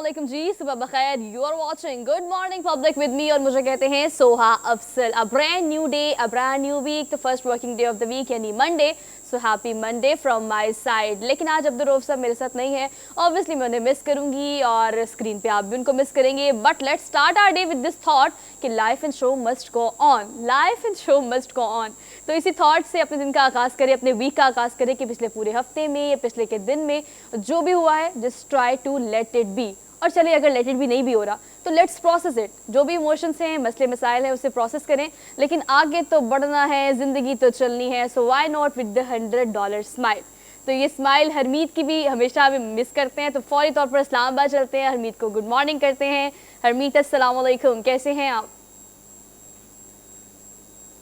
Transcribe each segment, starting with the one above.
अस्सलामुअलैकुम जी, सुबह बखैर। You are watching good morning public with me और मुझे कहते हैं Soha Afzal. A brand new day, a brand new week, the first working day of the week यानी Monday. So happy Monday from my side. लेकिन आज अब्दुल रऊफ साहब मेरे साथ नहीं है। ऑब्वियसली मैं उन्हें मिस करूंगी और स्क्रीन पे आप भी उनको मिस करेंगे। But let's start our day with this thought कि life and show must go on, life and show must go on. तो इसी थॉट से अपने दिन का आगाज़ करें, अपने वीक का आगाज़ करें कि पिछले पूरे हफ्ते में या पिछले के दिन में जो भी हुआ है just try to let it be. और चलिए अगर लेट इट भी नहीं भी हो रहा तो लेट्स प्रोसेस इट। जो भी इमोशंस हैं, मसले मसाइल हैं, उसे प्रोसेस करें। लेकिन आगे तो बढ़ना है, ज़िंदगी तो चलनी है। So why not with the $100 smile. तो ये स्माइल हरमीत की भी हमेशा हम मिस करते हैं। तो फौरी तौर पर इस्लामाबाद चलते हैं, हरमीत को गुड मॉर्निंग करते हैं। हरमीत अस्सलाम वालेकुम, कैसे हैं आप?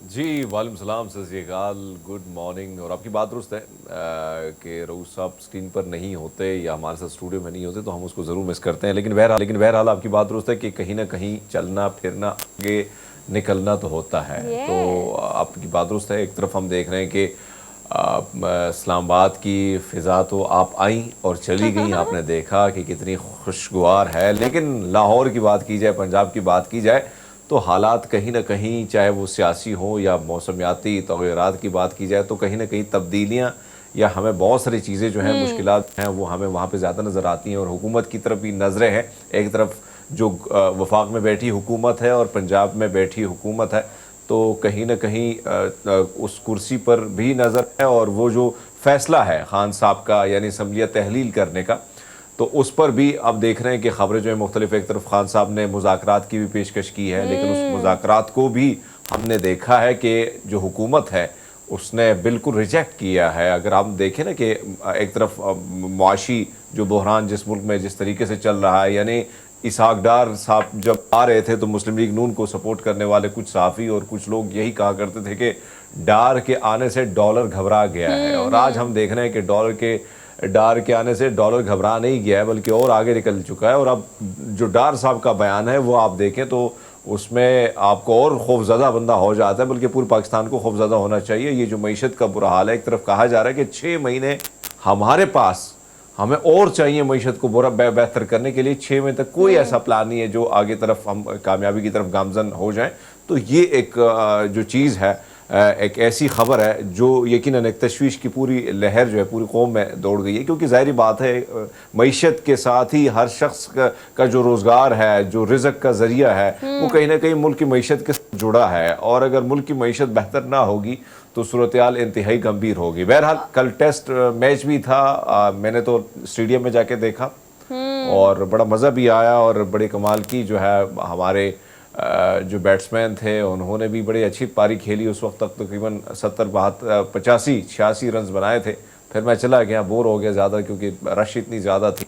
जी वालेकुम सलाम, सत श्री अकाल, गुड मॉर्निंग। और आपकी बात दुरुस्त है कि रऊफ साहब स्क्रीन पर नहीं होते या हमारे साथ स्टूडियो में नहीं होते तो हम उसको ज़रूर मिस करते हैं। लेकिन बहरहाल आपकी बात दुरुस्त है कि कहीं ना कहीं चलना फिरना आगे निकलना तो होता है। तो आपकी बात दुरुस्त है। एक तरफ हम देख रहे हैं कि इस्लामाबाद की फ़िज़ा तो आप आई और चली गई, आपने देखा कि कितनी खुशगवार है। लेकिन लाहौर की बात की जाए, पंजाब की बात की जाए तो हालात कहीं ना कहीं, चाहे वो सियासी हो या मौसमियाती तग़य्युरात की बात की जाए, तो कहीं ना कहीं तब्दीलियाँ या हमें बहुत सारी चीज़ें जो हैं, मुश्किलात हैं, वो हमें वहाँ पे ज़्यादा नज़र आती हैं। और हुकूमत की तरफ भी नज़रें हैं। एक तरफ जो वफाक में बैठी हुकूमत है और पंजाब में बैठी हुकूमत है, तो कहीं ना कहीं उस कुर्सी पर भी नज़र है। और वो जो फ़ैसला है खान साहब का, यानी असम्बलियाँ तहलील करने का, तो उस पर भी अब देख रहे हैं कि ख़बरें जो है मुख्तलिफ। एक तरफ खान साहब ने मुज़ाकरात की भी पेशकश की है, लेकिन उस मुज़ाकरात को भी हमने देखा है कि जो हुकूमत है उसने बिल्कुल रिजेक्ट किया है। अगर आप देखें ना कि एक तरफ मुआशी जो बहरान जिस मुल्क में जिस तरीके से चल रहा है, यानी इसहाक डार साहब जब आ रहे थे तो मुस्लिम लीग नून को सपोर्ट करने वाले कुछ सहाफ़ी और कुछ लोग यही कहा करते थे कि डार के आने से डॉलर घबरा गया है। और आज हम देख रहे हैं कि डार के आने से डॉलर घबरा नहीं गया है, बल्कि और आगे निकल चुका है। और अब जो डार साहब का बयान है वो आप देखें तो उसमें आपको और खौफज़दा बंदा हो जाता है, बल्कि पूरे पाकिस्तान को खौफज़दा होना चाहिए। ये जो मईशत का बुरा हाल है, एक तरफ कहा जा रहा है कि 6 महीने हमारे पास, हमें और चाहिए मईशत को बेहतर करने के लिए। 6 महीने तक कोई ऐसा प्लान नहीं है जो आगे तरफ हम कामयाबी की तरफ गामजन हो जाएं। तो ये एक जो चीज़ है, एक ऐसी ख़बर है जो यकीनन एक तशवीश की पूरी लहर जो है पूरी कौम में दौड़ गई है। क्योंकि ज़ाहिर बात है, मईशत के साथ ही हर शख्स का जो रोज़गार है, जो रिज़्क़ का ज़रिया है, वो कहीं ना कहीं मुल्क की मईशत के साथ जुड़ा है। और अगर मुल्क की मईशत बेहतर ना होगी तो सूरत-ए-हाल इंतहाई गंभीर होगी। बहरहाल कल टेस्ट मैच भी था, मैंने तो स्टेडियम में जाके देखा और बड़ा मज़ा भी आया। और बड़े कमाल की जो है हमारे जो बैट्समैन थे उन्होंने भी बड़ी अच्छी पारी खेली। उस वक्त तक तकरीबन 70 85 रन बनाए थे। फिर मैं चला गया, बोर हो गया ज़्यादा क्योंकि रश इतनी ज़्यादा थी।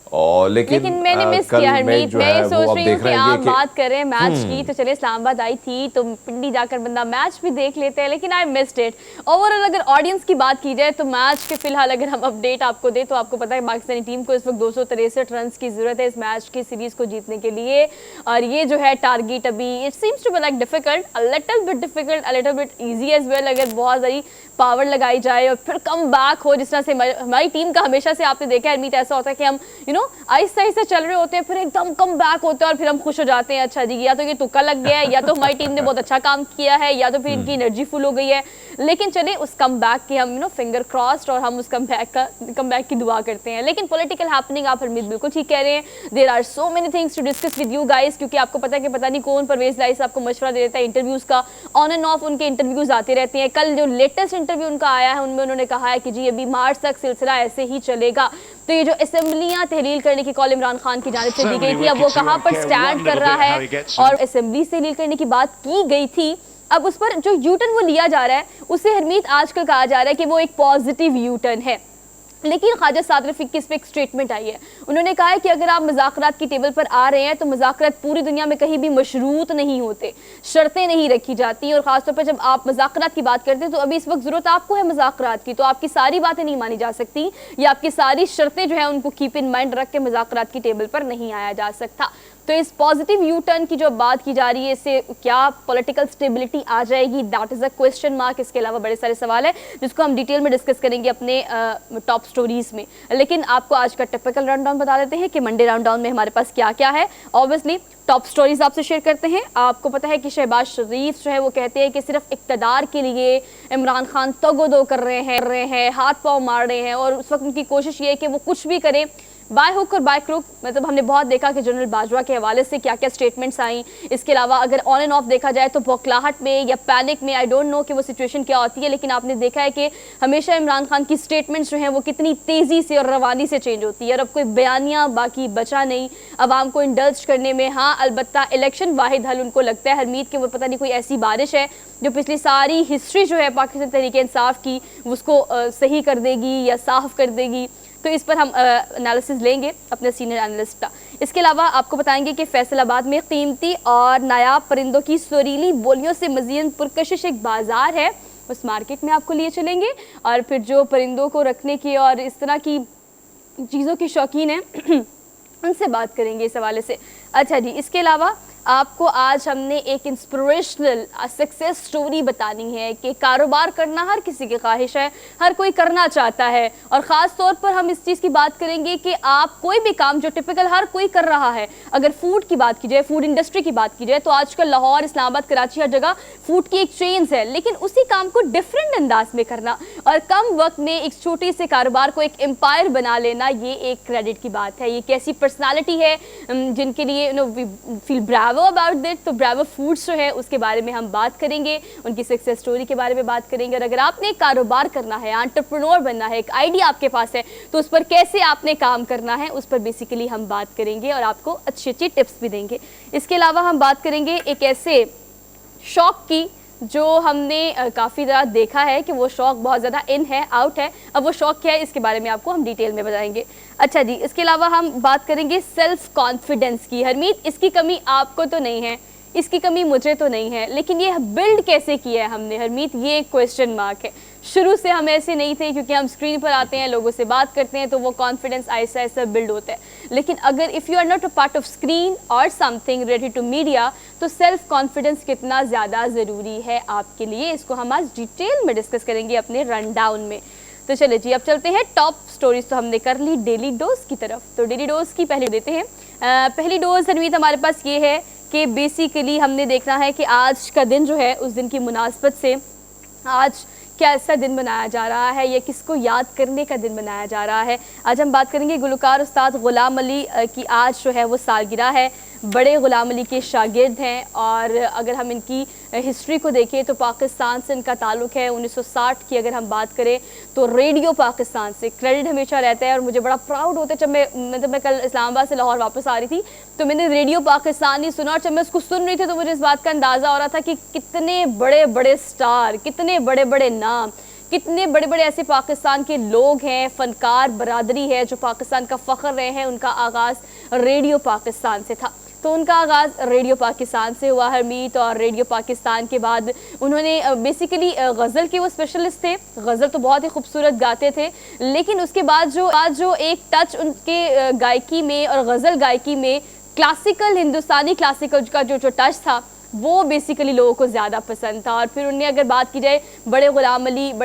और लेकिन मैंने मिस किया हरमीत। मैं ये सोच रही हूँ कि आप बात करें मैच की, तो चलिए इस्लामाबाद आई थी तो पिंडी जाकर बंदा मैच भी देख लेते हैं, लेकिन आई मिस्ड इट। ओवरऑल अगर ऑडियंस की बात की जाए तो मैच के फिलहाल अगर हम अपडेट आपको दें तो आपको पता है पाकिस्तानी टीम को इस वक्त 263 रन की जरूरत है इस मैच की सीरीज को जीतने के लिए। और ये जो है टारगेट अभी it seems to be like difficult, a little bit difficult, a little bit easy as well. अगर बहुत सारी पावर लगाई जाए और फिर कम बैक हो, जिस तरह से हमारी टीम का हमेशा से आपने देखा है हरमीत, ऐसा होता है कि हम आहिस्ता आहिस्ता चल रहे होते हैं, फिर एकदम कम बैक होते हैं और फिर हम खुश हो जाते हैं। अच्छा जी, या तो ये तुक्का लग गया है, या तो हमारी टीम ने बहुत अच्छा काम किया है, या तो फिर इनकी एनर्जी फुल हो गई है। लेकिन चलिए उस कम बैक की हम फिंगर क्रॉस्ड और हम उस कम बैक की दुआ करते हैं। लेकिन पॉलिटिकल हैपनिंग, आप हरमीत बिल्कुल ठीक कह रहे हैं। There are so many things to discuss with you guys, क्योंकि आपको पता है कि पता नहीं कौन परवेज लाइस आपको मशवरा दे देता है इंटरव्यूज का। ऑन एंड ऑफ उनके इंटरव्यूज आते रहते हैं। कल जो लेटेस्ट इंटरव्यू उनका आया है उनमें उन्होंने कहा है कि जी अभी मार्च तक सिलसिला ऐसे ही चलेगा। तो ये जो असेंबलियां तहलील करने की कॉल इमरान खान की जानिब से दी गई थी, अब वो कहां पर स्टैंड कर रहा है, और असेंबली से तहलील करने की बात की गई थी, अब उस पर जो यूटर्न वो लिया जा रहा है उसे हरमीत आजकल कहा जा रहा है कि वो एक पॉजिटिव यूटर्न है। लेकिन ख्वाजा साद रफीक की इस पर एक स्टेटमेंट आई है। उन्होंने कहा है कि अगर आप मुज़ाकरात की टेबल पर आ रहे हैं तो मुज़ाकरात पूरी दुनिया में कहीं भी मशरूत नहीं होते, शर्तें नहीं रखी जाती। और ख़ासतौर पर जब आप मुज़ाकरात की बात करते हैं तो अभी इस वक्त ज़रूरत आपको है मुज़ाकरात की, तो आपकी सारी बातें नहीं मानी जा सकती या आपकी सारी शर्तें जो है उनको कीप इन माइंड रख के मुज़ाकरात की टेबल पर नहीं आया जा सकता। तो इस पॉजिटिव यू टर्न की जो बात की जा रही है, इससे क्या पॉलिटिकल स्टेबिलिटी आ जाएगी, that is a question mark. इसके अलावा बड़े सारे सवाल है जिसको हम डिटेल में डिस्कस करेंगे अपने टॉप स्टोरीज में। लेकिन आपको आज का टिपिकल रनडाउन बता देते हैं कि मंडे रनडाउन में हमारे पास क्या क्या है। ऑब्वियसली टॉप स्टोरीज आपसे शेयर करते हैं। आपको पता है कि शहबाज शरीफ जो है वो कहते हैं कि सिर्फ इक्तदार के लिए इमरान खान तगोदो कर रहे हैं, हाथ पांव मार रहे हैं, और उस वक्त उनकी कोशिश ये है कि वो कुछ भी करें बाय हुक और बाय क्रुक। मतलब हमने बहुत देखा कि जनरल बाजवा के हवाले से क्या क्या स्टेटमेंट्स आई। इसके अलावा अगर ऑन एंड ऑफ देखा जाए तो बौखलाहट में या पैनिक में, आई डोंट नो कि वो सिचुएशन क्या होती है, लेकिन आपने देखा है कि हमेशा इमरान खान की स्टेटमेंट्स जो हैं वो कितनी तेज़ी से और रवानी से चेंज होती है। और अब कोई बयानियाँ बाकी बचा नहीं आवाम को इंडल्ज करने में। हाँ, अलबत्ता इलेक्शन वाहिद हल उनको लगता है हरमीत कि वो पता नहीं कोई ऐसी बारिश है जो पिछली सारी हिस्ट्री जो है पाकिस्तान तहरीक इंसाफ की उसको सही कर देगी या साफ कर देगी। तो इस पर हम एनालिसिस लेंगे अपने सीनियर एनालिस्ट का। इसके अलावा आपको बताएंगे कि फैसलाबाद में कीमती और नायाब परिंदों की सुरीली बोलियों से मज़ीद पुरकशिश एक बाज़ार है, उस मार्केट में आपको लिए चलेंगे। और फिर जो परिंदों को रखने की और इस तरह की चीज़ों की शौकीन है उनसे बात करेंगे इस हवाले से। अच्छा जी, इसके अलावा आपको आज हमने एक इंस्पिरेशनल सक्सेस स्टोरी बतानी है कि कारोबार करना हर किसी की ख्वाहिश है, हर कोई करना चाहता है। और ख़ास तौर पर हम इस चीज़ की बात करेंगे कि आप कोई भी काम जो टिपिकल हर कोई कर रहा है, अगर फूड की बात की जाए, फूड इंडस्ट्री की बात की जाए, तो आजकल लाहौर, इस्लामाबाद, कराची हर जगह फूड की एक चेन्स है, लेकिन उसी काम को डिफरेंट अंदाज में करना और कम वक्त में एक छोटे से कारोबार को एक एम्पायर बना लेना, ये एक क्रेडिट की बात है। ये कैसी पर्सनालिटी है जिनके लिए फील ब्रावो अबाउट दैट। तो ब्रावो फूड्स जो है उसके बारे में हम बात करेंगे, उनकी सक्सेस स्टोरी के बारे में बात करेंगे। और अगर आपने कारोबार करना है, एंटरप्रेन्योर बनना है, एक आइडिया आपके पास है, तो उस पर कैसे आपने काम करना है उस पर बेसिकली हम बात करेंगे और आपको अच्छी अच्छी टिप्स भी देंगे। इसके अलावा हम बात करेंगे एक ऐसे शौक की जो हमने काफ़ी ज़्यादा देखा है कि वो शौक़ बहुत ज़्यादा इन है, आउट है। अब वो शौक़ क्या है इसके बारे में आपको हम डिटेल में बताएंगे। अच्छा जी, इसके अलावा हम बात करेंगे सेल्फ़ कॉन्फिडेंस की। हरमीत, इसकी कमी आपको तो नहीं है, इसकी कमी मुझे तो नहीं है, लेकिन ये बिल्ड कैसे किया है हमने हरमीत, ये एक क्वेश्चन मार्क है। शुरू से हम ऐसे नहीं थे, क्योंकि हम स्क्रीन पर आते हैं, लोगों से बात करते हैं, तो वो कॉन्फिडेंस ऐसा ऐसा बिल्ड होता है। लेकिन अगर if you are not a part of screen और समथिंग रिलेटेड टू मीडिया, तो सेल्फ कॉन्फिडेंस कितना ज़्यादा ज़रूरी है आपके लिए, इसको हम आज डिटेल में डिस्कस करेंगे अपने रन डाउन में। तो चलिए जी, अब चलते हैं टॉप स्टोरीज। तो हमने कर ली डेली डोज की तरफ, तो डेली डोज की पहले देते हैं। पहली डोज हरमीत हमारे पास ये है कि बेसिकली हमने देखना है कि आज का दिन जो है उस दिन की मुनासबत से आज क्या ऐसा दिन बनाया जा रहा है या किसको याद करने का दिन बनाया जा रहा है। आज हम बात करेंगे गुलकार उस्ताद ग़ुलाम अली की आज जो है वो सालगिरह है। बड़े ग़ुलाम अली के शागिर्द हैं और अगर हम इनकी हिस्ट्री को देखें तो पाकिस्तान से इनका ताल्लुक़ है। 1960 की अगर हम बात करें तो रेडियो पाकिस्तान से क्रेडिट हमेशा रहता है और मुझे बड़ा प्राउड होता है। जब मैं कल इस्लामाबाद से लाहौर वापस आ रही थी तो मैंने रेडियो पाकिस्तान ही सुना और जब मैं उसको सुन रही थी तो मुझे इस बात का अंदाज़ा हो रहा था कि कितने बड़े बड़े स्टार, कितने बड़े बड़े नाम, कितने बड़े बड़े ऐसे पाकिस्तान के लोग हैं, फ़नकार बरादरी है जो पाकिस्तान का फ़ख्र रहे हैं। उनका आगाज़ रेडियो पाकिस्तान से था, तो उनका आगाज़ रेडियो पाकिस्तान से हुआ हरमीत। और रेडियो पाकिस्तान के बाद उन्होंने बेसिकली गज़ल के वो स्पेशलिस्ट थे, गज़ल तो बहुत ही खूबसूरत गाते थे, लेकिन उसके बाद जो एक टच उनके गायकी में और गज़ल गायकी में क्लासिकल, हिंदुस्तानी क्लासिकल का जो टच था वो बेसिकली लोगों को ज़्यादा पसंद था। और फिर उन्हें अगर बात की जाए बड़े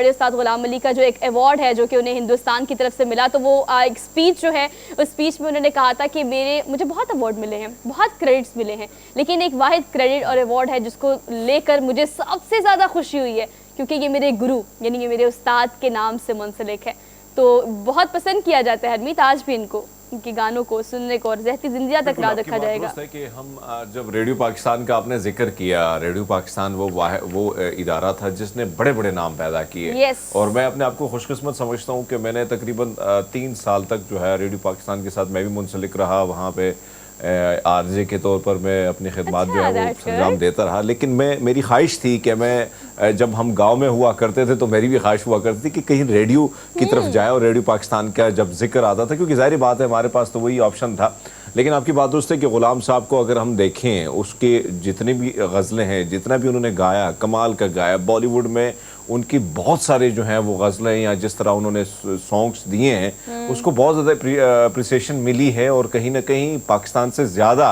उस्ताद ग़ुलाम अली का जो एक अवार्ड है जो कि उन्हें हिंदुस्तान की तरफ से मिला, तो वो एक स्पीच जो है उस स्पीच में उन्होंने कहा था कि मुझे बहुत अवार्ड मिले हैं, बहुत क्रेडिट्स मिले हैं, लेकिन एक वाहिद क्रेडिट और अवार्ड है जिसको लेकर मुझे सबसे ज़्यादा खुशी हुई है, क्योंकि ये मेरे गुरु यानी कि मेरे उस्ताद के नाम से मुंसलिक है। तो बहुत पसंद किया जाता है हरमीत आज भी इनको, इनके गानों को सुनने को, और ज़हती ज़िंदगियाँ तक याद रखा जाएगा। है कि हम जब रेडियो पाकिस्तान का आपने जिक्र किया, रेडियो पाकिस्तान वो इदारा था जिसने बड़े बड़े नाम पैदा किए। और मैं अपने आप को खुशकिस्मत समझता हूँ कि मैंने तकरीबन 3 साल तक जो है रेडियो पाकिस्तान के साथ मैं भी मुंसलिक रहा। वहाँ पे आरजे के तौर पर मैं अपनी खिदमत जो है वो अंजाम देता रहा। लेकिन मेरी ख्वाहिश थी कि मैं जब हम गांव में हुआ करते थे तो मेरी भी ख्वाहिश हुआ करती थी कि कहीं रेडियो की तरफ जाए और रेडियो पाकिस्तान का जब जिक्र आता था, क्योंकि ज़ाहिर बात है हमारे पास तो वही ऑप्शन था। लेकिन आपकी बात दुरुस्त है कि ग़ुलाम साहब को अगर हम देखें, उसके जितनी भी गज़लें हैं, जितना भी उन्होंने गाया, कमाल का गाया। बॉलीवुड में उनकी बहुत सारे जो हैं वो गज़लें या जिस तरह उन्होंने सॉन्ग्स दिए हैं उसको बहुत ज़्यादा अप्रिसिएशन मिली है। और कहीं ना कहीं पाकिस्तान से ज़्यादा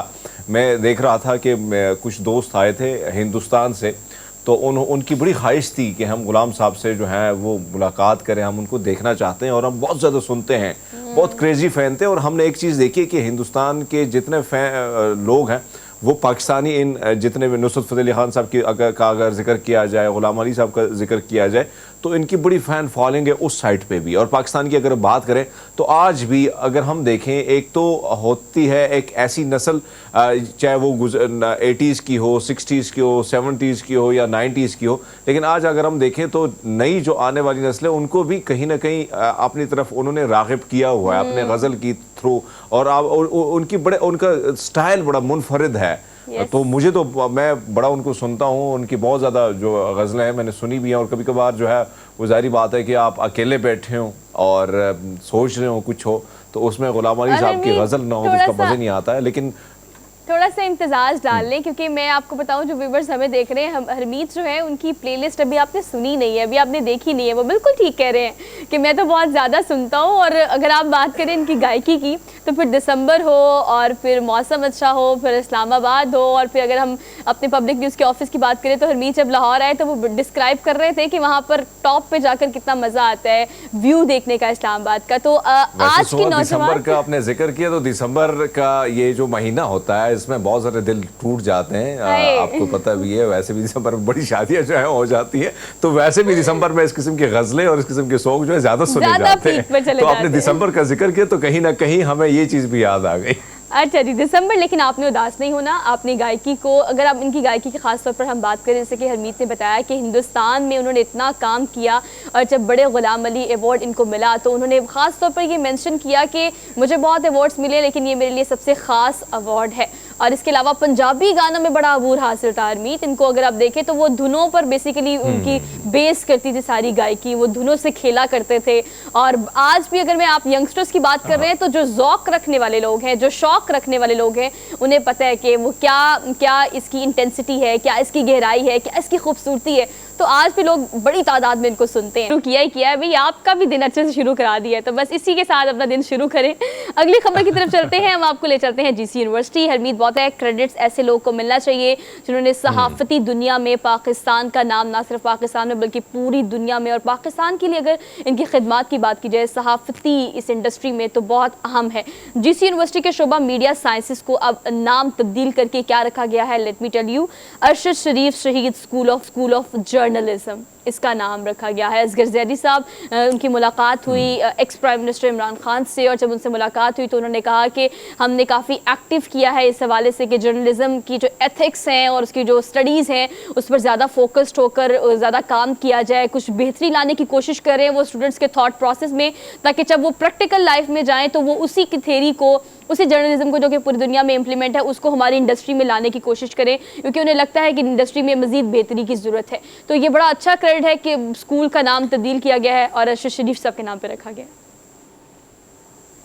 मैं देख रहा था कि कुछ दोस्त आए थे हिंदुस्तान से, तो उनकी बड़ी ख्वाहिश थी कि हम गुलाम साहब से जो है वो मुलाकात करें, हम उनको देखना चाहते हैं और हम बहुत ज़्यादा सुनते हैं, बहुत क्रेजी फ़ैन थे। और हमने एक चीज़ देखी कि हिंदुस्तान के जितने लोग हैं वो पाकिस्तानी, इन जितने भी नुसरत फ़तेह अली ख़ान साहब की अगर जिक्र किया जाए, ग़ुलाम अली साहब का जिक्र किया जाए, तो इनकी बड़ी फ़ैन फॉलोइंग है उस साइड पे भी। और पाकिस्तान की अगर बात करें तो आज भी अगर हम देखें, एक तो होती है एक ऐसी नस्ल, चाहे वो 80s की हो, 60s की हो, 70s की हो या 90s की हो, लेकिन आज अगर हम देखें तो नई जो आने वाली नस्ल है उनको भी कहीं ना कहीं अपनी तरफ उन्होंने राग़िब किया हुआ है अपने गज़ल की थ्रू। और उनकी उनका स्टाइल बड़ा मुनफरिद है। तो मुझे तो, मैं बड़ा उनको सुनता हूँ, उनकी बहुत ज़्यादा जो गज़लें हैं मैंने सुनी भी हैं। और कभी कभार जो है वो ज़ाहिर बात है कि आप अकेले बैठे हों और सोच रहे हो कुछ हो, तो उसमें ग़ुलाम अली साहब की गज़ल ना हो तो उसका मज़ा नहीं आता है। लेकिन थोड़ा सा इंतजार डाल लें, क्योंकि मैं आपको बताऊं जो व्यूवर्स हमें देख रहे हैं, हरमीत जो है उनकी प्लेलिस्ट अभी आपने सुनी नहीं है, अभी आपने देखी नहीं है। वो बिल्कुल ठीक कह रहे हैं कि मैं तो बहुत ज़्यादा सुनता हूं। और अगर आप बात करें इनकी गायकी की, तो फिर दिसंबर हो और फिर मौसम अच्छा हो, फिर इस्लामाबाद हो, और फिर अगर हम अपने पब्लिक न्यूज़ के ऑफिस की बात करें तो हरमीत जब लाहौर आए तो वो डिस्क्राइब कर रहे थे कि वहाँ पर टॉप पे जाकर कितना मज़ा आता है व्यू देखने का इस्लामाबाद का। तो आज की दिसंबर का आपने जिक्र किया, तो दिसंबर का ये जो महीना होता है इसमें बहुत सारे दिल टूट जाते हैं, आपको पता भी है। वैसे भी दिसंबर में बड़ी शादियां जो है हो जाती है, तो वैसे भी दिसंबर में इस किस्म की गजलें और इस किस्म के सॉन्ग जो है ज्यादा सुने जाते हैं। तो आपने दिसंबर का जिक्र किया तो कहीं ना कहीं हमें ये चीज भी याद आ गई। अच्छा जी, दिसंबर। लेकिन आपने उदास नहीं होना, आपने गायकी को, अगर आप इनकी गायकी की खास तौर पर हम बात करें, जैसे कि हरमीत ने बताया कि हिंदुस्तान में उन्होंने इतना काम किया और जब बड़े ग़ुलाम अली अवार्ड इनको मिला तो उन्होंने ख़ास तौर पर ये मेंशन किया कि मुझे बहुत अवार्ड्स मिले लेकिन ये मेरे लिए सबसे ख़ास अवार्ड है। और इसके अलावा पंजाबी गानों में बड़ा अबूर हासिल था हरमीत। इनको अगर आप देखें तो वो धुनों पर बेसिकली उनकी बेस करती थी सारी गायकी, वो धुनों से खेला करते थे। और आज भी अगर मैं आप यंगस्टर्स की बात कर रहे हैं तो जो ज़ौक़ रखने वाले लोग हैं, जो शौक़ रखने वाले लोग हैं, उन्हें पता है कि वो क्या इसकी इंटेंसिटी है, क्या इसकी गहराई है, क्या इसकी खूबसूरती है। तो आज भी लोग बड़ी तादाद में इनको सुनते हैं। शुरू किया ही किया है भाई, आपका भी दिन अच्छे से शुरू करा दिया है, तो बस इसी के साथ अपना दिन शुरू करें। अगली खबर की तरफ चलते हैं, हम आपको ले चलते हैं जीसी यूनिवर्सिटी। हरमीत बहुत है, क्रेडिट्स ऐसे लोग को मिलना चाहिए जिन्होंने सहाफ़ती दुनिया में पाकिस्तान का नाम, ना सिर्फ पाकिस्तान में बल्कि पूरी दुनिया में, और पाकिस्तान के लिए अगर इनकी खिदमात की बात की जाए सहाफ़ती इस इंडस्ट्री में तो बहुत अहम है। जीसी यूनिवर्सिटी के शोबा मीडिया साइंसेस को अब नाम तब्दील करके क्या रखा गया है, let me tell you, Arshad Sharif Shaheed school of journalism इसका नाम रखा गया है। असगर जैदी साहब, उनकी मुलाकात हुई ex prime minister Imran Khan से, और जब उनसे मुलाकात हुई तो उन्होंने कहा कि हमने काफ़ी एक्टिव किया है इस हवाले से कि जर्नलिज्म की जो एथिक्स हैं और उसकी जो स्टडीज़ हैं उस पर ज़्यादा फोकस्ड होकर ज़्यादा काम किया जाए, कुछ बेहतरी लाने की कोशिश करें वो स्टूडेंट्स के थॉट प्रोसेस में, ताकि जब वो प्रैक्टिकल लाइफ में जाएँ तो वो उसी की थेरी को, उसी जर्नलिज्म को जो कि पूरी दुनिया में इंप्लीमेंट है उसको हमारी इंडस्ट्री में लाने की कोशिश करें, क्योंकि उन्हें लगता है कि इंडस्ट्री में मज़ीद बेहतरी की ज़रूरत है। तो ये बड़ा अच्छा क्रेडिट है कि स्कूल का नाम तब्दील किया गया है और अरशद शरीफ साहब के नाम पे रखा गया है।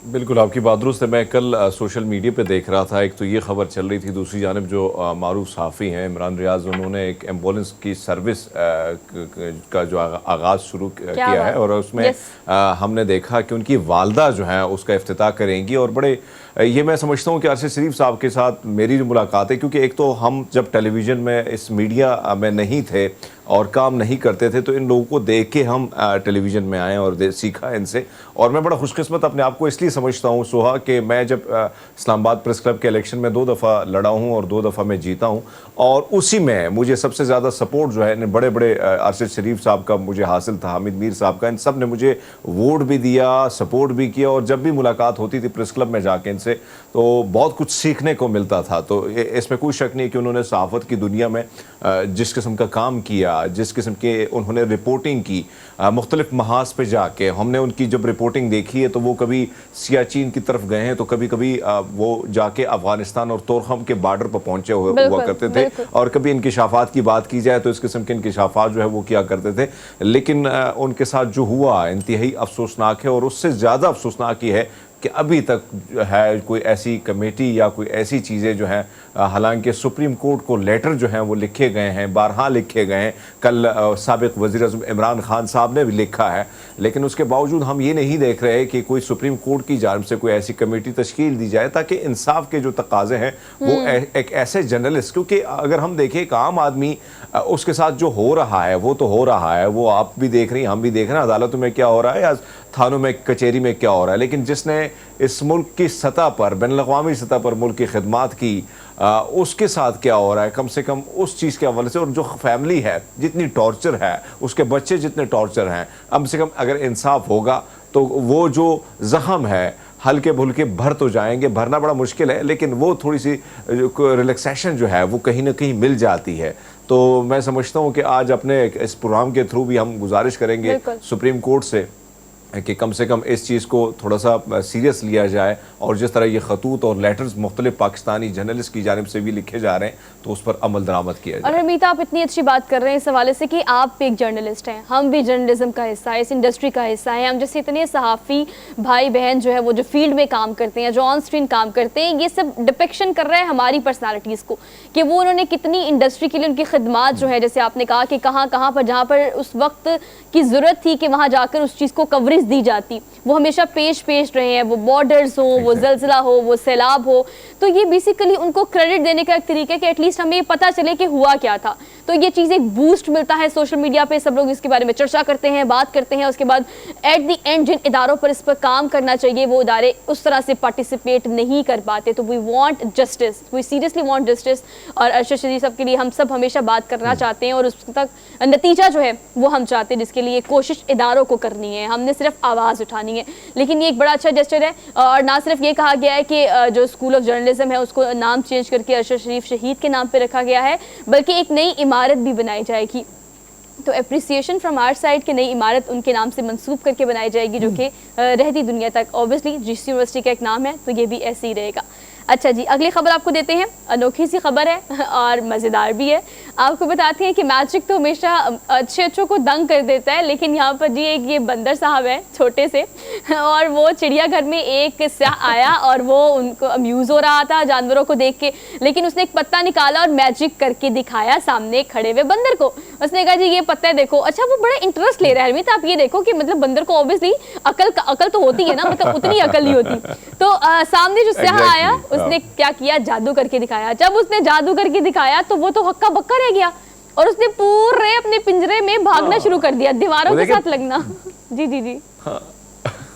बिल्कुल आपकी बात दुरुस्त है। मैं कल सोशल मीडिया पे देख रहा था, एक तो ये खबर चल रही थी, दूसरी जानब जो मारूफ सहाफ़ी हैं इमरान रियाज, उन्होंने एक एम्बुलेंस की सर्विस का जो आगाज़ शुरू किया है, और उसमें हमने देखा कि उनकी वालदा जो है उसका इफ्तिताह करेंगी। और बड़े ये मैं समझता हूँ कि अरशद शरीफ साहब के साथ मेरी जो मुलाकात है, क्योंकि एक तो हम जब टेलीविज़न में इस मीडिया में नहीं थे और काम नहीं करते थे, तो इन लोगों को देख के हम टेलीविज़न में आए और सीखा इनसे। और मैं बड़ा खुशकिस्मत अपने आप को इसलिए समझता हूँ सोहा कि मैं जब इस्लामाबाद प्रेस क्लब के इलेक्शन में 2 दफ़ा लड़ा हूँ और 2 दफ़ा मैं जीता हूँ, और उसी में मुझे सबसे ज़्यादा सपोर्ट जो है बड़े बड़े अरशद शरीफ साहब का मुझे हासिल था, हामिद मीर साहब का, इन सब ने मुझे वोट भी दिया, सपोर्ट भी किया। और जब भी मुलाकात होती थी प्रेस क्लब में जाके इनसे, तो बहुत कुछ सीखने को मिलता था। तो इसमें कोई शक नहीं कि उन्होंने सहाफ़त की दुनिया में जिस किस्म का काम किया, जिस किस्म के उन्होंने रिपोर्टिंग की, मुख्तलिफ महाज पे जाके हमने उनकी जब रिपोर्टिंग देखी है, तो वो कभी सियाचिन की तरफ गए हैं, तो कभी कभी वो जाके अफगानिस्तान और तोरखम के बॉर्डर पर पहुंचे हुआ करते थे, और कभी इंकिशाफात की बात की जाए तो इस किस्म के इंकिशाफात जो है वो किया करते थे। लेकिन उनके साथ जो हुआ इंतहाई अफसोसनाक है, और उससे ज़्यादा अफसोसनाक ही है कि अभी तक है कोई ऐसी कमेटी या कोई ऐसी चीज़ें जो हैं हालांकि सुप्रीम कोर्ट को लेटर जो हैं वो लिखे गए हैं, बारहा लिखे गए हैं, कल साबिक वज़ीर-ए-आज़म इमरान खान साहब ने भी लिखा है, लेकिन उसके बावजूद हम ये नहीं देख रहे कि कोई सुप्रीम कोर्ट की जानिब से कोई ऐसी कमेटी तश्कील दी जाए ताकि इंसाफ के जो तकाजे हैं वो एक ऐसे जर्नलिस्ट, क्योंकि अगर हम देखें एक आम आदमी उसके साथ जो हो रहा है वो तो हो रहा है, वो आप भी देख रही हैं, हम भी देख रहे हैं अदालतों में क्या हो रहा है या थानों में कचहरी में क्या हो रहा है, लेकिन जिसने इस मुल्क की सतह पर, बैनुल-अक़वामी सतह पर मुल्क की खिदमात की, उसके साथ क्या हो रहा है, कम से कम उस चीज़ के हवाले से, और जो फैमिली है जितनी टॉर्चर है, उसके बच्चे जितने टॉर्चर हैं, कम से कम अगर इंसाफ होगा तो वो जो ज़ख़म है हल्के भुल्के भर तो जाएंगे, भरना बड़ा मुश्किल है, लेकिन वो थोड़ी सी रिलैक्सेशन जो है वो कहीं ना कहीं मिल जाती है। तो मैं समझता हूँ कि आज अपने इस प्रोग्राम के थ्रू भी हम गुजारिश करेंगे सुप्रीम कोर्ट से कि कम से कम इस चीज़ को थोड़ा सा सीरियस लिया जाए, और जिस तरह ये खतूत और लेटर्स मुख्तलिफ पाकिस्तानी जर्नलिस्ट की जानिब से भी लिखे जा रहे हैं तो उस पर अमल दरामद किया जाए। और हरमीत, आप इतनी अच्छी बात कर रहे हैं इस हवाले से कि आप एक जर्नलिस्ट हैं, हम भी जर्नलिज्म का हिस्सा है, इस इंडस्ट्री का हिस्सा है। हम जैसे इतने सहाफ़ी भाई बहन जो है वो जो फील्ड में काम करते हैं, जो ऑन स्क्रीन काम करते हैं, ये सब डिपिक्शन कर रहे हैं हमारी पर्सनैलिटीज़ को कि वो उन्होंने कितनी इंडस्ट्री के लिए उनकी खिदमात जो है, जैसे आपने कहा कि कहाँ कहाँ पर जहाँ पर उस वक्त की ज़रूरत थी कि वहाँ जाकर उस चीज़ को कवरेज दी जाती, वो हमेशा पेश रहे हैं, वो बॉर्डर्स हो, वो ज़लज़ला हो, वो सैलाब हो। तो ये बेसिकली उनको क्रेडिट देने का एक तरीका है कि एटलीस्ट हमें पता चले कि हुआ क्या था। तो ये चीज़ एक बूस्ट मिलता है सोशल मीडिया पे, सब लोग इसके बारे में चर्चा करते हैं, बात करते हैं। उसके बाद एट द एंड जिन इदारों पर इस पर काम करना चाहिए वो इदारे उस तरह से पार्टिसिपेट नहीं कर पाते। तो we want justice, we seriously want justice. और अरशद शरीफ साहब के लिए हम सब हमेशा बात करना चाहते हैं और उस तक नतीजा जो है वो हम चाहते हैं, जिसके लिए कोशिश इदारों को करनी है, हमने सिर्फ आवाज़ उठानी है। लेकिन ये एक बड़ा अच्छा जेस्चर है। और ना सिर्फ ये कहा गया है कि जो स्कूल ऑफ जर्नलिज्म है उसको नाम चेंज करके अरशद शरीफ शहीद के नाम पे रखा गया है, बल्कि एक नई इमारत भी बनाई जाएगी। तो अप्रिसिएशन फ्रॉम आवर साइड की नई इमारत उनके नाम से मंसूब करके बनाई जाएगी, जो कि रहती दुनिया तक, ऑब्वियसली जीसी यूनिवर्सिटी का एक नाम है तो ये भी ऐसे ही रहेगा। अच्छा जी, अगली खबर आपको देते हैं। अनोखी सी खबर है और मज़ेदार भी है। आपको बताते हैं कि मैजिक तो हमेशा अच्छों को दंग कर देता है, लेकिन यहाँ पर जी एक ये बंदर साहब है छोटे से, और वो चिड़ियाघर में एक स्याह आया और वो उनको अम्यूज़ हो रहा था जानवरों को देख के, लेकिन उसने एक पत्ता निकाला और मैजिक करके दिखाया सामने खड़े हुए बंदर को। उसने कहा जी ये पत्ता है देखो। अच्छा, वो बड़ा इंटरेस्ट ले रहा है। हरमीत, आप ये देखो कि मतलब बंदर को ऑब्वियसली अकल तो होती है ना, मतलब उतनी अकल नहीं होती। तो सामने जो स्याह आया उसने क्या किया, जादू करके दिखाया। जब उसने जादू करके दिखाया तो वो तो हक्का बक्का रह गया और उसने पूरे अपने पिंजरे में भागना शुरू कर दिया, दीवारों के साथ लगना। जी जी जी।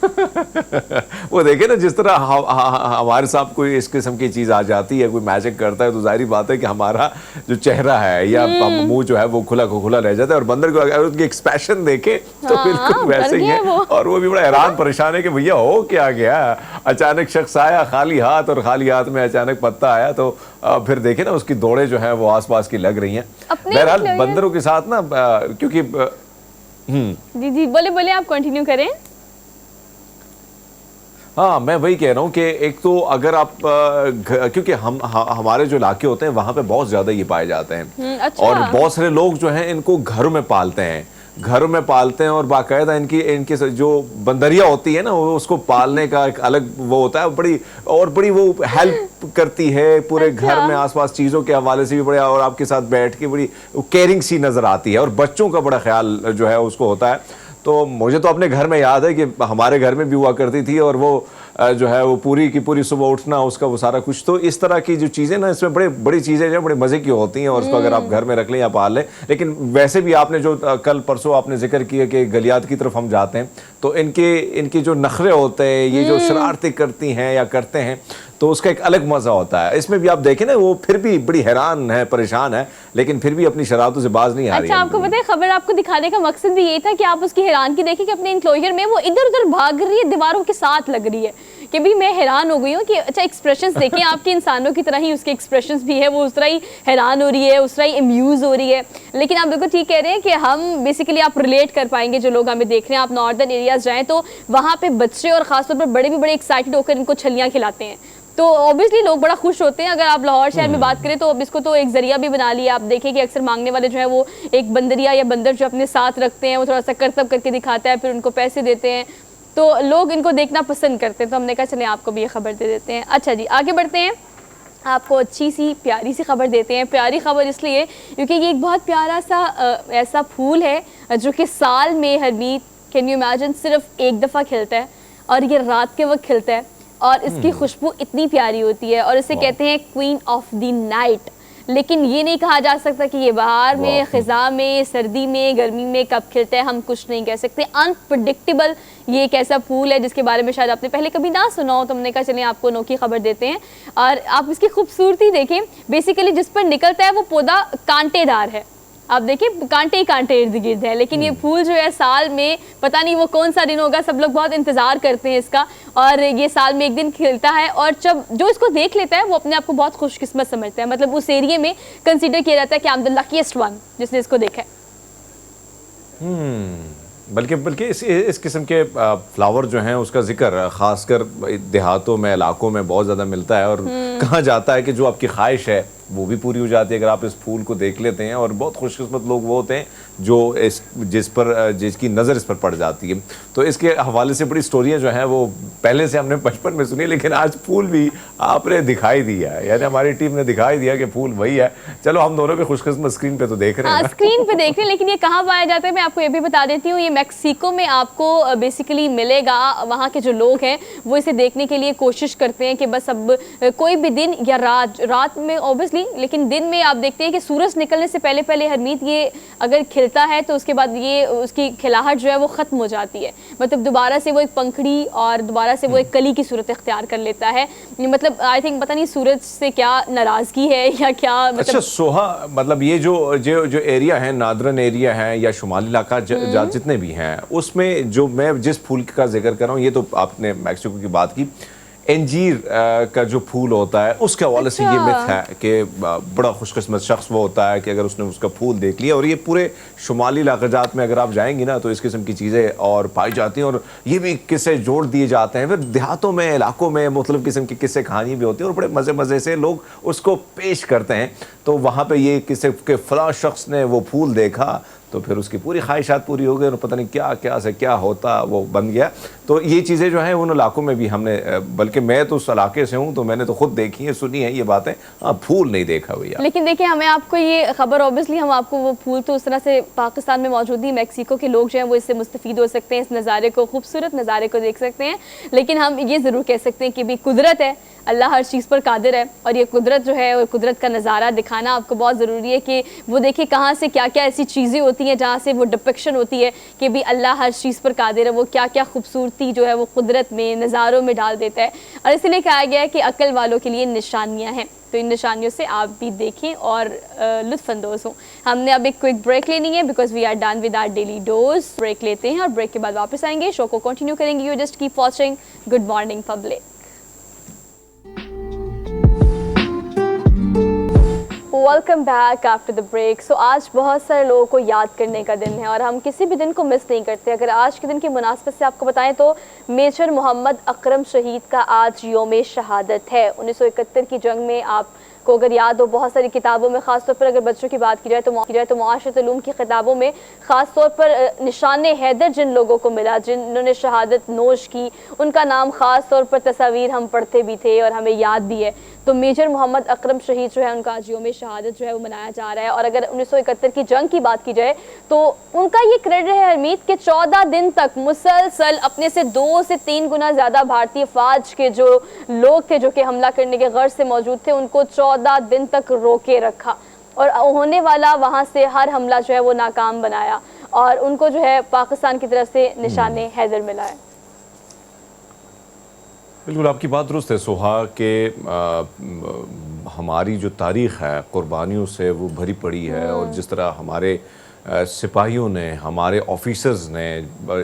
वो देखे ना, जिस तरह हमारे साथ कोई इस किस्म की चीज आ जाती है, कोई मैजिक करता है, तो जाहिर बात है कि हमारा जो चेहरा है या मुंह जो है वो खुला रह जाता है। और बंदर को अगर उसकी एक्सप्रेशन देखे तो बिल्कुल वैसे ही है। और वो भी बड़ा हैरान परेशान है कि भैया हो क्या गया। अचानक शख्स आया खाली हाथ, और खाली हाथ में अचानक पत्ता आया, तो फिर देखे ना उसकी दौड़े जो है वो आसपास की लग रही हैं। बहरहाल बंदरों के साथ ना, क्योंकि जी जी, बोले आप कंटिन्यू करें। हाँ, मैं वही कह रहा हूँ कि एक तो अगर आप क्योंकि हमारे जो इलाके होते हैं वहाँ पे बहुत ज़्यादा ये पाए जाते हैं। अच्छा। और बहुत सारे लोग जो हैं इनको घरों में पालते हैं, और बाकायदा इनकी जो बंदरिया होती है ना, उसको पालने का एक अलग वो होता है, बड़ी वो हेल्प करती है पूरे घर में, आसपास चीज़ों के हवाले से भी बड़े, और आपके साथ बैठ के बड़ी केयरिंग सी नज़र आती है, और बच्चों का बड़ा ख्याल जो है उसको होता है। तो मुझे तो अपने घर में याद है कि हमारे घर में भी हुआ करती थी, और वो जो है वो पूरी की पूरी सुबह उठना, उसका वो सारा कुछ। तो इस तरह की जो चीज़ें ना, इसमें बड़ी चीज़ें जो बड़े मज़े की होती हैं, और उसको अगर आप घर में रख लें या पाल लें। लेकिन वैसे भी आपने जो कल परसों आपने जिक्र किया कि गलियात की तरफ हम जाते हैं, तो इनके जो नखरे होते हैं, ये जो शरारतें करती हैं या करते हैं, तो उसका एक अलग मज़ा होता है। इसमें भी आप देखें ना, वो फिर भी बड़ी हैरान है, परेशान है, लेकिन फिर भी अपनी शरारतों से बाज नहीं आ रही है। अच्छा, आपको पता है खबर आपको दिखाने का मकसद भी यही था कि आप उसकी हैरानगी देखें कि अपने इंक्लोजर में वो इधर उधर भाग रही है, दीवारों के साथ लग रही है, कि भी मैं हैरान हो गई हूँ कि अच्छा एक्सप्रेशंस देखें आपके, इंसानों की तरह ही उसके एक्सप्रेशंस भी है, वो उस तरह ही हैरान हो रही है, उस तरह ही अम्यूज़ हो रही है। लेकिन आप बिल्कुल ठीक कह रहे हैं कि हम बेसिकली आप रिलेट कर पाएंगे, जो लोग हमें देख रहे हैं, आप नॉर्दर्न एरियाज जाएँ तो वहाँ पे बच्चे और ख़ासतौर पर बड़े भी बड़े एक्साइटेड होकर इनको छलियाँ खिलाते हैं, तो ऑब्वियसली लोग बड़ा खुश होते हैं। अगर आप लाहौर शहर में बात करें तो अब इसको तो एक जरिया भी बना लिया। आप देखें कि अक्सर मांगने वाले जो है वो एक बंदरिया या बंदर जो अपने साथ रखते हैं, वो थोड़ा सा करतब करके दिखाता है, फिर उनको पैसे देते हैं, तो लोग इनको देखना पसंद करते हैं। तो हमने कहा चले आपको भी ये खबर दे देते हैं। अच्छा जी, आगे बढ़ते हैं। आपको अच्छी सी प्यारी सी खबर देते हैं। प्यारी खबर इसलिए क्योंकि ये एक बहुत प्यारा सा ऐसा फूल है जो कि साल में हरमीत, कैन यू इमेजिन, सिर्फ एक दफ़ा खिलता है और ये रात के वक्त खिलता है और इसकी खुशबू इतनी प्यारी होती है और इसे कहते हैं क्वीन ऑफ द नाइट। लेकिन ये नहीं कहा जा सकता कि ये बाहर में, ख़िज़ा में, सर्दी में, गर्मी में कब खिलता है, हम कुछ नहीं कह सकते। अनप्रेडिक्टेबल ये एक ऐसा फूल है जिसके बारे में शायद आपने पहले कभी ना सुना हो, तो हमने कहा चलिए आपको अनोखी खबर देते हैं। और आप इसकी खूबसूरती देखें, बेसिकली जिस पर निकलता है वो पौधा कांटेदार है। आप देखिए कांटे ही कांटे इर्द गिर्द है, लेकिन ये फूल जो है साल में पता नहीं वो कौन सा दिन होगा, सब लोग बहुत इंतजार करते हैं इसका, और ये साल में एक दिन खिलता है। और जब जो इसको देख लेता है वो अपने आप को बहुत खुशकिस्मत समझता है, मतलब उस एरिया में कंसीडर किया जाता है कि I am the luckiest one जिसने इसको देखा है। बल्कि इस किस्म के फ्लावर जो हैं उसका जिक्र खासकर देहातों में, इलाकों में बहुत ज़्यादा मिलता है और कहा जाता है कि जो आपकी ख्वाहिश है वो भी पूरी हो जाती है अगर आप इस फूल को देख लेते हैं। और बहुत खुशकिस्मत लोग वो होते हैं जो जिसकी नज़र इस पर पड़ जाती है। तो इसके हवाले से बड़ी स्टोरियाँ जो हैं वो पहले से हमने बचपन में सुनी, लेकिन आज फूल भी आपने दिखाई दिया है, यानी हमारी टीम ने दिखाई दिया कि फूल वही है। चलो हम दोनों भी खुशकिस्मत स्क्रीन पे तो देख रहे हैं, स्क्रीन पे देख रहे हैं, लेकिन ये कहाँ पाया जाता है मैं आपको ये भी बता देती हूँ। ये मैक्सिको में आपको बेसिकली मिलेगा। वहाँ के जो लोग हैं वो इसे देखने के लिए कोशिश करते हैं कि बस अब कोई भी दिन या रात में ऑब्वियसली, लेकिन दिन में आप देखते हैं कि सूरज निकलने से पहले पहले हरमीत ये अगर खिलता है तो उसके बाद ये उसकी खिलाहट जो है वो ख़त्म हो जाती है, मतलब दोबारा से वो एक पंखड़ी और दोबारा से वो एक कली की सूरत इख्तियार कर लेता है। मतलब आई थिंक पता नहीं सूरज से क्या नाराज़गी है या क्या, मतलब अच्छा सोहा, मतलब ये जो एरिया है, नादरन एरिया है या शुमाली इलाका जितने भी हैं, उसमें जो मैं जिस फूल का जिक्र कर रहा हूँ, ये तो आपने मैक्सिको की बात की, अंजीर का जो फूल होता है उसके हवाले से ये मिथ है कि बड़ा खुशकिस्मत शख्स वो होता है कि अगर उसने उसका फूल देख लिया। और ये पूरे शुमाली इलाक़ाजात में अगर आप जाएंगी ना तो इस किस्म की चीज़ें और पाई जाती हैं और ये भी किस्से जोड़ दिए जाते हैं। फिर देहातों में, इलाकों में मुख्तलिफ़ किस्म की किस्से कहानी भी होती है और बड़े मज़े से लोग उसको पेश करते हैं। तो वहाँ पर ये किस्से के फ़लाँ शख्स ने वो फूल देखा तो फिर उसकी पूरी ख्वाहिशात पूरी हो गई और पता नहीं क्या से क्या होता वो बन गया। तो ये चीज़ें जो हैं उन इलाकों में भी हमने, बल्कि मैं तो उस इलाके से हूँ तो मैंने तो खुद देखी है, सुनी है ये बातें, हाँ फूल नहीं देखा भैया। लेकिन देखिए हमें आपको ये खबर, ऑब्वियसली हम आपको वो फूल तो उस तरह से पाकिस्तान में मौजूद नहीं, मैक्सिको के लोग जो हैं वो इससे मुस्तफ़ीद हो सकते हैं, इस नज़ारे को, खूबसूरत नज़ारे को देख सकते हैं। लेकिन हम ये ज़रूर कह सकते हैं कि भी कुदरत है, अल्लाह हर चीज़ पर कादिर है और ये कुदरत जो है और कुदरत का नज़ारा दिखाना आपको बहुत ज़रूरी है कि वो देखिए कहाँ से क्या क्या ऐसी चीज़ें होती हैं जहाँ से वो डिपिक्शन होती है कि भी अल्लाह हर चीज़ पर कादिर है, वो क्या क्या खूबसूरती जो है वो कुदरत में, नज़ारों में डाल देता है। और इसलिए कहा गया है कि अक्ल वालों के लिए निशानियाँ हैं, तो इन निशानियों से आप भी देखें और लुत्फ़अंदोज़ हों। हमने अब एक क्विक ब्रेक लेनी है because we are done with our daily dose. Break लेते हैं और ब्रेक के बाद वापस आएंगे, शो को कंटिन्यू करेंगे। You just keep watching good morning public. Welcome back after the break. So आज बहुत सारे लोगों को याद करने का दिन है और हम किसी भी दिन को मिस नहीं करते। अगर आज के दिन की मुनासबत से आपको बताएं तो मेजर मोहम्मद अकरम शहीद का आज योम शहादत है। 1971 की जंग में आपको अगर याद हो, बहुत सारी किताबों में, ख़ासतौर पर अगर बच्चों की बात की जाए तो मुआशरत उलूम की किताबों में ख़ास तौर पर निशान हैदर जिन लोगों को मिला, जिन्होंने शहादत नोश की, उनका नाम ख़ास तौर पर तस्वीर हम पढ़ते भी थे और हमें याद भी है। तो मेजर मोहम्मद अकरम शहीद जो है उनका आज योम शहादत जो है वो मनाया जा रहा है। और अगर 1971 की जंग की बात की जाए तो उनका ये क्रेडिट है हरमीत के 14 दिन तक मुसलसल अपने से 2 से 3 गुना ज़्यादा भारतीय फ़ौज के जो लोग थे जो कि हमला करने के गर्ज से मौजूद थे, उनको 14 दिन तक रोके रखा और होने वाला वहाँ से हर हमला जो है वो नाकाम बनाया और उनको जो है पाकिस्तान की तरफ से निशान हैदर मिला है। बिल्कुल आपकी बात दुरुस्त है सोहा के हमारी जो तारीख़ है कुर्बानियों से वो भरी पड़ी है और जिस तरह हमारे सिपाहियों ने, हमारे ऑफिसर्स ने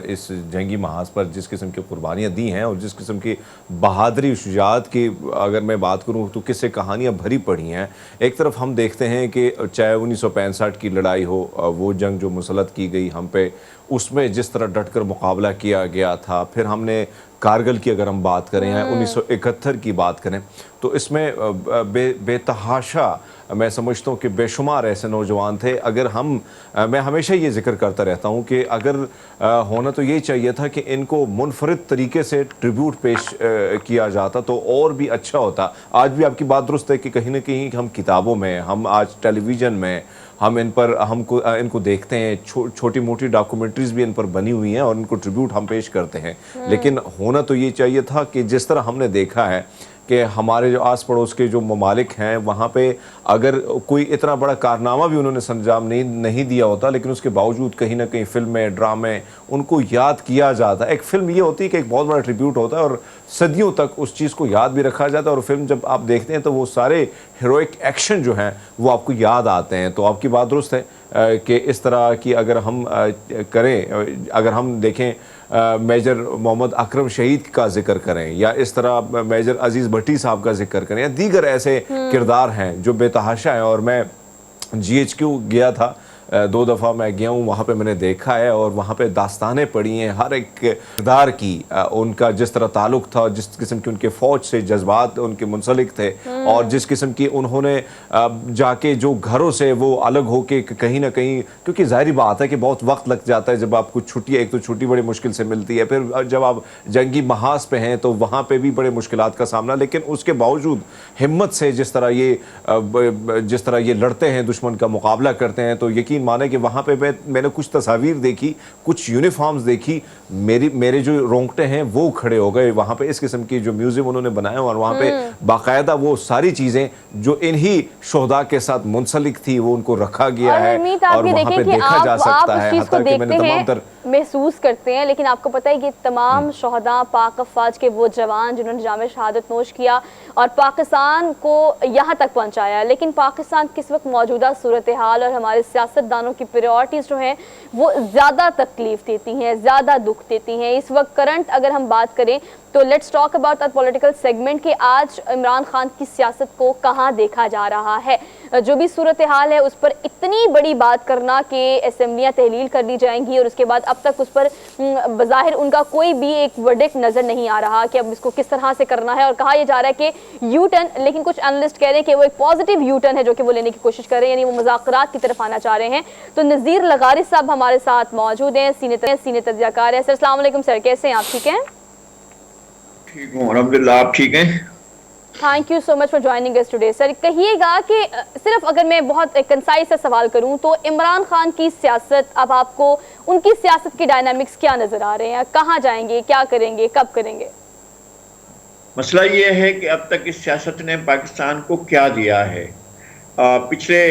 इस जंगी महाज पर जिस किस्म की कुर्बानियाँ दी हैं और जिस किस्म की बहादरी शुजाअत की अगर मैं बात करूँ तो किससे कहानियाँ भरी पड़ी हैं। एक तरफ हम देखते हैं कि चाहे 1965 की लड़ाई हो, वो जंग जो मुसलत की गई हम पे, उसमें जिस तरह डटकर मुकाबला किया गया था, फिर हमने कारगिल की अगर हम बात करें या 1971 की बात करें, तो इसमें बेतहाशा मैं समझता हूँ कि बेशुमार ऐसे नौजवान थे। अगर हम मैं हमेशा ये जिक्र करता रहता हूँ कि अगर होना तो ये चाहिए था कि इनको मुनफरिद तरीके से ट्रिब्यूट पेश किया जाता तो और भी अच्छा होता। आज भी आपकी बात दुरुस्त है कि कहीं ना कहीं हम किताबों में, हम आज टेलीविज़न में हम इनको देखते हैं, छोटी मोटी डॉक्यूमेंट्रीज भी इन पर बनी हुई हैं और इनको ट्रिब्यूट हम पेश करते हैं। लेकिन होना तो ये चाहिए था कि जिस तरह हमने देखा है कि हमारे जो आस पड़ोस के जो ममालिक हैं वहाँ पे अगर कोई इतना बड़ा कारनामा भी उन्होंने संजाम नहीं दिया होता, लेकिन उसके बावजूद कहीं ना कहीं फिल्में, ड्रामे उनको याद किया जाता है। एक फ़िल्म ये होती है कि एक बहुत बड़ा ट्रिब्यूट होता है और सदियों तक उस चीज़ को याद भी रखा जाता है, और फिल्म जब आप देखते हैं तो वो सारे हीरोइक एक्शन जो हैं वो आपको याद आते हैं। तो आपकी बात दुरुस्त है कि इस तरह की अगर हम करें, अगर हम देखें मेजर मोहम्मद अकरम शहीद का जिक्र करें, या इस तरह मेजर अजीज़ भट्टी साहब का जिक्र करें, या दीगर ऐसे किरदार हैं जो बेतहाशा हैं। और मैं GHQ गया था, 2 दफ़ा मैं गया हूँ, वहाँ पे मैंने देखा है और वहाँ पे दास्तानें पढ़ी हैं हर एक किरदार की, उनका जिस तरह ताल्लुक़ था, जिस किस्म की उनके फ़ौज से जज्बात उनके मुंसलिक थे, और जिस किस्म की उन्होंने जाके जो घरों से वो अलग होके कहीं ना कहीं, क्योंकि ज़ाहिर बात है कि बहुत वक्त लग जाता है जब आपको छुट्टियाँ, एक तो छुट्टी बड़ी मुश्किल से मिलती है, फिर जब आप जंगी महाज पे हैं तो वहाँ पे भी बड़े मुश्किलात का सामना, लेकिन उसके बावजूद हिम्मत से जिस तरह ये लड़ते हैं, दुश्मन का मुकाबला करते हैं, तो यकीन माने कि वहाँ पे मैंने कुछ तस्वीर देखी, कुछ यूनिफॉर्म्स देखी, मेरे जो रोंगटे हैं वो खड़े हो गए। वहाँ पे इस किस्म की जो म्यूजियम उन्होंने बनाया और वहाँ पे बाकायदा वो सारी चीज़ें जो इन्हीं शोहदा के साथ मुंसलिक थी वो उनको रखा गया है, और वहाँ पे देखा जा सकता है। हत्ता कि मैंने तमाम महसूस करते हैं, लेकिन आपको पता है कि तमाम शोहदा पाक अफ़वाज के वो जवान जिन्होंने जामे शहादत नोश किया और पाकिस्तान को यहाँ तक पहुँचाया, लेकिन पाकिस्तान किस वक्त मौजूदा सूरत हाल और हमारे सियासतदानों की प्रायोरिटीज़ जो हैं वो ज़्यादा तकलीफ देती हैं, ज़्यादा दुख देती हैं। इस वक्त करंट अगर हम बात करें तो let's talk about that political segment कि आज इमरान खान की सियासत को कहाँ देखा जा रहा है। जो भी सूरत हाल है उस पर इतनी बड़ी बात करना कि असेंबलियाँ तहलील कर दी जाएंगी, और उसके बाद अब तक उस पर बज़ाहिर उनका कोई भी एक वर्डिक्ट नज़र नहीं आ रहा कि अब इसको किस तरह से करना है। और कहा यह जा रहा है कि यू टर्न, लेकिन कुछ एनालिस्ट कह रहे हैं कि वो एक पॉजिटिव यू टर्न है जो कि वो लेने की कोशिश कर रहे हैं, यानी वो मुज़ाकरात की तरफ आना चाह रहे हैं। तो नज़ीर लगारी साहब हमारे साथ मौजूद हैं, सीनियर तजज़ियाकार है। सर अस्सलाम वालेकुम सर, कैसे हैं आप? ठीक हैं? ठीक हूँ अल्हम्दुलिल्लाह, आप ठीक हैं? Thank you so much for joining us today. Sir कहिएगा कि सिर्फ अगर मैं बहुत कंसाइज सा सवाल करूं तो इमरान खान की सियासत, अब आपको उनकी सियासत के डायनामिक्स क्या नज़र आ रहे हैं? कहाँ जाएंगे, क्या करेंगे, कब करेंगे? मसला ये है कि अब तक इस सियासत ने पाकिस्तान को क्या दिया है। पिछले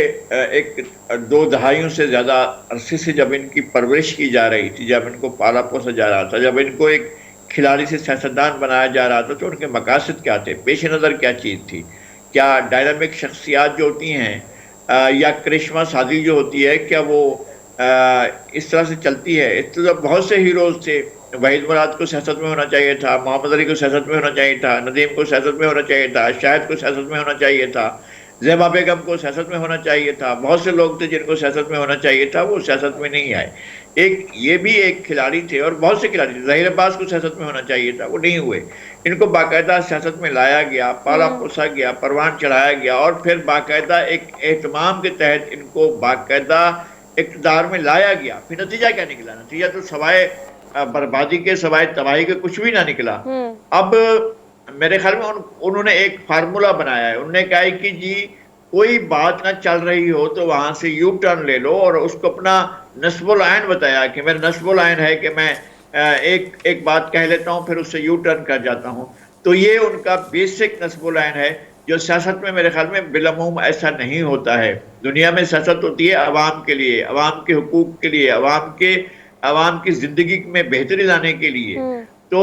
1-2 दहाइयों से ज़्यादा अरसे से जब इनकी परवरिश की जा रही थी, जब इनको पाला पोसा जा रहा था, जब इनको एक खिलाड़ी से सियासतदान बनाया जा रहा था, तो उनके मकासद क्या थे, पेश नज़र क्या चीज़ थी? क्या डायनामिक शख्सियात जो होती हैं या करिश्मा साजी जो होती है, क्या वो इस तरह से चलती है? इस तरह बहुत से हीरोज़ थे। वहीद मुराद को सियासत में होना चाहिए था, मोहम्मद अली को सियासत में होना चाहिए था, नदीम को सियासत में होना चाहिए था, शाहिद को सियासत में होना चाहिए था, ज़ेबा बेगम को सियासत में होना चाहिए था। बहुत से लोग थे जिनको सियासत में होना चाहिए था, वो सियासत में नहीं आए। ये भी एक खिलाड़ी थे और बहुत से खिलाड़ी थे। ज़हीर अब्बास को सियासत में होना चाहिए था, वो नहीं हुए। इनको बाकायदा सियासत में लाया गया, पाला पोसा गया, परवान चढ़ाया गया, और फिर बाकायदा एक एहतमाम के तहत इनको बाकायदा इक़्तिदार में लाया गया। फिर नतीजा क्या निकला? नतीजा तो सवाए बर्बादी के, सवाए तबाही के कुछ भी ना निकला। अब मेरे ख्याल में उन्होंने एक फार्मूला बनाया है। उन्होंने कहा है कि जी कोई बात ना चल रही हो तो वहां से यू टर्न ले लो, और उसको अपना नस्बुल आइन बताया कि मेरा नस्बुल आइन है कि मैं एक बात कह लेता हूं फिर उससे यू टर्न कर जाता हूं। तो ये उनका बेसिक नस्बुल आइन है, जो सियासत में मेरे ख्याल में बिलअमूम ऐसा नहीं होता है। दुनिया में सियासत होती है अवाम के लिए, अवाम के हुकूक के लिए, अवाम की जिंदगी में बेहतरी लाने के लिए। तो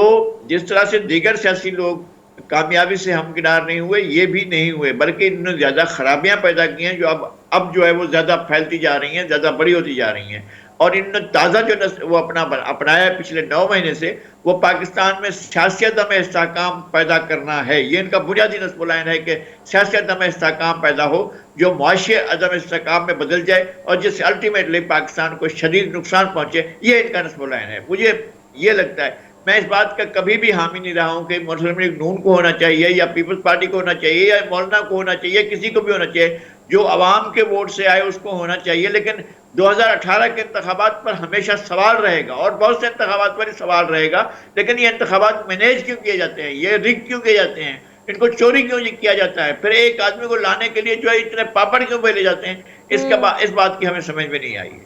जिस तरह से दीगर सियासी लोग कामयाबी से हमकिनार नहीं हुए, ये भी नहीं हुए, बल्कि इन्होंने ज़्यादा खराबियां पैदा की हैं, जो अब जो है वो ज़्यादा फैलती जा रही हैं, ज़्यादा बड़ी होती जा रही हैं। और इन्होंने ताज़ा जो वो अपनाया है पिछले 9 महीने से, वो पाकिस्तान में सियासी अदम इस्तेहकाम पैदा करना है। ये इनका बुनियादी नस्ब-ओ-लाइन है कि सियासी अदम इस्तेहकाम पैदा हो जो मुआशी अदम इस्तेहकाम में बदल जाए और जिससे अल्टीमेटली पाकिस्तान को शदीद नुकसान पहुंचे। ये इनका नस्ब-ओ-लाइन है। मुझे ये लगता है, मैं इस बात का कभी भी हामी नहीं रहा हूं कि मुस्लिम लीग नून को होना चाहिए या पीपल्स पार्टी को होना चाहिए या मौलाना को होना चाहिए, किसी को भी होना चाहिए। जो अवाम के वोट से आए उसको होना चाहिए। लेकिन 2018 के इंतखाबात पर हमेशा सवाल रहेगा और बहुत से इंतखाबात पर ही सवाल रहेगा। लेकिन ये इंतखाबात मैनेज क्यों किए जाते हैं, ये रिग क्यों किए जाते हैं, इनको चोरी क्यों किया जाता है, फिर एक आदमी को लाने के लिए जो है इतने पापड़ क्यों बेले जाते हैं, इस बात की हमें समझ में नहीं आई है।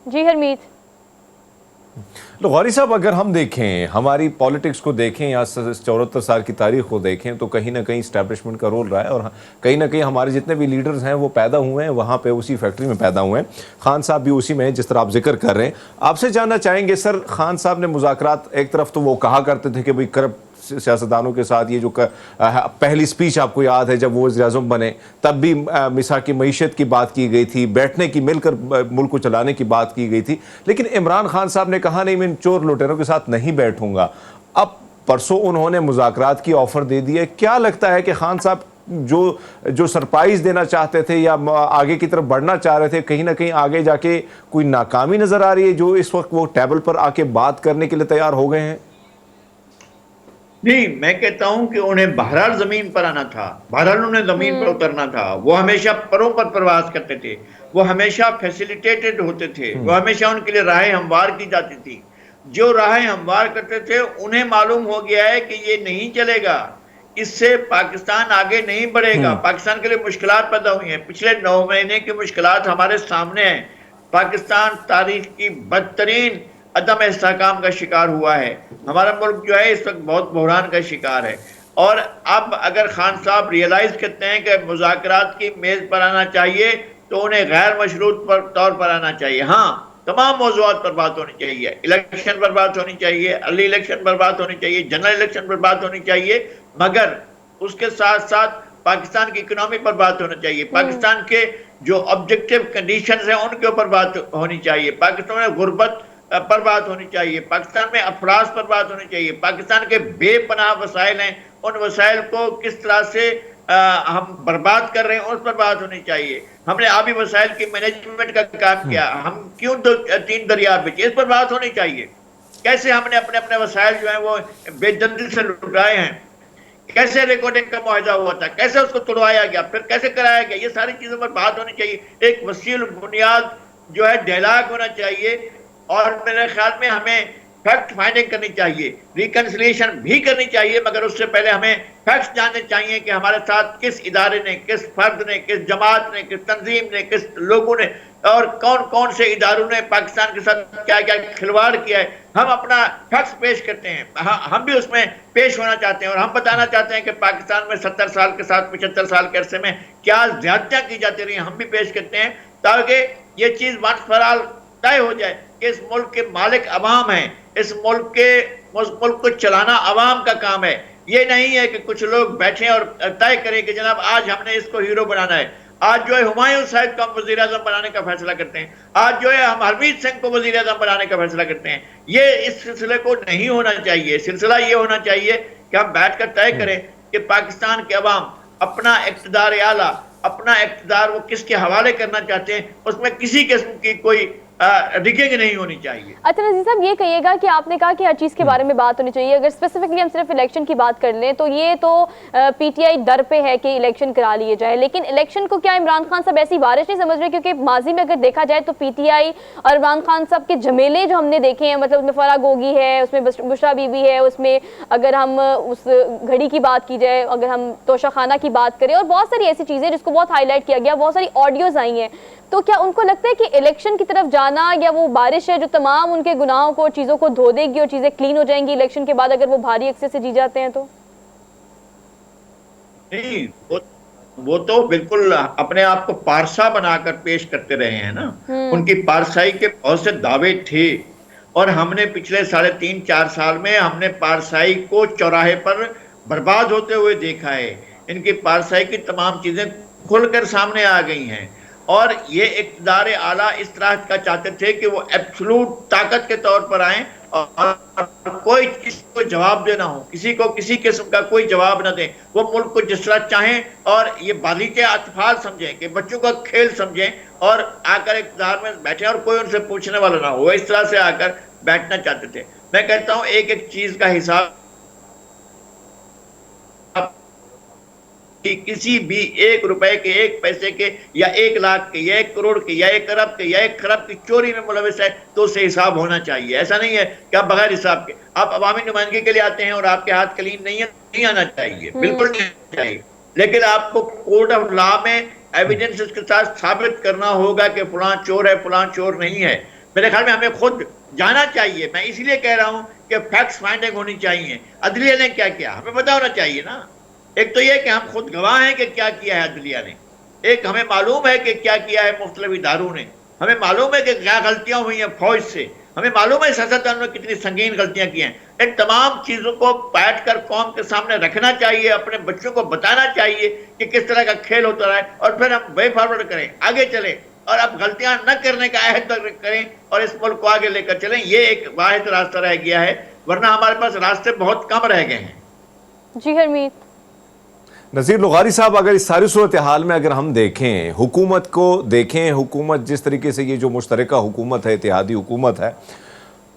जी हरमीत। गौरी साहब, अगर हम देखें, हमारी पॉलिटिक्स को देखें या 74 साल की तारीख को देखें तो कहीं ना कहीं इस्टेब्लिशमेंट का रोल रहा है और कहीं ना कहीं हमारे जितने भी लीडर्स हैं वो पैदा हुए हैं वहाँ पे, उसी फैक्ट्री में पैदा हुए हैं। खान साहब भी उसी में, जिस तरह आप जिक्र कर रहे हैं। आपसे जानना चाहेंगे सर, खान साहब ने मुज़ाकरात, एक तरफ तो वो कहा करते थे कि भाई करप्ट सियासतदानों के साथ, ये जो पहली स्पीच आपको याद है जब वो वज़ीर-ए-आज़म बने, तब भी मिसा की मईशत की बात की गई थी, बैठने की, मिलकर मुल्क को चलाने की बात की गई थी। लेकिन इमरान खान साहब ने कहा नहीं, मैं इन चोर लुटेरों के साथ नहीं बैठूंगा। अब परसों उन्होंने मुज़ाकरात की ऑफ़र दे दी है। क्या लगता है कि खान साहब जो सरप्राइज़ देना चाहते थे या आगे की तरफ बढ़ना चाह रहे थे, कहीं ना कहीं आगे जाके कोई नाकामी नज़र आ रही है जो इस वक्त वो टेबल पर आके बात करने के लिए तैयार हो गए हैं? नहीं, मैं कहता हूं कि उन्हें बहरहाल जमीन पर आना था, बहरहाल उन्हें जमीन पर उतरना था। वो हमेशा परों पर प्रवास करते थे, वो हमेशा फैसिलिटेटेड होते थे, वो हमेशा उनके लिए राहें हमवार की जाती थी। जो राहें हमवार करते थे उन्हें मालूम हो गया है कि ये नहीं चलेगा, इससे पाकिस्तान आगे नहीं बढ़ेगा, पाकिस्तान के लिए मुश्किलात पैदा हुई हैं। पिछले 9 महीने की मुश्किलात हमारे सामने हैं। पाकिस्तान तारीख की बदतरीन अदम इस्तेहकाम का शिकार हुआ है। हमारा मुल्क जो है इस वक्त बहुत बहरान का शिकार है। और अब अगर खान साहब रियलाइज करते हैं कि मुज़ाकरात की मेज पर आना चाहिए तो उन्हें गैर मशरूत तौर पर आना चाहिए। हाँ, तमाम मौज़ूआत पर बात होनी चाहिए, इलेक्शन पर बात होनी चाहिए, अर्ली इलेक्शन पर बात होनी चाहिए, जनरल इलेक्शन पर बात होनी चाहिए, मगर उसके साथ साथ पाकिस्तान की इकोनॉमी पर बात होनी चाहिए, पाकिस्तान के जो ऑब्जेक्टिव कंडीशंस हैं उनके ऊपर बात होनी चाहिए, पाकिस्तान में गुर्बत पर बात होनी चाहिए, पाकिस्तान में अफराज पर बात होनी चाहिए, पाकिस्तान के बेपनाह वसाइल हैं, उन वसाइल को किस तरह से हम बर्बाद कर रहे हैं उस पर बात होनी चाहिए। हमने आबी वसाइल की मैनेजमेंट का काम किया, हम क्यों 3 दरिया बेचे, इस पर बात होनी चाहिए। कैसे हमने अपने अपने वसाइल जो है वो बेदंदी से लुटाए हैं, कैसे रिकॉर्डिंग का मुआहदा हुआ था, कैसे उसको तोड़वाया गया, फिर कैसे कराया गया, ये सारी चीजों पर बात होनी चाहिए। एक वसील बुनियाद जो है डायलॉग होना चाहिए और मेरे ख्याल में हमें फैक्ट फाइंडिंग करनी चाहिए, रिकंसिलिएशन भी करनी चाहिए, मगर उससे पहले हमें फैक्ट्स जानने चाहिए कि हमारे साथ किस इदारे ने, किस फर्द ने, किस जमात ने, किस तंजीम ने, किस लोगों ने और कौन कौन से इदारों ने पाकिस्तान के साथ क्या क्या खिलवाड़ किया है। हम अपना फैक्ट्स पेश करते हैं, हम भी उसमें पेश होना चाहते हैं और हम बताना चाहते हैं कि पाकिस्तान में 70 साल के साथ 75 साल के अरसे में क्या ज्यादतियां की जाती रही, हम भी पेश करते हैं, ताकि ये चीज वंस फॉर ऑल तय हो जाए कि इस मुल्क के मालिक अवाम हैं, इस मुल्क को चलाना अवाम का काम है। ये नहीं है कि कुछ लोग बैठे और तय करें कि जनाब आज हमने इसको हीरो बनाना है। आज जो है हुमायूं साहब को हम वजीर आजम बनाने का फैसला करते हैं, आज जो है हम हरमीत सिंह को वजीर आजम बनाने का फैसला करते हैं। ये इस सिलसिले को नहीं होना चाहिए। सिलसिला ये होना चाहिए कि हम बैठ कर तय करें कि पाकिस्तान के अवाम अपना इक़्तिदार आला, अपना इक़्तिदार वो किसके हवाले करना चाहते हैं, उसमें किसी किस्म की कोई रिगिंग नहीं होनी चाहिए। अच्छा नज़ीर साहब, ये कहिएगा कि आपने कहा कि हर चीज़ के बारे में बात होनी चाहिए, अगर स्पेसिफिकली हम सिर्फ इलेक्शन की बात कर लें तो ये तो पीटीआई डर पे है कि इलेक्शन करा लिए जाए, लेकिन इलेक्शन को क्या इमरान खान साहब ऐसी बारिश नहीं समझ रहे? क्योंकि माजी में अगर देखा जाए तो पीटीआई और इमरान खान साहब के झमेले जो हमने देखे हैं, मतलब उसमें फराह गोगी है, उसमें बुशरा बीबी है, उसमें अगर हम उस घड़ी की बात की जाए, अगर हम तोशा खाना की बात करें और बहुत सारी ऐसी चीज़ें जिसको बहुत हाईलाइट किया गया, बहुत सारी ऑडियोज आई हैं, तो क्या उनको लगता है कि इलेक्शन की तरफ जाना या वो बारिश है जो तमाम उनके गुनाहों को, चीज़ों को धो देगी और चीज़ें क्लीन हो जाएंगी इलेक्शन के बाद अगर वो भारी अक्सर से जी जाते हैं? तो नहीं, वो तो बिल्कुल अपने आप को पारसा बनाकर पेश करते रहे हैं ना। उनकी पारसाई के बहुत से दावे थे और हमने पिछले 3.5-4 साल में हमने पारसाई को चौराहे पर बर्बाद होते हुए देखा है। इनकी पारसाई की तमाम चीजें खुलकर सामने आ गई हैं। और ये इक़्तिदार आला इस तरह का चाहते थे कि वो एब्सोल्यूट ताकत के तौर पर आए और कोई किसी को जवाब देना हो, किसी को किसी किस्म का कोई जवाब न दे, वो मुल्क को जिस तरह चाहें और ये बाजी के अतफाल समझें कि बच्चों का खेल समझें और आकर इक़्तिदार में बैठे और कोई उनसे पूछने वाला ना हो, वो इस तरह से आकर बैठना चाहते थे। मैं कहता हूं एक एक चीज का हिसाब कि किसी भी 1 रुपए के, 1 पैसे के या 1 लाख के या 1 करोड़ के या 1 अरब के या 1 खरब की चोरी में मुलविस है तो उससे हिसाब होना चाहिए। ऐसा नहीं है कि आप बगैर हिसाब के आप अवामी नुमाइंदगी के लिए आते हैं और आपके हाथ क्लीन नहीं है, नहीं आना चाहिए, बिल्कुल नहीं आना चाहिए। लेकिन आपको कोर्ट ऑफ लॉ में एविडेंस के साथ साबित करना होगा कि फलां चोर है, फलां चोर नहीं है। मेरे ख्याल में हमें खुद जाना चाहिए। मैं इसलिए कह रहा हूं कि फैक्ट्स फाइंडिंग होनी चाहिए। अदलिया ने क्या किया हमें पता होना चाहिए ना। एक तो यह कि हम खुद गवाह हैं कि क्या किया है अदलिया ने, एक हमें मालूम है कि क्या किया है मुख्तलिफ इदारों ने, हमें मालूम है कि क्या गलतियां हुई हैं फौज से, हमें मालूम है सियासतदानों ने कितनी संगीन गलतियां की हैं। इन तमाम चीजों को बैठ कर कौम के सामने रखना चाहिए, अपने बच्चों को बताना चाहिए कि किस तरह का खेल होता रहा है और फिर हम वे फॉरवर्ड करें, आगे चलें और अब गलतियां न करने का अहद करें और इस मुल्क को आगे लेकर चलें। ये एक वाहिद रास्ता रह गया है, वरना हमारे पास रास्ते बहुत कम रह गए हैं। जी हरमीत। नज़ीर लुग़ारी साहब, अगर इस सारी सूरत हाल में अगर हम देखें, हुकूमत को देखें, हुकूमत जिस तरीके से ये जो मुश्तरका हुकूमत है, इत्तेहादी हुकूमत है,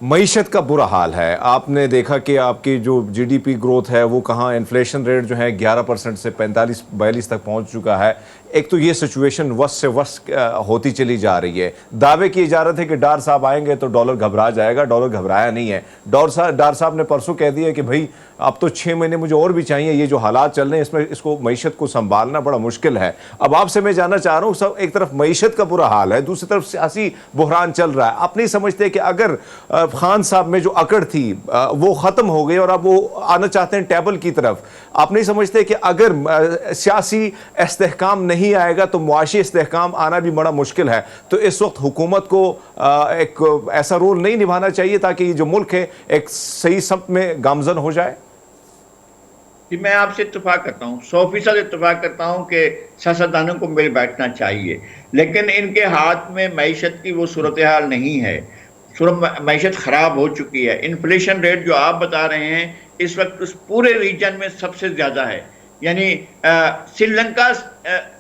मईशत का बुरा हाल है। आपने देखा कि आपकी जो जीडीपी ग्रोथ है वो कहाँ, इन्फ्लेशन रेट जो है 11% से 45-42 तक पहुंच चुका है। एक तो ये सिचुएशन वर्स्ट से वर्स्ट होती चली जा रही है। दावे किए जा रहे थे कि डार साहब आएंगे तो डॉलर घबरा जाएगा, डॉलर घबराया नहीं है। डार साहब ने परसों कह दिया कि भाई अब तो 6 महीने मुझे और भी चाहिए, ये जो हालात चल रहे हैं इसमें इसको मईशत को संभालना बड़ा मुश्किल है। अब आपसे मैं जानना चाह रहा हूँ, सब एक तरफ मईशत का बुरा हाल है, दूसरी तरफ सियासी बुहरान चल रहा है। आप नहीं समझते कि अगर खान साहब में जो अकड़ थी वो ख़त्म हो गई और अब वो आना चाहते हैं टेबल की तरफ, आप नहीं समझते कि अगर सियासी इस्तेहकाम नहीं आएगा तो मुआशी इस्तेहकाम आना भी बड़ा मुश्किल है? तो इस वक्त हुकूमत को एक ऐसा रोल नहीं निभाना चाहिए ताकि ये जो मुल्क है एक सही समत में गामजन हो जाए? कि मैं आपसे इत्तेफाक करता हूँ, 100% इत्तेफाक करता हूँ कि सियासतदानों को मिल बैठना चाहिए, लेकिन इनके हाथ में मईशत की वो सूरत हाल नहीं है। मईशत ख़राब हो चुकी है। इन्फ्लेशन रेट जो आप बता रहे हैं इस वक्त उस पूरे रीजन में सबसे ज़्यादा है, यानी श्रीलंका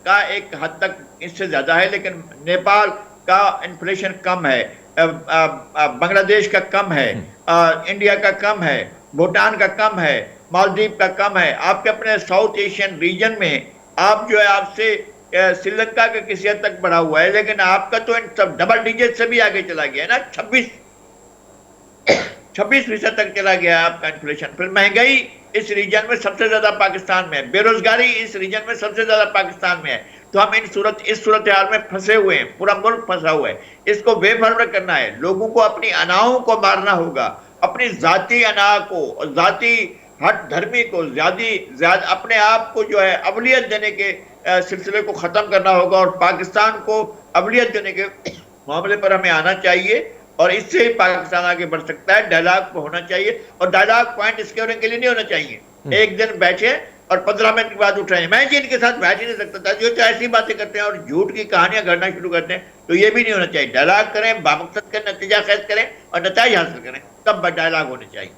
का एक हद तक इससे ज़्यादा है, लेकिन नेपाल का इन्फ्लेशन कम है, बांग्लादेश का कम है, इंडिया का कम है, भूटान का कम है, मालदीव का कम है। आपके अपने साउथ एशियन रीजन में आप जो है आपसे श्रीलंका का किसी हद तक बढ़ा हुआ है, लेकिन आपका तो इन सब डबल डिजिट से भी आगे चला गया है ना, 26% तक चला गया आपका इन्फ्लेशन। फिर महंगाई इस रीजन में सबसे ज्यादा पाकिस्तान में है, बेरोजगारी इस रीजन में सबसे ज्यादा पाकिस्तान में है। तो हम इस सूरत हाल में फंसे हुए हैं, पूरा मुल्क फंसा हुआ है। इसको बेफर्म करना है, लोगों को अपनी अनाओं को मारना होगा, अपनी जाती अना को और जाती हट धर्मी को ज्यादा अपने आप को जो है अवलियत देने के सिलसिले को खत्म करना होगा और पाकिस्तान को अवलियत देने के मामले पर हमें आना चाहिए और इससे ही पाकिस्तान आगे बढ़ सकता है। डायलॉग होना चाहिए और डायलॉग पॉइंट स्क्योरिंग के लिए नहीं होना चाहिए एक दिन बैठे और 15 मिनट के बाद उठ रहे हैं। मैं जिनके साथ बैठ ही नहीं सकता था, जो ऐसी बातें करते हैं और झूठ की कहानियां गढ़ना शुरू करते हैं, तो ये भी नहीं होना चाहिए। डायलॉग करें, बामकसद करें, नतीजा खैज करें और नतीजा हासिल करें, तब डायलॉग होने चाहिए।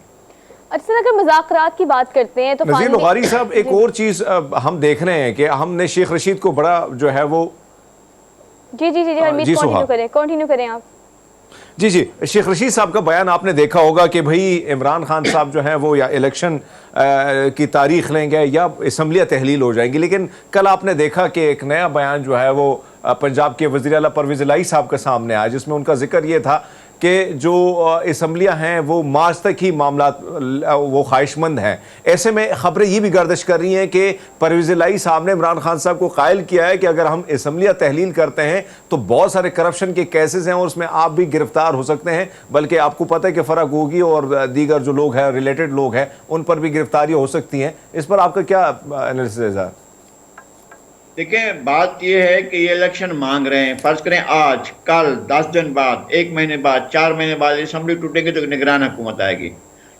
अच्छा, अगर मुज़ाकरात की बात करते हैं तो नज़ीर लुग़ारी साहब, एक और चीज हम देख रहे हैं कि हमने शेख रशीद को बड़ा जो है वो जी कंटिन्यू करें आप। जी, शेख रशीद साहब का बयान आपने देखा होगा कि भाई इमरान खान साहब जो हैं वो या इलेक्शन की तारीख लेंगे या असम्बलियाँ तहलील हो जाएंगी। लेकिन कल आपने देखा कि एक नया बयान जो है वो पंजाब के वज़ीर आला परवेज़ इलाही साहब के सामने आया, जिसमें उनका जिक्र ये था कि जो असम्बलियाँ हैं वो मार्च तक ही मामला वो ख्वाहिशमंद हैं। ऐसे में ख़बरें ये भी गर्दिश कर रही हैं कि परवेज़ इलाही साहब ने इमरान खान साहब को कायल किया है कि अगर हम असम्बलियाँ तहलील करते हैं तो बहुत सारे करप्शन के केसेस हैं और उसमें आप भी गिरफ्तार हो सकते हैं, बल्कि आपको पता है कि फ़राग गोगी और दीगर जो लोग हैं, रिलेटेड लोग हैं, उन पर भी गिरफ्तारियाँ हो सकती हैं। इस पर आपका क्या एनालिसिस है? देखें, बात यह है कि ये इलेक्शन मांग रहे हैं, फर्ज करें आज, कल, 10 दिन बाद, 1 महीने बाद, 4 महीने बाद असम्बली टूटेगी तो निगरान हुकूमत आएगी।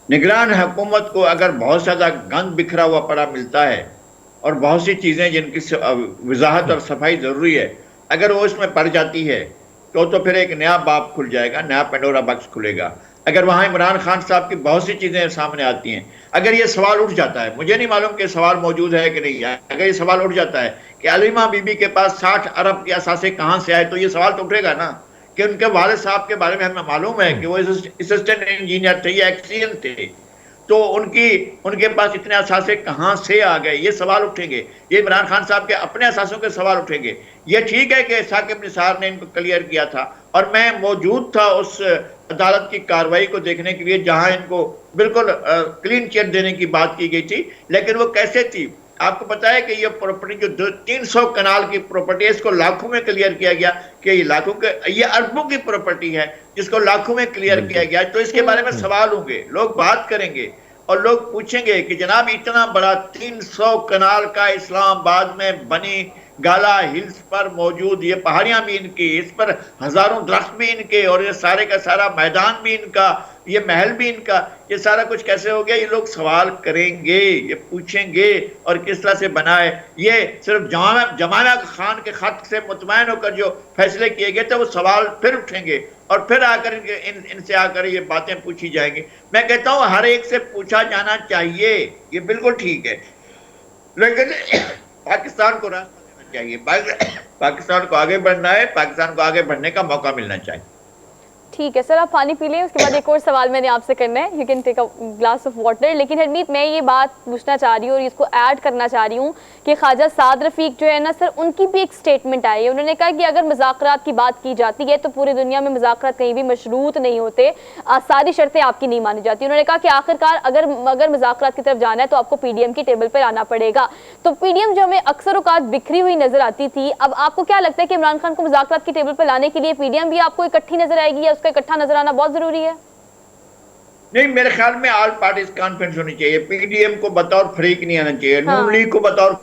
निगरान हुकूमत को अगर बहुत ज़्यादा गंद बिखरा हुआ पड़ा मिलता है और बहुत सी चीज़ें जिनकी वजाहत और सफाई ज़रूरी है, अगर वो इसमें पड़ जाती है तो फिर एक नया बाब खुल जाएगा, नया पेंडोरा बॉक्स खुलेगा। अगर वहां इमरान खान साहब की बहुत सी चीजें सामने आती हैं, अगर ये सवाल उठ जाता है, मुझे नहीं मालूम कि सवाल मौजूद है कि नहीं है, अगर ये सवाल उठ जाता है कि अलीमा बीबी के पास 60 अरब के असासे कहां से आए, तो ये सवाल तो उठेगा ना कि उनके वालिद साहब के बारे में हमें मालूम है कि वो असिस्टेंट इंजीनियर थे या एक्सीएन थे, तो उनके पास इतने असासे कहां से आ गए, ये सवाल उठेंगे। ये इमरान खान साहब के अपने असासों के सवाल उठेंगे। ये ठीक है कि साकिब निसार ने इनको क्लियर किया था और मैं मौजूद था उस अदालत की कार्रवाई को देखने के लिए जहां इनको बिल्कुल क्लीन चिट देने की बात की गई थी, लेकिन वो कैसे थी? आपको पता है कि ये प्रॉपर्टी जो 300 कनाल की प्रॉपर्टी है, इसको लाखों में क्लियर किया गया कि ये लाखों के, ये अरबों की प्रॉपर्टी है जिसको लाखों में क्लियर किया गया। तो इसके बारे में सवाल होंगे, लोग बात करेंगे और लोग पूछेंगे कि जनाब इतना बड़ा 300 कनाल का इस्लामाबाद में बनी गाला हिल्स पर मौजूद ये पहाड़ियां भी इनकी, इस पर हजारों दरख्त भी इनके, और ये सारे का सारा मैदान भी इनका, ये महल भी इनका, ये सारा कुछ कैसे हो गया? ये लोग सवाल करेंगे, ये पूछेंगे और किस तरह से बना है। ये सिर्फ जमाना खान के खत से मुतमैन होकर जो फैसले किए गए थे वो सवाल फिर उठेंगे और फिर आकर इनसे आकर ये बातें पूछी जाएंगी। मैं कहता हूं हर एक से पूछा जाना चाहिए, ये बिल्कुल ठीक है, लेकिन पाकिस्तान को रास्ता देना चाहिए, पाकिस्तान को आगे बढ़ना है, पाकिस्तान को आगे बढ़ने का मौका मिलना चाहिए। ठीक है सर, आप पानी पी लें, उसके बाद एक और सवाल मैंने आपसे करना है। You can take a glass of water. लेकिन हरमीत, मैं ये बात पूछना चाह रही हूँ और इसको ऐड करना चाह रही हूँ कि ख्वाजा साद रफीक जो है ना सर, उनकी भी एक स्टेटमेंट आई है। उन्होंने कहा कि अगर मुज़ाकरात की बात की जाती है तो पूरी दुनिया में मुज़ाकरात कहीं भी मशरूत नहीं होते, सारी शर्तें आपकी नहीं मानी जाती। उन्होंने कहा कि आखिरकार अगर मुज़ाकरात की तरफ जाना है तो आपको पीडीएम की टेबल पर आना पड़ेगा। तो पीडीएम जो हमें अक्सर औकात बिखरी हुई नजर आती थी, अब आपको क्या लगता है कि इमरान खान को मुज़ाकरात की टेबल पर लाने के लिए पीडीएम भी आपको इकट्ठी नजर आएगी या उसका इकट्ठा नजर आना बहुत जरूरी है? नहीं, मेरे ख्याल में ऑल पार्टीज कॉन्फ्रेंस होनी चाहिए। पीडीएम को बतौर फरीक नहीं आना चाहिए, हाँ। नून लीग को बतौर,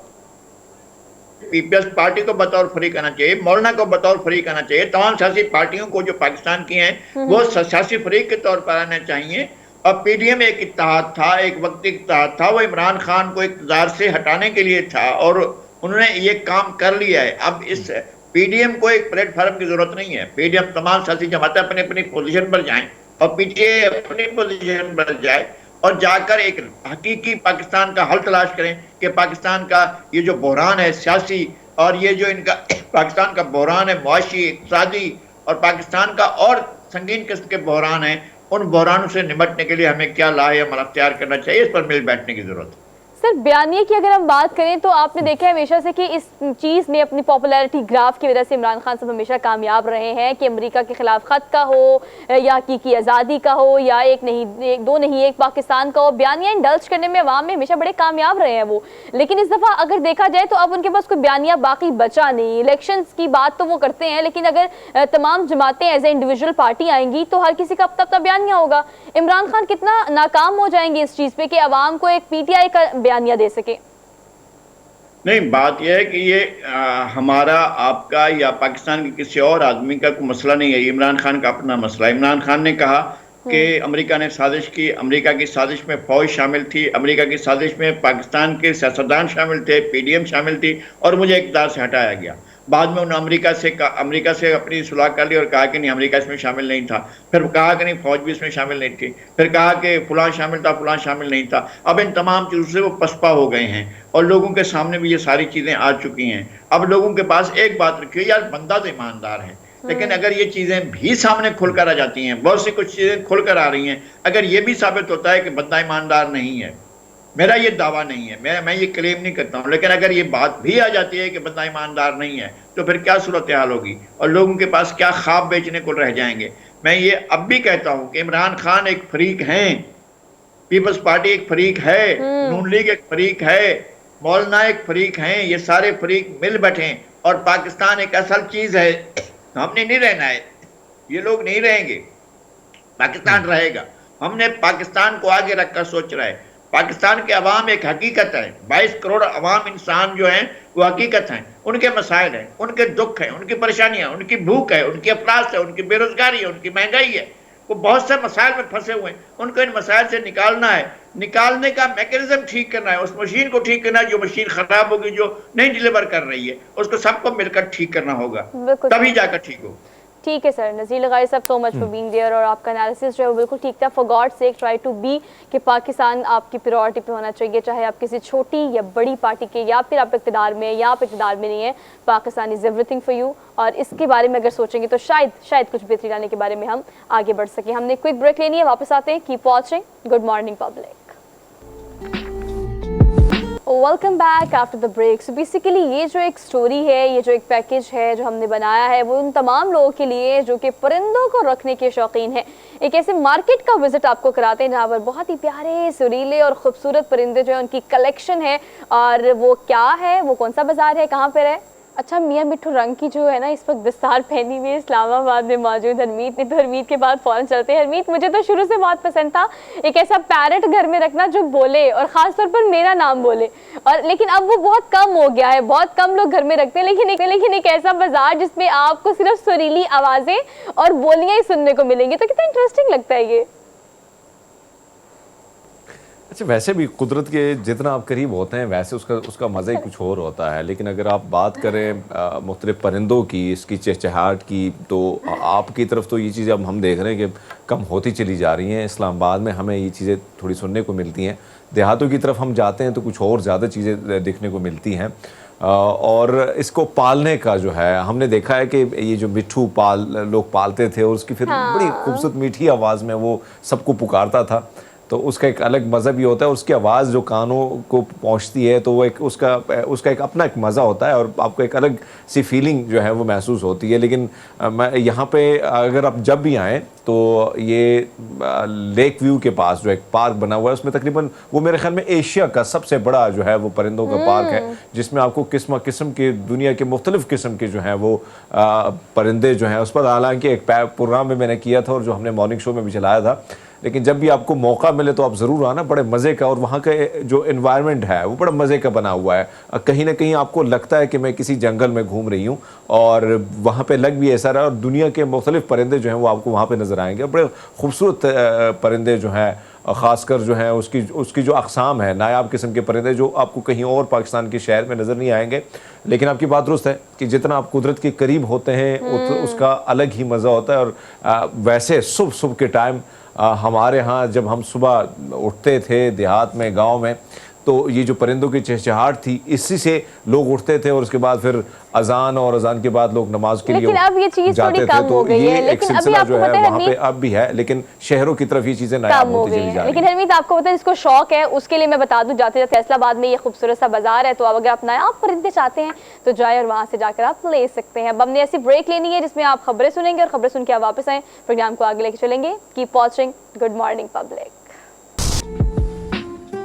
पीपल्स पार्टी को बतौर फरीक आना चाहिए, मौलाना को बतौर फरीक आना चाहिए। तमाम सियासी पार्टियों को जो पाकिस्तान की हैं वो सियासी फरीक के तौर पर आना चाहिए। और पीडीएम एक इत्तेहाद था, एक वक्ती इत्तेहाद था, वो इमरान खान को इक़्तिदार से हटाने के लिए था और उन्होंने ये काम कर लिया है। अब इस पीडीएम को एक प्लेटफॉर्म की जरूरत नहीं है। पीडीएम तमाम सियासी जमातें अपनी अपनी पोजीशन पर जाएं और पीटीआई अपनी पोजीशन पर जाए और जाकर एक हकीकी पाकिस्तान का हल तलाश करें कि पाकिस्तान का ये जो बहरान है सियासी, और ये जो इनका पाकिस्तान का बहरान है मुआशी, इक़्तिसादी, और पाकिस्तान का और संगीन किस्म के बहरान है, उन बहरानों से निपटने के लिए हमें क्या लाहे अमल अख्तियार करना चाहिए, इस पर मिल बैठने की जरूरत है। सर, बयानिए की अगर हम बात करें तो आपने देखा है हमेशा से कि इस चीज़ में अपनी पॉपुलैरिटी ग्राफ की वजह से इमरान खान साहब हमेशा कामयाब रहे हैं कि अमेरिका के खिलाफ ख़त का हो या हकीकी आज़ादी का हो या एक दो नहीं एक पाकिस्तान का हो, बयानिया इंडल्ज करने में अवाम में हमेशा बड़े कामयाब रहे हैं वो। लेकिन इस दफ़ा अगर देखा जाए तो अब उनके पास कोई बयानिया बाकी बचा नहीं। इलेक्शंस की बात तो वो करते हैं, लेकिन अगर तमाम जमातें एज ए इंडिविजुअल पार्टी आएंगी तो हर किसी का अपना अपना बयानिया होगा। इमरान खान कितना नाकाम हो जाएंगे इस चीज़ पे कि अवाम को एक पीटीआई का बयानिया दे सके? नहीं, बात यह है कि ये हमारा, आपका या पाकिस्तान के किसी और आदमी का कोई मसला नहीं है, इमरान खान का अपना मसला है। इमरान खान ने कहा कि अमेरिका ने साजिश की, अमेरिका की साजिश में फौज शामिल थी, अमेरिका की साजिश में पाकिस्तान के सियासतदान शामिल थे, पीडीएम शामिल थी और मुझे इक़्तिदार से हटाया गया। बाद में उन्होंने अमेरिका से अपनी सुलह कर ली और कहा कि नहीं, अमेरिका इसमें शामिल नहीं था। फिर कहा कि नहीं, फौज भी इसमें शामिल नहीं थी। फिर कहा कि फलां शामिल था, फलां शामिल नहीं था। अब इन तमाम चीज़ों से वो पसपा हो गए हैं और लोगों के सामने भी ये सारी चीज़ें आ चुकी हैं। अब लोगों के पास एक बात रखिए, यार बंदा तो ईमानदार है, लेकिन अगर ये चीज़ें भी सामने खुलकर आ जाती हैं, बहुत सी कुछ चीज़ें खुलकर आ रही हैं, अगर ये भी साबित होता है कि बंदा ईमानदार नहीं है, मेरा ये दावा नहीं है, मैं ये क्लेम नहीं करता हूँ, लेकिन अगर ये बात भी आ जाती है कि बंदा ईमानदार नहीं है तो फिर क्या सूरत हाल होगी और लोगों के पास क्या ख्वाब बेचने को रह जाएंगे। मैं ये अब भी कहता हूँ कि इमरान खान एक फरीक हैं, पीपल्स पार्टी एक फरीक है, नून लीग एक फरीक है, मौलाना एक फरीक हैं, ये सारे फरीक मिल बैठे और पाकिस्तान एक असल चीज़ है। हमने नहीं रहना है, ये लोग नहीं रहेंगे, पाकिस्तान रहेगा। हमने पाकिस्तान को आगे रखकर सोच रहा है। पाकिस्तान के अवाम एक हकीकत है, 22 करोड़ अवाम इंसान जो हैं वो हकीकत हैं, उनके मसाइल हैं, उनके दुख हैं, उनकी परेशानियां, उनकी भूख है, उनकी अफलास है, उनकी बेरोजगारी है, उनकी महंगाई है, वो बहुत से मसाइल में फंसे हुए हैं, उनको इन मसाइल से निकालना है, निकालने का मैकेनिज्म ठीक करना है, उस मशीन को ठीक करना है, जो मशीन खराब होगी, जो नहीं डिलीवर कर रही है, उसको सबको मिलकर ठीक करना होगा, तभी जाकर ठीक हो। ठीक है सर, नज़ीर लगाई sahab, so much for being there, और आपका एनालिसिस जो है वो बिल्कुल ठीक था। For god sake try to be कि पाकिस्तान आपकी प्रायोरिटी पे होना चाहिए, चाहे आप किसी छोटी या बड़ी पार्टी के, या फिर आप इक़्तिदार में या आप इक़्तिदार में नहीं है। Pakistan is everything for you, और इसके बारे में अगर सोचेंगे तो शायद कुछ बेहतरी लाने के बारे में हम आगे बढ़ सकें। हमने क्विक ब्रेक लेनी है, वापस आते हैं। Keep watching good morning public. Welcome back after the break. So basically ये जो एक स्टोरी है, ये जो एक पैकेज है जो हमने बनाया है, वो उन तमाम लोगों के लिए जो कि परिंदों को रखने के शौकीन हैं। एक ऐसे मार्केट का विजिट आपको कराते हैं जहाँ पर बहुत ही प्यारे, सुरीले और खूबसूरत परिंदे जो है उनकी कलेक्शन है। और वो क्या है, वो कौन सा बाजार है, कहाँ पर है? अच्छा, मियाँ मिट्ठू रंग की जो है ना इस वक्त दस्तार पहनी हुई है, इस्लामाबाद में मौजूद हरमीत ने। तो हरमीत के बाद फ़ौरन चलते हैं। हरमीत, मुझे तो शुरू से बहुत पसंद था एक ऐसा पैरट घर में रखना जो बोले, और ख़ास तौर पर मेरा नाम बोले। और लेकिन अब वो बहुत कम हो गया है, बहुत कम लोग घर में रखते हैं। लेकिन एक ऐसा बाजार जिसमें आपको सिर्फ सुरीली आवाज़ें और बोलियाँ ही सुनने को मिलेंगी, तो कितना इंटरेस्टिंग लगता है ये। अच्छा, वैसे भी कुदरत के जितना आप करीब होते हैं वैसे उसका मज़ा ही कुछ और होता है। लेकिन अगर आप बात करें मुख्तलिफ परिंदों की, इसकी चहचहाट की, तो आपकी तरफ तो ये चीज़ें अब हम देख रहे हैं कि कम होती चली जा रही हैं। इस्लामाबाद में हमें ये चीज़ें थोड़ी सुनने को मिलती हैं, देहातों की तरफ हम जाते हैं तो कुछ और ज़्यादा चीज़ें देखने को मिलती हैं। और इसको पालने का जो है हमने देखा है कि ये जो मिट्ठू लोग पालते थे, और उसकी फिर बड़ी खूबसूरत मीठी आवाज़ में वो सबको पुकारता था, तो उसका एक अलग मज़ा भी होता है। उसकी आवाज़ जो कानों को पहुंचती है तो वो एक उसका एक अपना एक मज़ा होता है, और आपको एक अलग सी फीलिंग जो है वो महसूस होती है। लेकिन मैं यहाँ पे अगर आप जब भी आएँ तो ये लेक व्यू के पास जो एक पार्क बना हुआ है, उसमें तकरीबन वो मेरे ख्याल में एशिया का सबसे बड़ा जो है वो परिंदों का पार्क है, जिसमें आपको किस्म के दुनिया के मुख्तलिफ़ किस्म के जो हैं वो परिंदे जो हैं उस पर, हालांकि एक प्रोग्राम में मैंने किया था और जो हमने मॉर्निंग शो में भी चलाया था। लेकिन जब भी आपको मौका मिले तो आप ज़रूर आना, बड़े मज़े का, और वहाँ का जो एनवायरनमेंट है वो बड़ा मज़े का बना हुआ है। कहीं ना कहीं आपको लगता है कि मैं किसी जंगल में घूम रही हूँ, और वहाँ पे लग भी ऐसा रहा, और दुनिया के मुख्तलिफ़ परिंदे जो हैं वो आपको वहाँ पे नज़र आएंगे। बड़े खूबसूरत परिंदे जो हैं, ख़ासकर जो है उसकी जो अक़साम है, नायाब किस्म के परिंदे जो आपको कहीं और पाकिस्तान के शहर में नज़र नहीं आएंगे। लेकिन आपकी बात दुरुस्त है कि जितना आप कुदरत के करीब होते हैं उसका अलग ही मज़ा होता है। और वैसे सुबह के टाइम हमारे यहाँ जब हम सुबह उठते थे देहात में, गांव में, तो ये जो परिंदों की चहचहाट थी, इसी से लोग उठते थे, और उसके बाद फिर अजान, और अजान के बाद लोग नमाज के लिए अब ये चीज जाते थे। तो ये एक सिलसिला जो है वहाँ पे अब भी है, लेकिन शहरों की तरफ ये चीजें नायाब होती चली जा रही हैं। लेकिन हरमीत, आपको पता है जिसको शौक है उसके लिए मैं बता दूं, जाते जाते फैसलाबाद में ये खूबसूरत सा बाजार है, तो अगर आप नायाब परिंदे चाहते हैं तो जाए और वहाँ से जाकर आप ले सकते हैं। अब हमने ऐसी ब्रेक लेनी है जिसमें आप खबरें सुनेंगे, और खबरें सुन के आप वापस आए, प्रोग्राम को आगे लेके चलेंगे। Keep watching good morning public.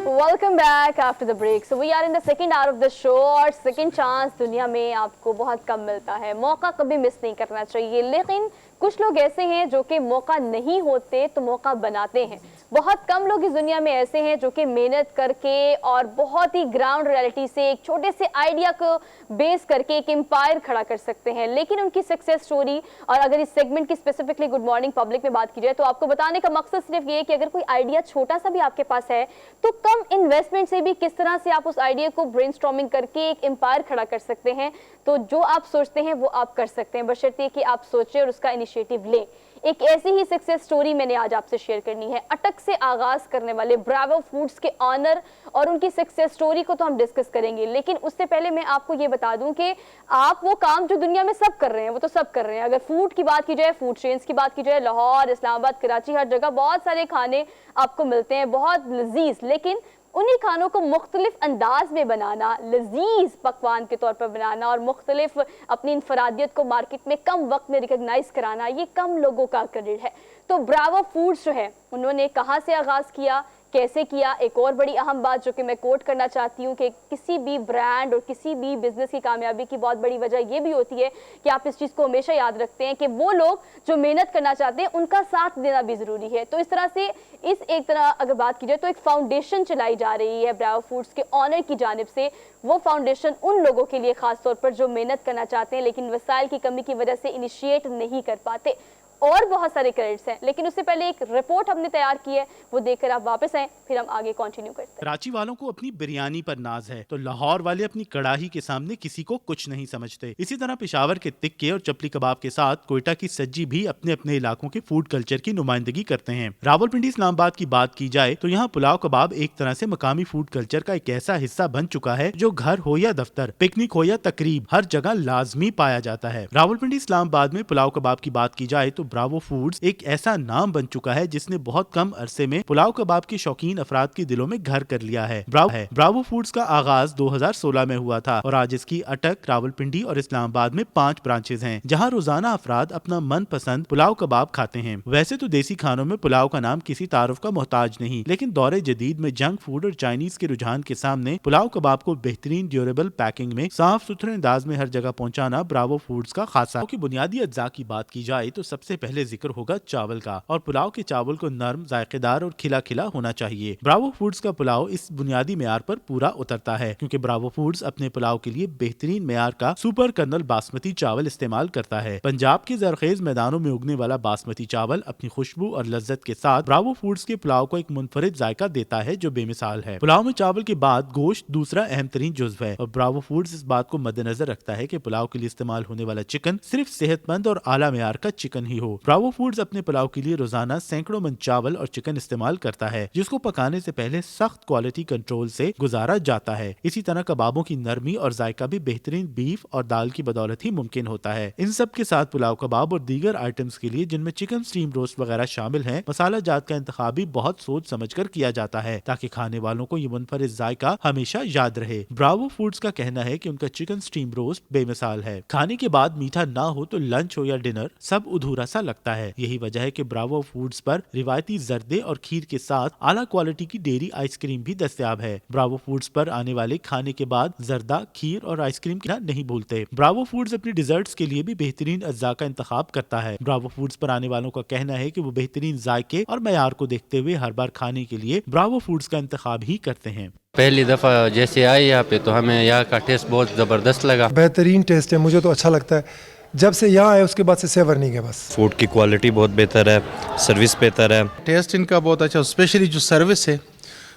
Welcome back after the break. So we are in the second hour of the show, और सेकंड चांस दुनिया में आपको बहुत कम मिलता है, मौका कभी मिस नहीं करना चाहिए। लेकिन कुछ लोग ऐसे हैं जो कि मौका नहीं होते तो मौका बनाते हैं। बहुत कम लोग इस दुनिया में ऐसे हैं जो कि मेहनत करके और बहुत ही ग्राउंड रियलिटी से एक छोटे से आइडिया को बेस करके एक एम्पायर खड़ा कर सकते हैं। लेकिन उनकी सक्सेस स्टोरी, और अगर इस सेगमेंट की स्पेसिफिकली गुड मॉर्निंग पब्लिक में बात की जाए, तो आपको बताने का मकसद सिर्फ ये है कि अगर कोई आइडिया छोटा सा भी आपके पास है तो कम इन्वेस्टमेंट से भी किस तरह से आप उस आइडिया को ब्रेनस्टॉर्मिंग करके एक एम्पायर खड़ा कर सकते हैं। तो जो आप सोचते हैं वो आप कर सकते हैं, बशर्ते कि आप सोचें और उसका इनिशिएटिव लें। एक ऐसी ही सक्सेस स्टोरी मैंने आज आपसे शेयर करनी है। अटक से आगाज करने वाले ब्रावो फूड्स के ऑनर और उनकी सक्सेस स्टोरी को तो हम डिस्कस करेंगे, लेकिन उससे पहले मैं आपको ये बता दूं कि आप वो काम जो दुनिया में सब कर रहे हैं वो तो सब कर रहे हैं। अगर फूड की बात की जाए, फूड चेन्स की बात की जाए, लाहौर, इस्लामाबाद, कराची, हर जगह बहुत सारे खाने आपको मिलते हैं, बहुत लजीज। लेकिन उन्हीं खानों को मुख्तलिफ अंदाज में बनाना, लजीज पकवान के तौर पर बनाना और मुख्तलिफ अपनी इनफरादियत को मार्केट में कम वक्त में रिकग्नाइज कराना, ये कम लोगों का क्रेडिट है। तो ब्रावो फूड्स जो है उन्होंने कहाँ से आगाज़ किया, कैसे किया। एक और बड़ी अहम बात जो कि मैं कोट करना चाहती हूँ कि किसी भी ब्रांड और किसी भी बिजनेस की कामयाबी की बहुत बड़ी वजह ये भी होती है कि आप इस चीज़ को हमेशा याद रखते हैं कि वो लोग जो मेहनत करना चाहते हैं उनका साथ देना भी ज़रूरी है। तो इस तरह से इस एक तरह अगर बात की जाए तो एक फाउंडेशन चलाई जा रही है ब्रावो फूड्स के ऑनर की जानिब से। वो फाउंडेशन उन लोगों के लिए ख़ास तौर पर जो मेहनत करना चाहते हैं लेकिन वसाइल की कमी की वजह से इनिशिएट नहीं कर पाते। और बहुत सारे क्रेडिट्स हैं, लेकिन उससे पहले एक रिपोर्ट हमने तैयार की है, वो देखकर आप वापस आए, फिर हम आगे कंटिन्यू करते हैं। कराची वालों को अपनी बिरयानी पर नाज है तो लाहौर वाले अपनी कड़ाही के सामने किसी को कुछ नहीं समझते। इसी तरह पेशावर के तिक्के और चपली कबाब के साथ कोयटा की सज्जी भी अपने अपने इलाकों के फूड कल्चर की नुमाइंदगी करते हैं। रावलपिंडी इस्लामाबाद की बात की जाए तो यहाँ पुलाव कबाब एक तरह से मकामी फूड कल्चर का एक ऐसा हिस्सा बन चुका है जो घर हो या दफ्तर, पिकनिक हो या तकरीब, हर जगह लाजमी पाया जाता है। रावलपिंडी इस्लामाबाद में पुलाव कबाब की बात की जाए तो ब्रावो फूड्स एक ऐसा नाम बन चुका है जिसने बहुत कम अरसे में पुलाव कबाब के शौकीन अफराद के दिलों में घर कर लिया है। ब्रावो फूड्स का आगाज 2016 में हुआ था और आज इसकी अटक रावलपिंडी और इस्लामाबाद में 5 ब्रांचेज हैं, जहां रोजाना अफराद अपना मनपसंद पुलाव कबाब खाते हैं। वैसे तो देसी खानों में पुलाव का नाम किसी तारुफ का मोहताज नहीं, लेकिन दौरे जदीद में जंक फूड और चाइनीज के रुझान के सामने पुलाव कबाब को बेहतरीन ड्यूरेबल पैकिंग में साफ सुथरे अंदाज में हर जगह पहुंचाना ब्रावो फूड्स का खासा। की बुनियादी अज्जा की बात की जाए तो सबसे पहले जिक्र होगा चावल का, और पुलाव के चावल को नरम, जायकेदार और खिला खिला होना चाहिए। ब्रावो फूड्स का पुलाव इस बुनियादी मेयार पर पूरा उतरता है, क्योंकि ब्रावो फूड्स अपने पुलाव के लिए बेहतरीन मेयार का सुपर कर्नल बासमती चावल इस्तेमाल करता है। पंजाब के जरखेज मैदानों में उगने वाला बासमती चावल अपनी खुशबू और लज्जत के साथ ब्रावो फूड्स के पुलाव को एक मुनफरिद जायका देता है जो बेमिसाल है। पुलाव में चावल के बाद गोश्त दूसरा अहम तरीन जुज्व है, और ब्रावो फूड्स इस बात को मद्देनजर रखता है कि पुलाव के लिए इस्तेमाल होने वाला चिकन सिर्फ सेहतमंद और आला मेयार का चिकन ही हो। ब्रावो फूड्स अपने पुलाव के लिए रोजाना सैकड़ों मन चावल और चिकन इस्तेमाल करता है, जिसको पकाने से पहले सख्त क्वालिटी कंट्रोल से गुजारा जाता है। इसी तरह कबाबों की नरमी और जायका भी बेहतरीन बीफ और दाल की बदौलत ही मुमकिन होता है। इन सब के साथ पुलाव कबाब और दीगर आइटम्स के लिए जिनमें चिकन स्टीम रोस्ट वगैरह शामिल हैं, मसाला जात का इंतखाब भी बहुत सोच समझ कर किया जाता है ताकि खाने वालों को ये मुनफरिद जायका हमेशा याद रहे। ब्रावो फूड्स का कहना है कि उनका चिकन स्टीम रोस्ट बेमिसाल है। खाने के बाद मीठा ना हो तो लंच हो या डिनर सब अधूरा सा लगता है। यही वजह है कि ब्रावो फूड्स पर रिवायती जर्दे और खीर के साथ आला क्वालिटी की डेयरी आइसक्रीम भी दस्तयाब है। ब्रावो फूड्स पर आने वाले खाने के बाद जर्दा, खीर और आइसक्रीम नहीं भूलते। ब्रावो फूड्स अपनी डिजर्ट्स के लिए भी बेहतरीन अज्जा का इंतखाब करता है। ब्रावो फूड्स पर आने वालों का कहना है कि वो बेहतरीन जायके और मयार को देखते हुए हर बार खाने के लिए ब्रावो फूड्स का इंतखाब ही करते हैं। पहली दफ़ा जैसे आए यहाँ पे तो हमें यहाँ का टेस्ट बहुत ज़बरदस्त लगा। बेहतरीन टेस्ट है, मुझे तो अच्छा लगता है। जब से यहाँ आए उसके बाद से सेवर नहीं गया। बस फूड की क्वालिटी बहुत बेहतर है, सर्विस बेहतर है, टेस्ट इनका बहुत अच्छा, स्पेशली जो सर्विस है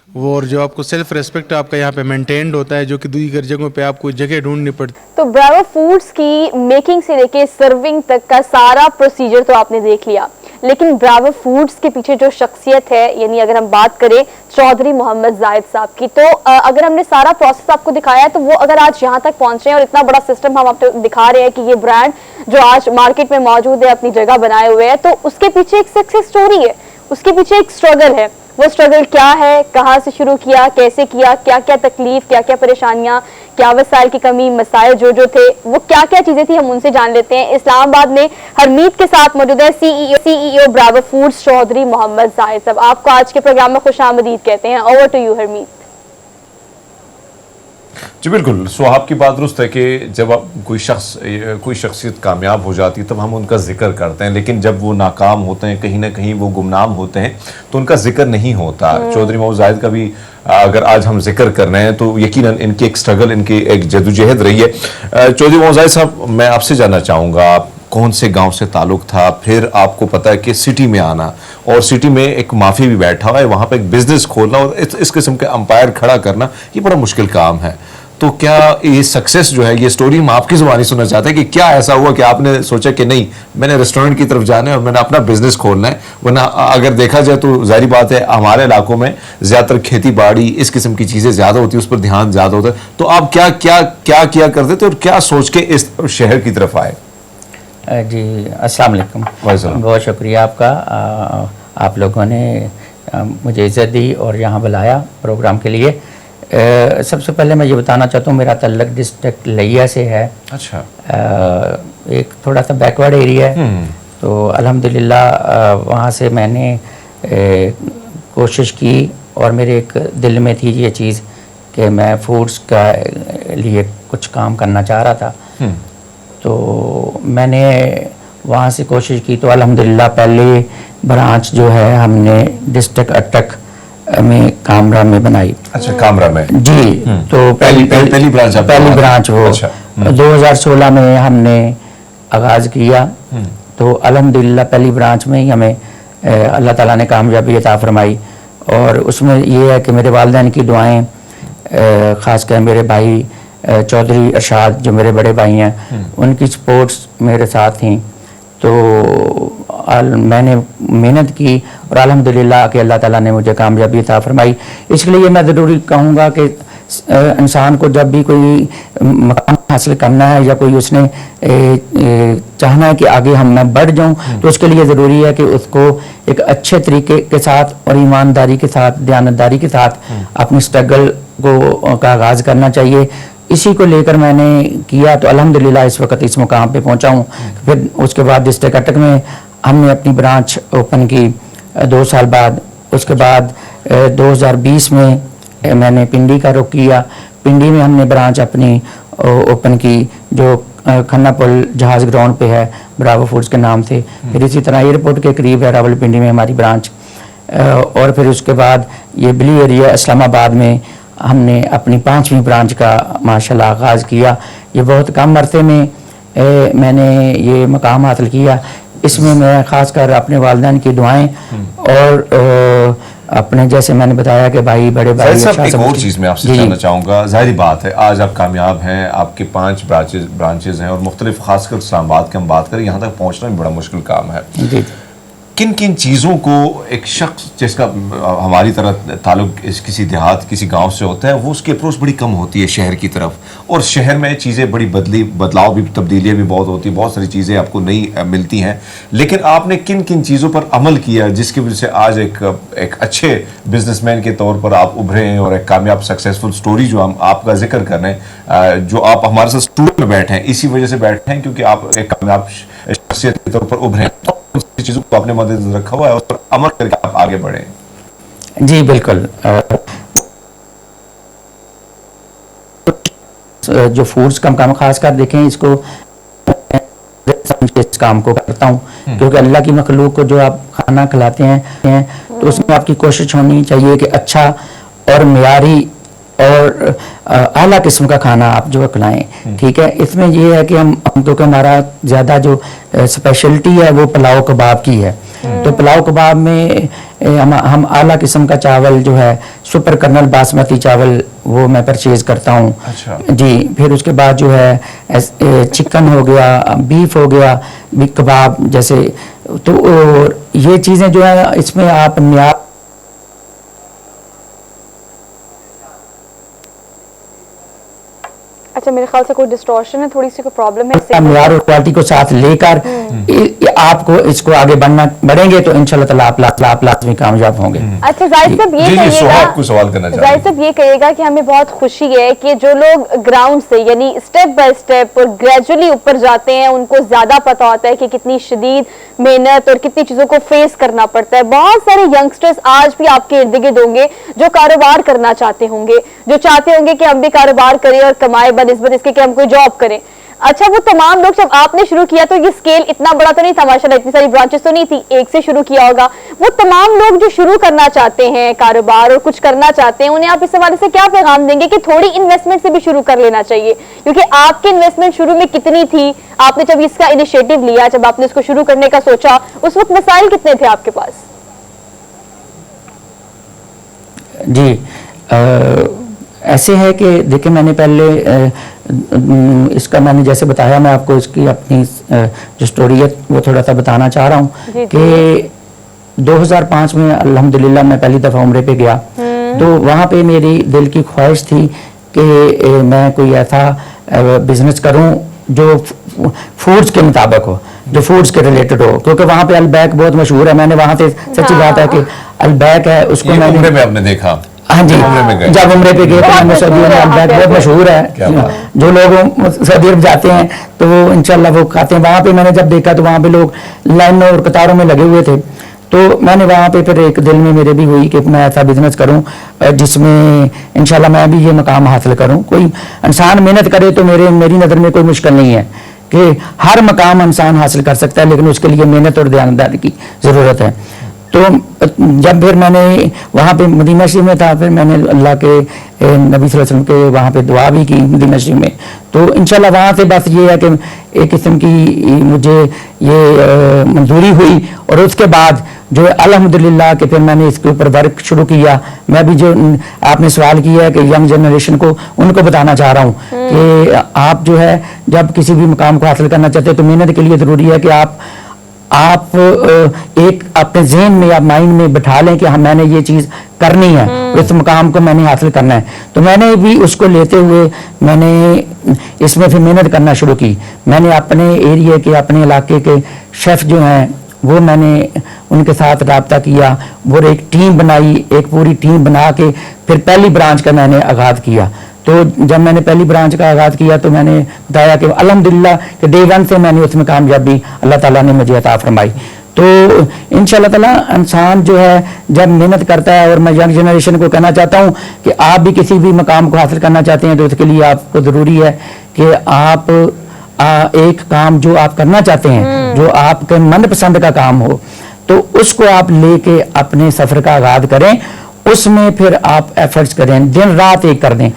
वो, और जो आपको सेल्फ रेस्पेक्ट आपका यहाँ पे मेंटेन्ड होता है, जो कि दूसरी जगहों पे आपको जगह ढूंढनी पड़ती। तो ब्रावो फूड्स की मेकिंग से लेके सर्विंग तक का सारा प्रोसीजर तो आपने देख लिया, लेकिन ब्रावो फूड्स के पीछे जो शख्सियत है, यानी अगर हम बात करें चौधरी मोहम्मद जाहिद साहब की, तो अगर हमने सारा प्रोसेस आपको दिखाया तो वो अगर आज यहाँ तक पहुंच रहे हैं और इतना बड़ा सिस्टम हम आपको दिखा रहे हैं कि ये ब्रांड जो आज मार्केट में मौजूद है अपनी जगह बनाए हुए है, तो उसके पीछे एक सक्सेस स्टोरी है, उसके पीछे एक स्ट्रगल है। वो स्ट्रगल क्या है, कहाँ से शुरू किया, कैसे किया, क्या क्या तकलीफ, क्या क्या परेशानियां, क्या वसाइल की कमी, मसाइल जो थे, वो क्या क्या चीजें थी, हम उनसे जान लेते हैं। इस्लामाबाद में हरमीत के साथ मौजूद है CEO Bravo Foods Chaudhry Mohammad Zahid साहब। आपको आज के प्रोग्राम में खुशामदीद कहते हैं। Over to you Harmeet. जी बिल्कुल, सुहाब की बात दुरुस्त है कि जब आप कोई शख्सियत कामयाब हो जाती है तब हम उनका जिक्र करते हैं, लेकिन जब वो नाकाम होते हैं, कहीं ना कहीं वो गुमनाम होते हैं, तो उनका जिक्र नहीं होता। चौधरी मोहम्मद जाहिद का भी अगर आज हम जिक्र कर रहे हैं तो यकीनन इनकी एक स्ट्रगल, इनकी एक जदोजहद रही है। चौधरी मोहम्मद जाहिद साहब, मैं आपसे जानना चाहूँगा, आप कौन से गांव से ताल्लुक था, फिर आपको पता है कि सिटी में आना, और सिटी में एक माफी भी बैठा हुआ है, वहाँ पे एक बिजनेस खोलना और इस किस्म के अंपायर खड़ा करना, ये बड़ा मुश्किल काम है। तो क्या ये सक्सेस जो है, ये स्टोरी हम आपकी जुबानी सुनना चाहते हैं कि क्या ऐसा हुआ कि आपने सोचा कि नहीं, मैंने रेस्टोरेंट की तरफ जाना है और मैंने अपना बिजनेस खोलना है? वरना अगर देखा जाए तो जाहिर बात है हमारे इलाकों में ज़्यादातर खेती बाड़ी इस किस्म की चीज़ें ज़्यादा होती है, उस पर ध्यान ज़्यादा होता है। तो आप क्या क्या क्या किया करते थे और क्या सोच के इस शहर की तरफ आए? जी अस्सलाम वालेकुम, बहुत शुक्रिया आपका। आप लोगों ने मुझे इज़्ज़त दी और यहाँ बुलाया प्रोग्राम के लिए। सबसे पहले मैं ये बताना चाहता हूँ, मेरा तल्लक डिस्ट्रिक्ट लिया से है। अच्छा। एक थोड़ा सा बैकवर्ड एरिया है, तो अल्हम्दुलिल्लाह वहाँ से मैंने कोशिश की और मेरे एक दिल में थी ये चीज़ कि मैं फूड्स का लिए कुछ काम करना चाह रहा था। तो मैंने वहाँ से कोशिश की, तो अल्हम्दुलिल्लाह पहले ब्रांच जो है हमने डिस्ट्रिक्ट अटक में कामरा में बनाई। अच्छा, कामरा में? जी। तो पहली ब्रांच वो 2016 में हमने आगाज़ किया। तो अल्हम्दुलिल्लाह पहली ब्रांच में ही हमें अल्लाह ताला ने कामयाबी अता फरमाई। और उसमें ये है कि मेरे वालिदैन की दुआएं, ख़ासकर मेरे भाई चौधरी अरशाद जो मेरे बड़े भाई हैं, उनकी सपोर्ट्स मेरे साथ थी। तो मैंने मेहनत की और अल्हम्दुलिल्लाह कि अल्लाह ताला ने मुझे कामयाबी अता फरमाई। इसके लिए मैं ज़रूरी कहूँगा कि इंसान को जब भी कोई मकाम हासिल करना है या कोई उसने चाहना है कि आगे मैं बढ़ जाऊं, तो उसके लिए ज़रूरी है कि उसको एक अच्छे तरीके के साथ और ईमानदारी के साथ, दयानतदारी के साथ अपनी स्ट्रगल का आगाज़ करना चाहिए। इसी को लेकर मैंने किया तो अल्हम्दुलिल्लाह इस वक्त इस मुकाम पे पहुंचा हूँ। फिर उसके बाद डिस्ट्रिक्ट अटक में हमने अपनी ब्रांच ओपन की 2 साल बाद। उसके बाद 2020 में मैंने पिंडी का रुख किया। पिंडी में हमने ब्रांच अपनी ओपन की जो खन्ना पुल जहाज ग्राउंड पे है, ब्रावो फूड्स के नाम से। फिर इसी तरह एयरपोर्ट के करीब है रावलपिंडी में हमारी ब्रांच। और फिर उसके बाद ये ब्लू एरिया इस्लामाबाद में हमने अपनी 5वीं ब्रांच का माशाल्लाह आगाज़ किया। ये बहुत कम अरसे में मैंने ये मकाम हासिल किया। इसमें मैं ख़ासकर अपने वालिदैन की दुआएं और अपने जैसे मैंने बताया कि भाई बड़े भाई। साहब एक और चीज़ मैं आपसे जानना चाहूँगा, ज़ाहिर बात है आज आप कामयाब हैं, आपके 5 ब्रांचेज हैं और मुख्तलिफ, खासकर इस्लामाबाद की हम बात करें, यहाँ तक पहुँचना भी बड़ा मुश्किल काम है। जी। किन किन चीज़ों को एक शख्स जिसका हमारी तरह ताल्लुक किसी देहात किसी गांव से होता है, वो उसकी अप्रोच बड़ी कम होती है शहर की तरफ, और शहर में चीज़ें बड़ी बदलाव भी, तब्दीलियाँ भी बहुत होती हैं, बहुत सारी चीज़ें आपको नई मिलती हैं। लेकिन आपने किन किन चीज़ों पर अमल किया जिसकी वजह से आज एक अच्छे बिजनेसमैन के तौर पर आप उभरे हैं और एक कामयाब सक्सेसफुल स्टोरी जो हम आपका जिक्र कर रहे हैं, जो आप हमारे साथ स्टूडियो में बैठे हैं इसी वजह से बैठे हैं क्योंकि आप एक कामयाब शख्सियत के तौर पर उभरे हैं। चीजों को आपने मद्देनजर रखा हुआ है, उस पर अमल करके आप आगे बढ़े। जी बिल्कुल। जो फूड्स का काम खासकर देखें, इसको इस काम को करता हूँ क्योंकि अल्लाह की मखलूक को जो आप खाना खिलाते हैं तो उसमें आपकी कोशिश होनी चाहिए कि अच्छा और मियारी और आला किस्म का खाना आप जो खिलाएं। ठीक है, इसमें ये है कि हम क्योंकि हमारा ज़्यादा जो स्पेशलिटी है वो पुलाव कबाब की है, तो पुलाव कबाब में हम आला किस्म का चावल जो है सुपर कर्नल बासमती चावल वो मैं परचेज करता हूँ। अच्छा। जी। फिर उसके बाद जो है चिकन हो गया, बीफ हो गया, कबाब जैसे, तो ये चीज़ें जो है इसमें आप मियार अच्छा, मेरे ख्याल से कोई डिस्टॉर्शन है, थोड़ी सी कोई प्रॉब्लम है। मियार और क्वालिटी को साथ लेकर आपको इसको आगे बढ़ेंगे तो इंशाल्लाह ताला आप लाजमी कामयाब होंगे। अच्छा जाहिद साहब ये कहिएगा, जाहिद साहब ये कहिएगा कि हमें बहुत खुशी है कि जो लोग ग्राउंड से यानी स्टेप बाय स्टेप और ग्रेजुअली ऊपर जाते हैं उनको ज्यादा पता होता है कि कितनी शदीद मेहनत और कितनी चीजों को फेस करना पड़ता है। बहुत सारे यंगस्टर्स आज भी आपके इर्द गिर्द होंगे जो कारोबार करना चाहते होंगे, जो चाहते होंगे कि हम भी कारोबार करें और कमाए बनिस्बत इसके कि हम कोई जॉब करें। अच्छा, वो तमाम लोग जब आपने शुरू किया तो ये स्केल इतना बड़ा तो नहीं था माशाल्लाह, इतनी सारी ब्रांचेस तो नहीं थी, एक से शुरू किया होगा। वो तमाम लोग जो शुरू करना चाहते हैं कारोबार और कुछ करना चाहते हैं, उन्हें आप इस हवाले से क्या पैगाम देंगे कि थोड़ी इन्वेस्टमेंट से भी शुरू कर लेना चाहिए? क्योंकि आपकी इन्वेस्टमेंट शुरू में कितनी थी, आपने जब इसका इनिशिएटिव लिया, जब आपने इसको शुरू करने का सोचा, उस वक्त मसाइल कितने थे आपके पास? जी ऐसे है कि देखिए, मैंने पहले इसका मैंने जैसे बताया, मैं आपको इसकी अपनी जो स्टोरी है वो थोड़ा सा बताना चाह रहा हूँ कि 2005 में अल्हम्दुलिल्लाह मैं पहली दफ़ा उम्रे पे गया, तो वहाँ पे मेरी दिल की ख्वाहिश थी कि मैं कोई ऐसा बिजनेस करूँ जो फूड्स के मुताबिक हो, जो फूड्स के रिलेटेड हो, क्योंकि वहाँ पे अलबैक बहुत मशहूर है। मैंने वहाँ से सच्ची बात है कि अलबैक है उसको मैंने आपने देखा। हाँ जी, जब उम्रे पे गए तो मैंने सऊदीया में अलबैक बहुत मशहूर है, जो लोग सऊदी अरब जाते हैं तो वो इंशाल्लाह वो खाते हैं। वहाँ पे मैंने जब देखा तो वहाँ पे लोग लाइनों और कतारों में लगे हुए थे, तो मैंने वहाँ पे फिर एक दिल में मेरे भी हुई कि मैं ऐसा बिजनेस करूँ जिसमें इंशाल्लाह मैं भी ये मकाम हासिल करूँ। कोई इंसान मेहनत करे तो मेरी नज़र में कोई मुश्किल नहीं है कि हर मकाम इंसान हासिल कर सकता है, लेकिन उसके लिए मेहनत और ध्यानदारी की ज़रूरत है। तो जब फिर मैंने वहाँ पे मदीना शरीफ में था, फिर मैंने अल्लाह के नबी सल्लल्लाहु अलैहि वसल्लम के वहाँ पे दुआ भी की मदीना शरीफ में। तो इंशाल्लाह वहाँ से बस ये है कि एक किस्म की मुझे ये मंजूरी हुई, और उसके बाद जो है अल्हम्दुलिल्लाह कि फिर मैंने इसके ऊपर वर्क शुरू किया। मैं भी जो आपने सवाल किया है कि यंग जनरेशन को, उनको बताना चाह रहा हूँ कि आप जो है जब किसी भी मुकाम को हासिल करना चाहते हैं तो मेहनत के लिए ज़रूरी है कि आप एक अपने ज़हन में या माइंड में बिठा लें कि हाँ मैंने ये चीज़ करनी है, इस मुकाम को मैंने हासिल करना है। तो मैंने भी उसको लेते हुए मैंने इसमें फिर मेहनत करना शुरू की। मैंने अपने एरिया के, अपने इलाके के शेफ़ जो हैं वो मैंने उनके साथ रब्ता किया, वो एक टीम बनाई, एक पूरी टीम बना के फिर पहली ब्रांच का मैंने आगाज़ किया। तो जब मैंने पहली ब्रांच का आगाज़ किया तो मैंने बताया कि अल्हम्दुलिल्लाह कि डे 1 से मैंने उसमें कामयाबी अल्लाह ताला ने मुझे अता फरमाई। तो इंशाल्लाह ताला इंसान जो है जब मेहनत करता है, और मैं यंग जनरेशन को कहना चाहता हूँ कि आप भी किसी भी मकाम को हासिल करना चाहते हैं तो उसके लिए आपको ज़रूरी है कि आप एक काम जो आप करना चाहते हैं, जो आपके मनपसंद का काम हो, तो उसको आप लेके अपने सफ़र का आगाज़ करें, उसमें फिर आप एफर्ट्स करें, दिन रात एक कर दें।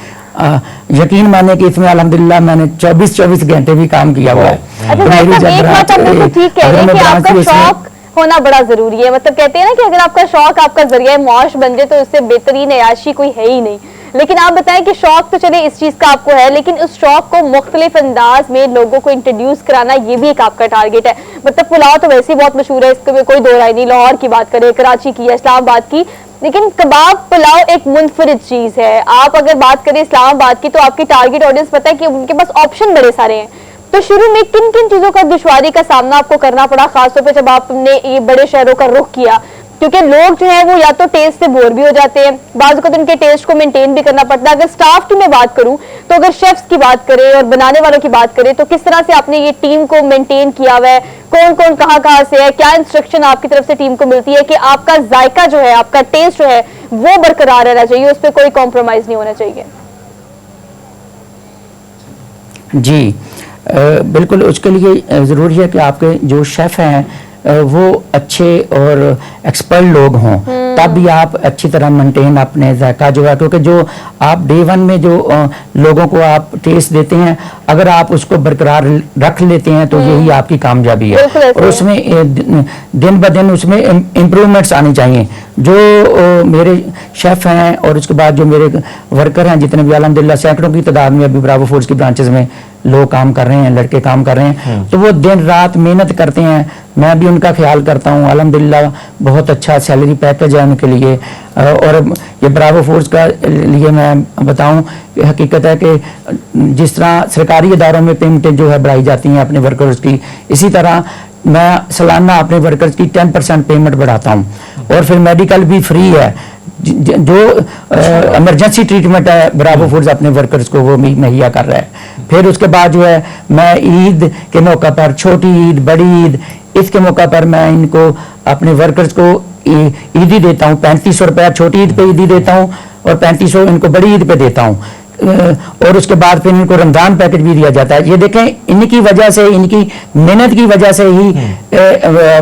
यकीन माने कि इसमें अल्हम्दुलिल्लाह मैंने 24 घंटे भी काम किया हुआ है। अच्छा, मतलब एक बात आप बिल्कुल ठीक कह रहे हैं कि आपका शौक होना बड़ा जरूरी है। मतलब कहते हैं ना कि अगर आपका शौक आपका जरिया मौश बन जाए तो उससे बेहतरीन अयाशी कोई है ही नहीं। लेकिन आप बताएं कि शौक तो चले इस चीज का आपको है, लेकिन उस शौक को मुख्तलिफ अंदाज में लोगों को इंट्रोड्यूस कराना ये भी एक आपका टारगेट है। मतलब पुलाव तो वैसे ही बहुत मशहूर है, इसके कोई दो राय नहीं। लाहौर की बात करें, कराची की, इस्लामाबाद की, लेकिन कबाब पुलाव एक मुनफरिद चीज है। आप अगर बात करें इस्लामाबाद की तो आपकी टारगेट ऑडियंस पता है कि उनके पास ऑप्शन बड़े सारे हैं। तो शुरू में किन किन चीजों का दुश्वारी का सामना आपको करना पड़ा, खासतौर पे जब आपने ये बड़े शहरों का रुख किया? क्योंकि लोग जो है वो या तो टेस्ट से बोर भी हो जाते हैं, बाज़ वक़्त उनके टेस्ट को मेंटेन भी करना पड़ता है। अगर स्टाफ की मैं बात करूं तो अगर शेफ्स की बात करें और बनाने वालों की बात करें तो किस तरह से आपने ये टीम को मेंटेन किया हुआ है, कौन कौन कहाँ से है, क्या इंस्ट्रक्शन आपकी तरफ से टीम को मिलती है कि आपका जायका जो है, आपका टेस्ट जो है वो बरकरार रहना चाहिए, उस पर कोई कॉम्प्रोमाइज नहीं होना चाहिए? जी बिल्कुल, उसके लिए ज़रूरी है कि आपके जो शेफ़ हैं वो अच्छे और एक्सपर्ट लोग हों, तब भी आप अच्छी तरह मेंटेन अपने जायका जो है, क्योंकि जो आप डे 1 में जो लोगों को आप टेस्ट देते हैं, अगर आप उसको बरकरार रख लेते हैं तो यही आपकी कामयाबी है। और उसमें दिन ब दिन उसमें इम्प्रूवमेंट्स आनी चाहिए। जो मेरे शेफ़ हैं और उसके बाद जो मेरे वर्कर हैं जितने भी, अल्हम्दुलिल्लाह सैकड़ों की तादाद में अभी ब्रावो फूड्स की ब्रांचेस में लोग काम कर रहे हैं, लड़के काम कर रहे हैं, तो वो दिन रात मेहनत करते हैं। मैं भी उनका ख्याल करता हूँ। अल्हम्दुलिल्लाह बहुत अच्छा सैलरी पैकेज है उनके लिए। और ये ब्रावो फूड्स का लिए मैं बताऊं कि हकीकत है कि जिस तरह सरकारी इदारों में पेमेंटें जो है बढ़ाई जाती हैं अपने वर्कर्स की, इसी तरह मैं सालाना अपने वर्कर्स की 10% पेमेंट बढ़ाता हूँ। और फिर मेडिकल भी फ्री है। जो इमरजेंसी ट्रीटमेंट है ब्रावो फूड्स अपने वर्कर्स को वो भी मुहैया कर रहा है। फिर उसके बाद जो है मैं ईद के मौका पर, छोटी ईद, बड़ी ईद, इसके मौका पर मैं इनको अपने वर्कर्स को ईदी देता हूँ। 3500 रुपया छोटी ईद पे ईदी देता हूँ और 3500 इनको बड़ी ईद पे देता हूँ। और उसके बाद फिर इनको रमजान पैकेज भी दिया जाता है। ये देखें, इनकी वजह से, इनकी मेहनत की वजह से ही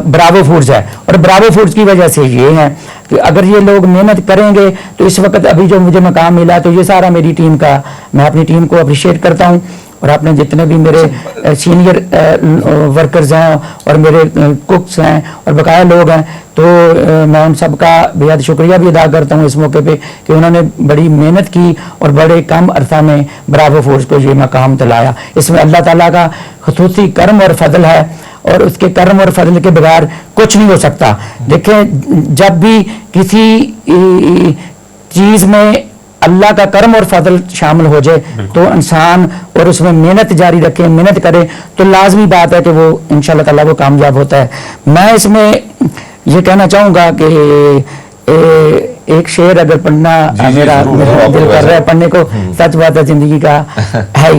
ब्रावो फूड्स है। और ब्रावो फूड्स की वजह से ये है कि अगर ये लोग मेहनत करेंगे तो इस वक्त अभी जो मुझे मकाम मिला तो ये सारा मेरी टीम का, मैं अपनी टीम को अप्रिशिएट करता हूँ। और अपने जितने भी मेरे सीनियर वर्कर्स हैं और मेरे कुक्स हैं और बकाया लोग हैं, तो मैं उन सब का बेहद शुक्रिया भी अदा करता हूँ इस मौके पे कि उन्होंने बड़ी मेहनत की और बड़े कम अरसा में ब्रावो फूड्स को ये मकाम दिलाया। इसमें अल्लाह ताला का खुसूसी करम और फजल है, और उसके करम और फजल के बगैर कुछ नहीं हो सकता। देखें, जब भी किसी चीज़ में अल्लाह का करम और फजल शामिल हो जाए तो इंसान और उसमें मेहनत जारी रखे, मेहनत करे, तो लाजमी बात है कि वो इंशाल्लाह ताला वो कामयाब होता है। मैं इसमें ये कहना चाहूँगा कि एक शेर अगर पढ़ना मेरा दिल कर रहा है पढ़ने को, सच बात है जिंदगी का है,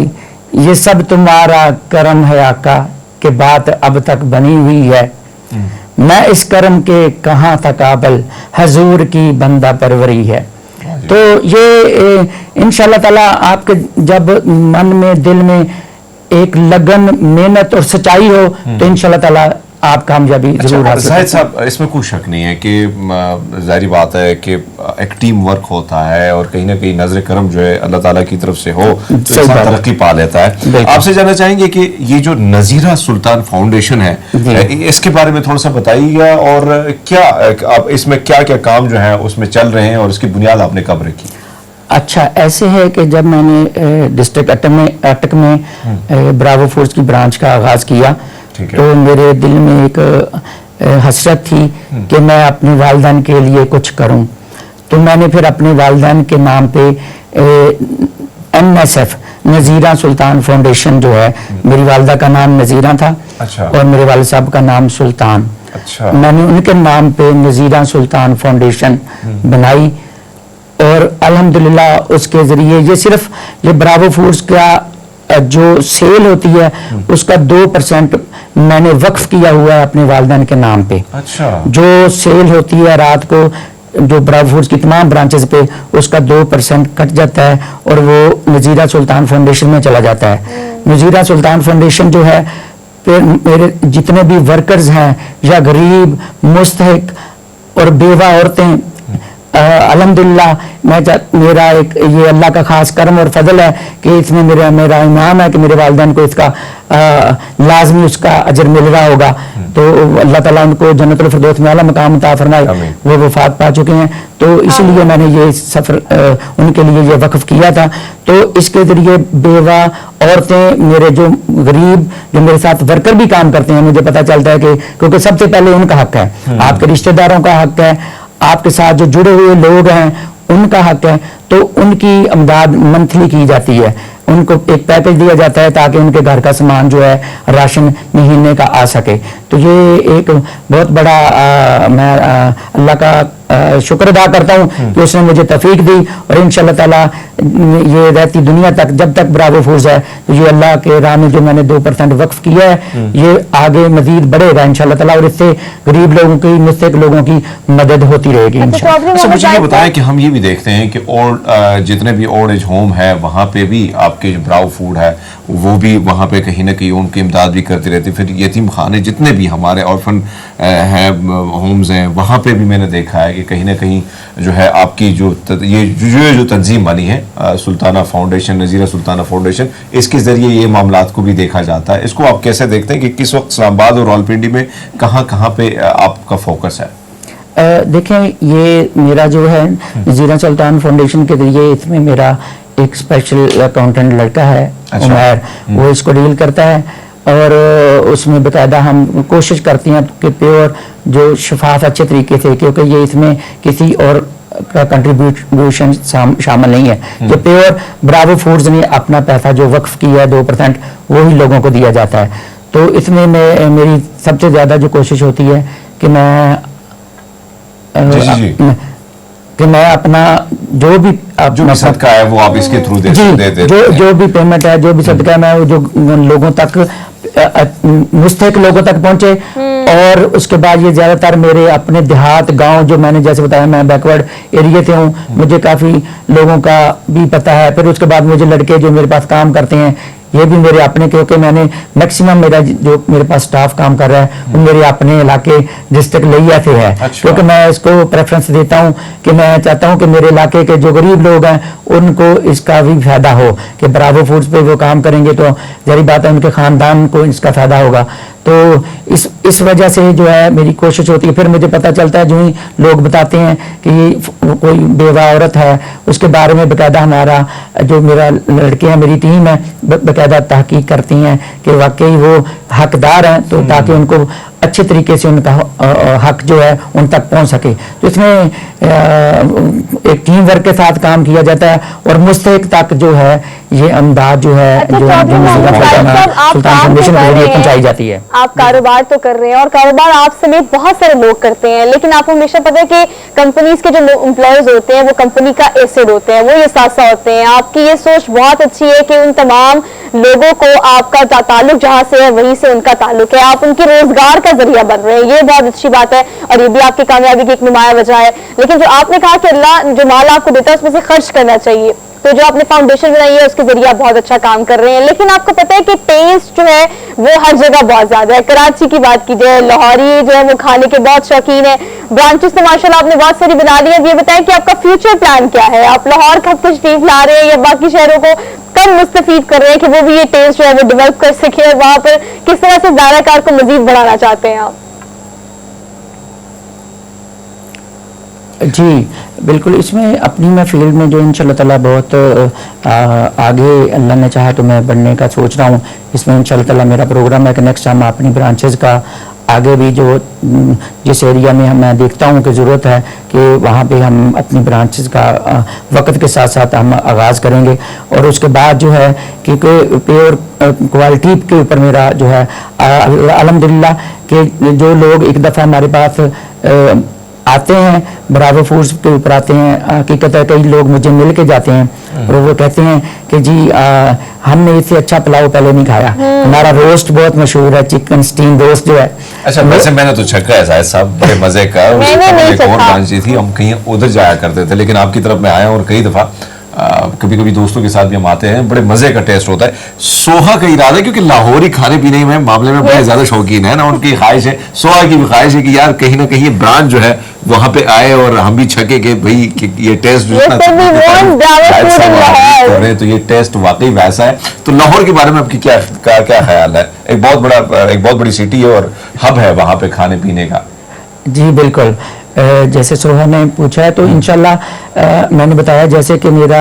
ये सब तुम्हारा करम है आका के बात अब तक बनी हुई है, मैं इस करम के कहाँ था काबिल, हजूर की बंदा परवरी है। तो ये इंशाल्लाह ताला आपके जब मन में, दिल में एक लगन, मेहनत और सच्चाई हो तो इंशाल्लाह ताला आप कामयाबी जरूर हासिल जाहिद करें। साहब, इसमें कोई शक नहीं है कि जाहिर बात है कि एक टीम वर्क होता है और कहीं ना कहीं नजर करम जो है अल्लाह ताला की तरफ से हो तो सही इंसान बात है। तरक्की पा लेता है। बिल्कुल। आपसे जानना चाहेंगे कि ये जो नजीरा सुल्तान फाउंडेशन है, इसके बारे में थोड़ा सा बताइएगा और क्या आप इसमें क्या क्या काम जो है उसमें चल रहे हैं और इसकी बुनियाद आपने कब रखी? अच्छा, ऐसे है कि जब मैंने डिस्ट्रिक्ट अटक में ब्रावो फूड्स की ब्रांच का आगाज किया तो मेरे दिल में एक हसरत थी कि मैं अपने वालिदैन के लिए कुछ करूं। तो मैंने फिर अपने वालिदैन के नाम पे NSF नज़ीरा सुल्तान फाउंडेशन जो है, मेरी वालिदा का नाम नज़ीरा था और मेरे वालिद साहब का नाम सुल्तान, मैंने उनके नाम पे नज़ीरा सुल्तान फाउंडेशन बनाई और अल्हम्दुलिल्लाह उसके ज़रिए ये सिर्फ ये ब्रावो फूड्स का जो सेल होती है उसका 2% मैंने वक्फ किया हुआ है अपने वालिदैन के नाम पे। जो सेल होती है रात को जो ब्रावो फूड्स की तमाम ब्रांचेस पे उसका 2% कट जाता है और वो नज़ीरा सुल्तान फाउंडेशन में चला जाता है। नज़ीरा सुल्तान फाउंडेशन जो है फिर मेरे जितने भी वर्कर्स हैं या गरीब मुस्तहिक और बेवा औरतें, अल्हम्दुलिल्लाह मेरा एक ये अल्लाह का खास करम और फजल है कि इसमें मेरा इनाम है कि मेरे वालिदैन को इसका लाजमी उसका अजर मिल रहा होगा। तो अल्लाह ताला उनको जन्नतुल फिरदौस में आला मकाम अता फरमाए, वो वफात पा चुके हैं। तो इसलिए मैंने ये सफ़र उनके लिए ये वक्फ किया था। तो इसके ज़रिए बेवा औरतें, मेरे जो गरीब जो मेरे साथ वर्कर भी काम करते हैं, मुझे पता चलता है कि क्योंकि सबसे पहले उनका हक है, आपके रिश्तेदारों का हक है, आपके साथ जो जुड़े हुए लोग हैं उनका हक है। तो उनकी अमदाद मंथली की जाती है, उनको एक पैकेज दिया जाता है ताकि उनके घर का सामान जो है राशन महीने का आ सके। तो ये एक बहुत बड़ा मैं अल्लाह का शुक्र अदा करता हूँ कि उसने मुझे तौफीक दी और इंशाअल्लाह ताला ये रहती दुनिया तक जब तक ब्रावो फूड्स है तो ये अल्लाह के राह में जो मैंने 2% वक्फ किया है ये आगे मजीद बढ़ेगा इंशाअल्लाह ताला और इससे गरीब लोगों की, मुस्तहिक लोगों की मदद होती रहेगी इंशाअल्लाह। अच्छा, मुझे ये बताएं कि हम ये भी देखते हैं कि जितने भी ओल्ड एज होम है वहाँ पे भी आपके जो ब्रावो फूड है वो भी वहाँ पे कहीं ना कहीं उनकी इमदाद भी करती रहती है। फिर यतीम खाने जितने भी हमारे ऑर्फन हैं होम्स हैं वहाँ पे भी मैंने देखा है कि कहीं ना कहीं जो है आपकी जो तंजीम बनी है सुल्ताना फाउंडेशन, नज़ीरा सुल्ताना फाउंडेशन, इसके ज़रिए ये मामलात को भी देखा जाता है। इसको आप कैसे देखते हैं कि किस वक्त इस्लामाबाद और रावलपिंडी में कहाँ कहाँ पे आपका फोकस है? देखें, ये मेरा जो है नज़ीरा सुल्तान फाउंडेशन के जरिए इसमें मेरा एक स्पेशल अकाउंटेंट लड़का है उमर, वो इसको डील करता है और उसमें बाकायदा हम कोशिश करते हैं कि प्योर जो शफाफ अच्छे तरीके से, क्योंकि ये इसमें किसी और का कंट्रीब्यूशन शामिल नहीं है। जो प्योर ब्रावो फूड्स ने अपना पैसा जो वक्फ किया है 2% वही लोगों को दिया जाता है। तो इसमें मेरी सबसे ज़्यादा जो कोशिश होती है कि मैं अपना जो भी सदका है वो आप इसके थ्रू दे जो भी पेमेंट है, जो भी सदका है, मैं वो जो लोगों तक मुस्तहिक लोगों तक पहुंचे। और उसके बाद ये ज्यादातर मेरे अपने देहात गांव, जो मैंने जैसे बताया मैं बैकवर्ड एरिया से हूँ, मुझे काफी लोगों का भी पता है। फिर उसके बाद मुझे लड़के जो मेरे पास काम करते हैं ये भी मेरे अपने, क्योंकि मैंने मैक्सिमम मेरा जो मेरे पास स्टाफ काम कर रहा है वो मेरे अपने इलाके डिस्ट्रिक्ट लिया से है। क्योंकि मैं इसको प्रेफरेंस देता हूँ कि मैं चाहता हूँ कि मेरे इलाके के जो गरीब लोग हैं उनको इसका भी फायदा हो कि ब्रावो फूड्स पे वो काम करेंगे तो जारी बात है उनके खानदान को इसका फायदा होगा। तो इस वजह से जो है मेरी कोशिश होती है। फिर मुझे पता चलता है जो ही लोग बताते हैं कि कोई बेवा औरत है, उसके बारे में बाकायदा हमारा जो मेरा लड़के हैं, मेरी टीम है, बाकायदा तहकीक करती हैं कि वाकई वो हकदार हैं, तो ताकि उनको अच्छे तरीके से उनका हक जो है उन तक पहुंच सके। तो इसमें एक टीम वर्क के साथ काम किया जाता है और मुस्तहिक तक जो है ये अमदाद जो है सुल्तान फाउंडेशन के जरिए पहुंचाई जाती है। आप कारोबार तो कर रहे हैं और कारोबार आप समेत बहुत सारे लोग करते हैं, लेकिन आपको हमेशा पता है कि कंपनीज के जो एम्प्लॉयज होते हैं वो कंपनी का एसेट होते हैं, वो ये सासा होते हैं। आपकी ये सोच बहुत अच्छी है कि उन तमाम लोगों को आपका ताल्लुक जहां से है वहीं से उनका ताल्लुक है, आप उनके रोजगार का जरिया बन रहे हैं, ये बहुत अच्छी बात है और ये भी आपकी कामयाबी की एक नुमाया वजह है। लेकिन जो आपने कहा कि अल्लाह जो माल आपको देता है उसमें से खर्च करना चाहिए, तो जो आपने फाउंडेशन बनाई है उसके जरिए आप बहुत अच्छा काम कर रहे हैं, लेकिन आपको पता है कि टेस्ट जो है वो हर जगह बहुत ज्यादा है। कराची की बात की जाए, लाहौरी जो है वो खाने के बहुत शौकीन है, ब्रांचेस तो माशाल्लाह आपने बहुत सारी बना ली है। ये बताएं कि आपका फ्यूचर प्लान क्या है, आप लाहौर कब तशरीफ ला रहे हैं या बाकी शहरों को कब मुस्तफीद कर रहे हैं कि वो भी ये टेस्ट जो है वो डेवलप कर सके, और वहां पर किस तरह से ज़ायराकार को मजीद बढ़ाना चाहते हैं आप? जी बिल्कुल, इसमें अपनी मैं फील्ड में जो इंशाल्लाह ताला बहुत आगे अल्लाह ने चाहा तो मैं बढ़ने का सोच रहा हूँ। इसमें इंशाल्लाह ताला मेरा प्रोग्राम है कि नेक्स्ट हम अपनी ब्रांचेस का आगे भी जो जिस एरिया में मैं देखता हूँ कि ज़रूरत है कि वहाँ पे हम अपनी ब्रांचेस का वक्त के साथ साथ हम आगाज़ करेंगे, और उसके बाद जो है कि प्योर क्वालिटी के ऊपर मेरा जो है अल्हम्दुलिल्लाह कि जो लोग एक दफ़ा हमारे पास आते हैं, ब्रावो फूड्स के ऊपर आते हैं, हकीकत है कई लोग मुझे मिल के जाते हैं और वो कहते हैं कि जी हमने इससे अच्छा पुलाव पहले नहीं खाया, हमारा रोस्ट बहुत मशहूर है, चिकन स्टीम रोस्ट जो है। अच्छा, वैसे मैंने तो चखा है शायद साहब, बड़े मजे का। एक और ब्रांच थी, हम कहीं उधर जाया करते थे, लेकिन आपकी तरफ में आया और कई दफा कभी कभी दोस्तों के साथ भी हम आते हैं, बड़े मजे का टेस्ट होता है। सोहा का इरादा है क्योंकि लाहौरी खाने पीने में मामले में बड़े ज्यादा शौकीन है ना, उनकी ख्वाहिश है, सोहा की भी ख्वाहिश है कि यार कहीं ना कहीं ये ब्रांच जो है वहां पे आए और हम भी छके कि भाई कि ये टेस्ट जो है तो ये टेस्ट वाकई वैसा है। तो लाहौर के बारे में आपकी क्या ख्याल है? एक बहुत बड़ी सिटी है और हब है वहां पे खाने पीने का। जी बिल्कुल, जैसे सोहा ने पूछा है तो इंशाल्लाह मैंने बताया जैसे कि मेरा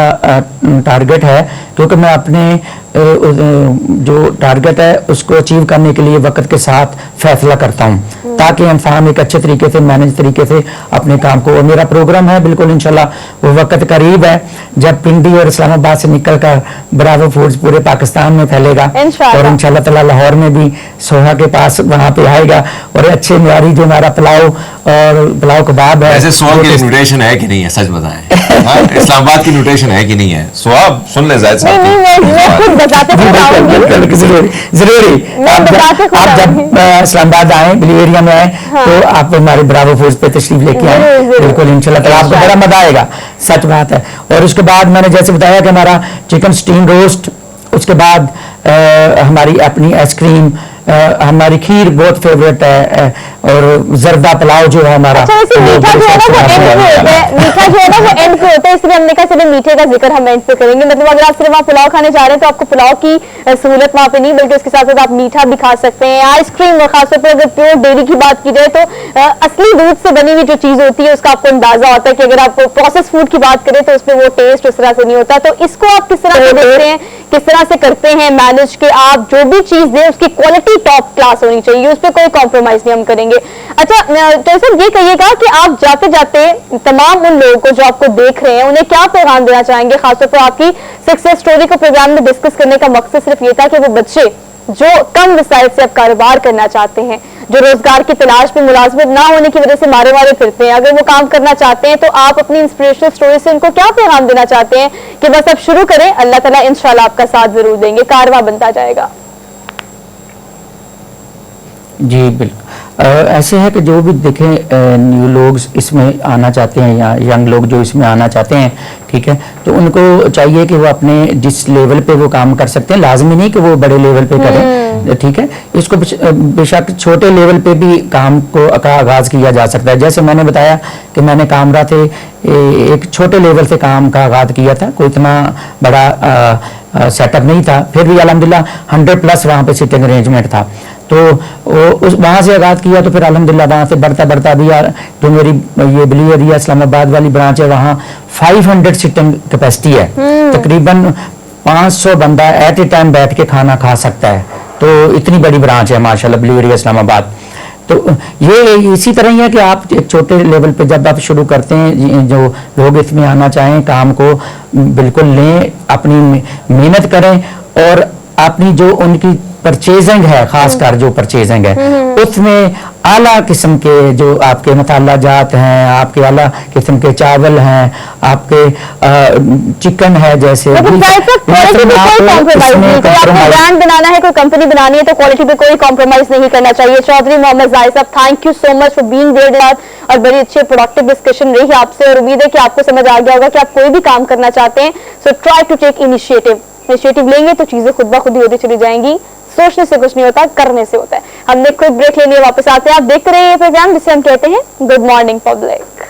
टारगेट है, क्योंकि मैं अपने जो टारगेट है उसको अचीव करने के लिए वक्त के साथ फैसला करता हूँ ताकि इंसान एक अच्छे तरीके से मैनेज तरीके से अपने काम को, और मेरा प्रोग्राम है बिल्कुल इंशाल्लाह वो वक्त करीब है जब पिंडी और इस्लामाबाद से निकलकर ब्रावो फूड्स पूरे पाकिस्तान में फैलेगा, और इंशाल्लाह ताला लाहौर में भी सोहा के पास वहाँ पे आएगा और अच्छे न्यारी जो हमारा पुलाव और पुलाव कबाब है। ऐसे सोहा की न्यूट्रिशन है कि नहीं है, सच बताएं? इस्लामाबाद की न्यूट्रिशन है कि नहीं है? सोहा सुन ले जायद साहब, जरूरी आप जब इस्लामाबाद आए, ब्लू एरिया में आए तो आप हमारे ब्रावो फूड्स पे तशरीफ लेके आए, बिल्कुल इंशाल्लाह ताला आपको बड़ा मजा आएगा, सच बात है। और उसके बाद मैंने जैसे बताया कि हमारा चिकन स्टीम रोस्ट, उसके बाद हमारी अपनी आइसक्रीम, हमारी खीर बहुत फेवरेट है, और जर्दा पुलाव जो है हमारा। अच्छा, मीठा जो है ना वो एंड पे होता है, इसलिए हमने कहा चलिए मीठे का जिक्र हम एंड पे करेंगे। मतलब अगर आप सिर्फ वहाँ पुलाव खाने जा रहे हैं तो आपको पुलाव की सहूलत वहाँ पे नहीं, बल्कि उसके साथ साथ आप मीठा भी खा सकते हैं, आइसक्रीम, और खासतौर पर अगर प्योर डेयरी की बात की जाए तो असली दूध से बनी हुई जो चीज होती है उसका आपको अंदाजा होता है कि अगर आप प्रोसेस फूड की बात करें तो उसमें वो टेस्ट उस तरह से नहीं होता। तो इसको आप किस तरह से देखते हैं, किस तरह से करते हैं मैनेज के आप जो भी चीज दें उसकी क्वालिटी टॉप क्लास होनी चाहिए, उस पर कोई कॉम्प्रोमाइज नहीं हम करेंगे। अच्छा, तो सर ये कहिएगा कि आप जाते जाते तमाम उन लोगों को जो आपको देख रहे हैं उन्हें क्या पैगाम देना चाहेंगे? खासतौर पर आपकी सक्सेस स्टोरी को प्रोग्राम में डिस्कस करने का मकसद सिर्फ ये था कि वो बच्चे जो कम वसाइल से अब कारोबार करना चाहते हैं, जो रोजगार की तलाश में मुलाजमत ना होने की वजह से मारे मारे फिरते हैं, अगर वो काम करना चाहते हैं तो आप अपनी इंस्पिरेशनल स्टोरी से उनको क्या पैगाम देना चाहते हैं कि बस अब शुरू करें, अल्लाह ताला इंशाल्लाह आपका साथ जरूर देंगे, कारवां बनता जाएगा। जी बिल्कुल, ऐसे है कि जो भी देखें न्यू लोग इसमें आना चाहते हैं या यंग लोग जो इसमें आना चाहते हैं, ठीक है, तो उनको चाहिए कि वो अपने जिस लेवल पे वो काम कर सकते हैं, लाजमी नहीं कि वो बड़े लेवल पे करें, ठीक है, इसको बेशक छोटे लेवल पे भी काम का आगाज किया जा सकता है। जैसे मैंने बताया कि मैंने कामरा थे एक छोटे लेवल से काम का आगाज किया था, कोई इतना बड़ा सेटअप नहीं था, फिर भी अल्हम्दुलिल्लाह 100+ वहाँ पे सिटिंग अरेंजमेंट था, तो उस वहाँ से आगाज किया, तो फिर अल्हम्दुलिल्लाह वहाँ से बढ़ता बढ़ता भी जो मेरी ये ब्लू एरिया इस्लामाबाद वाली ब्रांच है वहाँ 500 सिटिंग कैपेसिटी है, तकरीबन 500 बंदा एट ए टाइम बैठ के खाना खा सकता है, तो इतनी बड़ी ब्रांच है माशाल्लाह ब्लू एरिया इस्लामाबाद। तो ये इसी तरह ही है कि आप एक छोटे लेवल पे जब आप शुरू करते हैं, जो लोग इसमें आना चाहें काम को बिल्कुल लें, अपनी मेहनत करें और अपनी जो उनकी परचेजिंग है, खासकर जो परचेजिंग है उसमें आला किस्म के जो आपके मसाला जात हैं, आपके आला किस्म के चावल हैं, आपके चिकन है, जैसे क्वालिटी पे कोई कॉम्प्रोमाइज नहीं, कोई आपको ब्रांड बनाना है, कोई कंपनी बनानी है तो क्वालिटी पे कोई कॉम्प्रोमाइज नहीं करना चाहिए। Chaudhary Mohammad Zahid sahab, thank you so much for being there और बड़ी अच्छी प्रोडक्टिव डिस्कशन रही आपसे और उम्मीद है कि आपको समझ आ गया होगा कि आप कोई भी काम करना चाहते हैं so try to take initiative लेंगे तो चीजें खुद ब खुद ही होती चली जाएंगी। सोचने से कुछ नहीं होता, करने से होता है। हमने क्विक ब्रेक लेनी है, वापस आते हैं। आप देखते रहिए ये प्रोग्राम जिसे हम कहते हैं good morning public.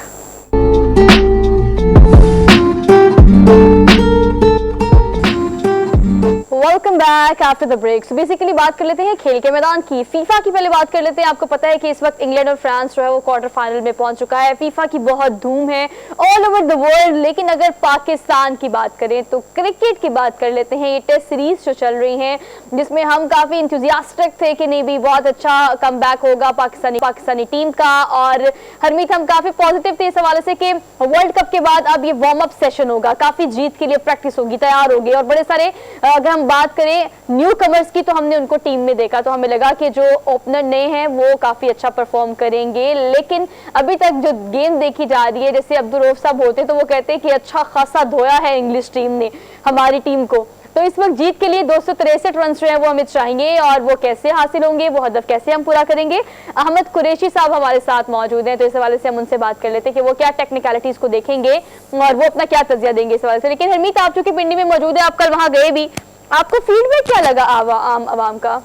Welcome back after the break. So basically बात कर लेते हैं खेल के मैदान की, फीफा की पहले बात कर लेते हैं। आपको पता है कि इस वक्त इंग्लैंड और फ्रांस जो है वो क्वार्टर फाइनल में पहुंच चुका है। फीफा की बहुत धूम है ऑल ओवर द वर्ल्ड, लेकिन अगर पाकिस्तान की बात करें तो क्रिकेट की बात कर लेते हैं। ये टेस्ट सीरीज जो चल रही है जिसमें हम काफी इंथुजियास्टिक थे कि नहीं भी बहुत अच्छा कमबैक होगा पाकिस्तानी टीम का, और हरमीत हम काफी पॉजिटिव थे इस हवाले से कि वर्ल्ड कप के बाद अब ये वार्म अप सेशन होगा, काफी जीत के लिए प्रैक्टिस होगी, तैयार होगी। और बड़े सारे अगर हम बात करें न्यू कमर्स की तो हमने उनको टीम में देखा तो हमें लगा कि जो ओपनर नए हैं वो काफी अच्छा परफॉर्म करेंगे, लेकिन अभी तक जो गेम देखी जा रही है, जैसे अब्दुल रऊफ साहब होते तो वो कहते हैं कि अच्छा खासा धोया है इंग्लिश टीम ने हमारी टीम को। तो इस वक्त जीत के लिए 263 रन जो है वो हमें चाहिए और वो कैसे हासिल होंगे, वो हदफ कैसे हम पूरा करेंगे। अहमद कुरैशी साहब हमारे साथ मौजूद हैं तो इस हवाले से हम उनसे बात कर लेते हैं कि वो क्या टेक्निकलिटीज को देखेंगे और वो अपना क्या तजिया देंगे इस हवाले से। लेकिन हरमीत, आप चूंकि पिंडी में मौजूद है, आप कल वहां गए भी, आपको फीडबैक क्या लगा आम आवाम का?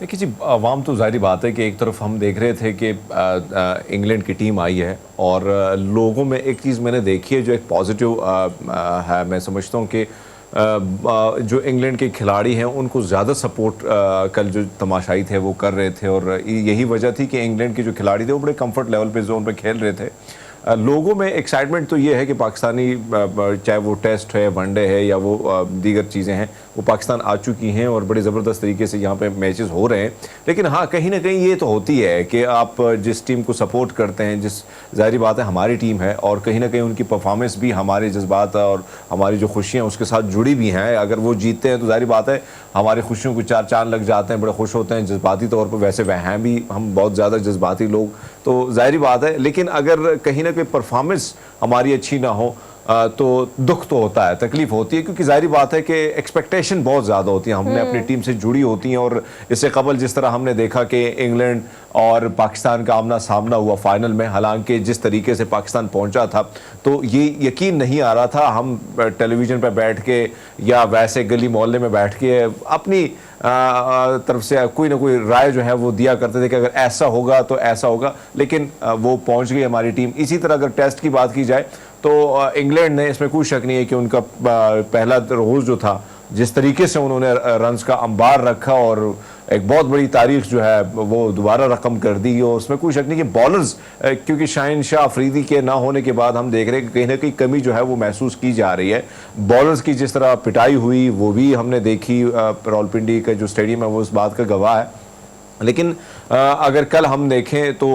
देखिए जी, अवाम तो जाहिर बात है कि एक तरफ हम देख रहे थे कि इंग्लैंड की टीम आई है और लोगों में एक चीज़ मैंने देखी है जो एक पॉजिटिव है। मैं समझता हूँ कि जो इंग्लैंड के खिलाड़ी हैं उनको ज़्यादा सपोर्ट कल जो तमाशाई थे वो कर रहे थे और यही वजह थी कि इंग्लैंड के जो खिलाड़ी थे वो बड़े कंफर्ट लेवल पे जोन पे खेल रहे थे। लोगों में एक्साइटमेंट तो ये है कि पाकिस्तानी, चाहे वो टेस्ट है, वनडे है या वो दीगर चीज़ें हैं, वो पाकिस्तान आ चुकी हैं और बड़े ज़बरदस्त तरीके से यहाँ पे मैचेस हो रहे हैं। लेकिन हाँ, कहीं ना कहीं ये तो होती है कि आप जिस टीम को सपोर्ट करते हैं, जिस ज़ाहिर बात है हमारी टीम है और कहीं ना कहीं उनकी परफॉर्मेंस भी हमारे जज्बात और हमारी जो खुशियाँ उसके साथ जुड़ी भी हैं। अगर वो जीतते हैं तो ज़ाहिर बात है हमारी खुशियों को चार चांद लग जाते हैं, बड़े खुश होते हैं जज्बाती तौर पर। वैसे वह हैं भी हम बहुत ज़्यादा जज्बाती लोग, तो ज़ाहिर बात है। लेकिन अगर कहीं ना कहीं परफॉर्मेंस हमारी अच्छी ना हो तो दुख तो होता है, तकलीफ होती है, क्योंकि जाहिर बात है कि एक्सपेक्टेशन बहुत ज़्यादा होती है, हमने अपनी टीम से जुड़ी होती हैं। और इससे कबल जिस तरह हमने देखा कि इंग्लैंड और पाकिस्तान का आमना सामना हुआ फाइनल में, हालांकि जिस तरीके से पाकिस्तान पहुंचा था तो ये यकीन नहीं आ रहा था, हम टेलीविज़न पर बैठ के या वैसे गली मोहल्ले में बैठ के अपनी तरफ से कोई ना कोई राय जो है वो दिया करते थे कि अगर ऐसा होगा तो ऐसा होगा, लेकिन वो पहुंच गई हमारी टीम। इसी तरह अगर टेस्ट की बात की जाए तो इंग्लैंड ने, इसमें कोई शक नहीं है कि उनका पहला रोज़ जो था, जिस तरीके से उन्होंने रन्स का अंबार रखा और एक बहुत बड़ी तारीख जो है वो दोबारा रकम कर दी। और उसमें कोई शक नहीं कि बॉलर्स, क्योंकि शाहिन शाह अफरीदी के ना होने के बाद हम देख रहे हैं कि कहीं ना कहीं कमी जो है वो महसूस की जा रही है। बॉलर्स की जिस तरह पिटाई हुई वो भी हमने देखी, रावलपिंडी का जो स्टेडियम है वो उस बात का गवाह है। लेकिन अगर कल हम देखें तो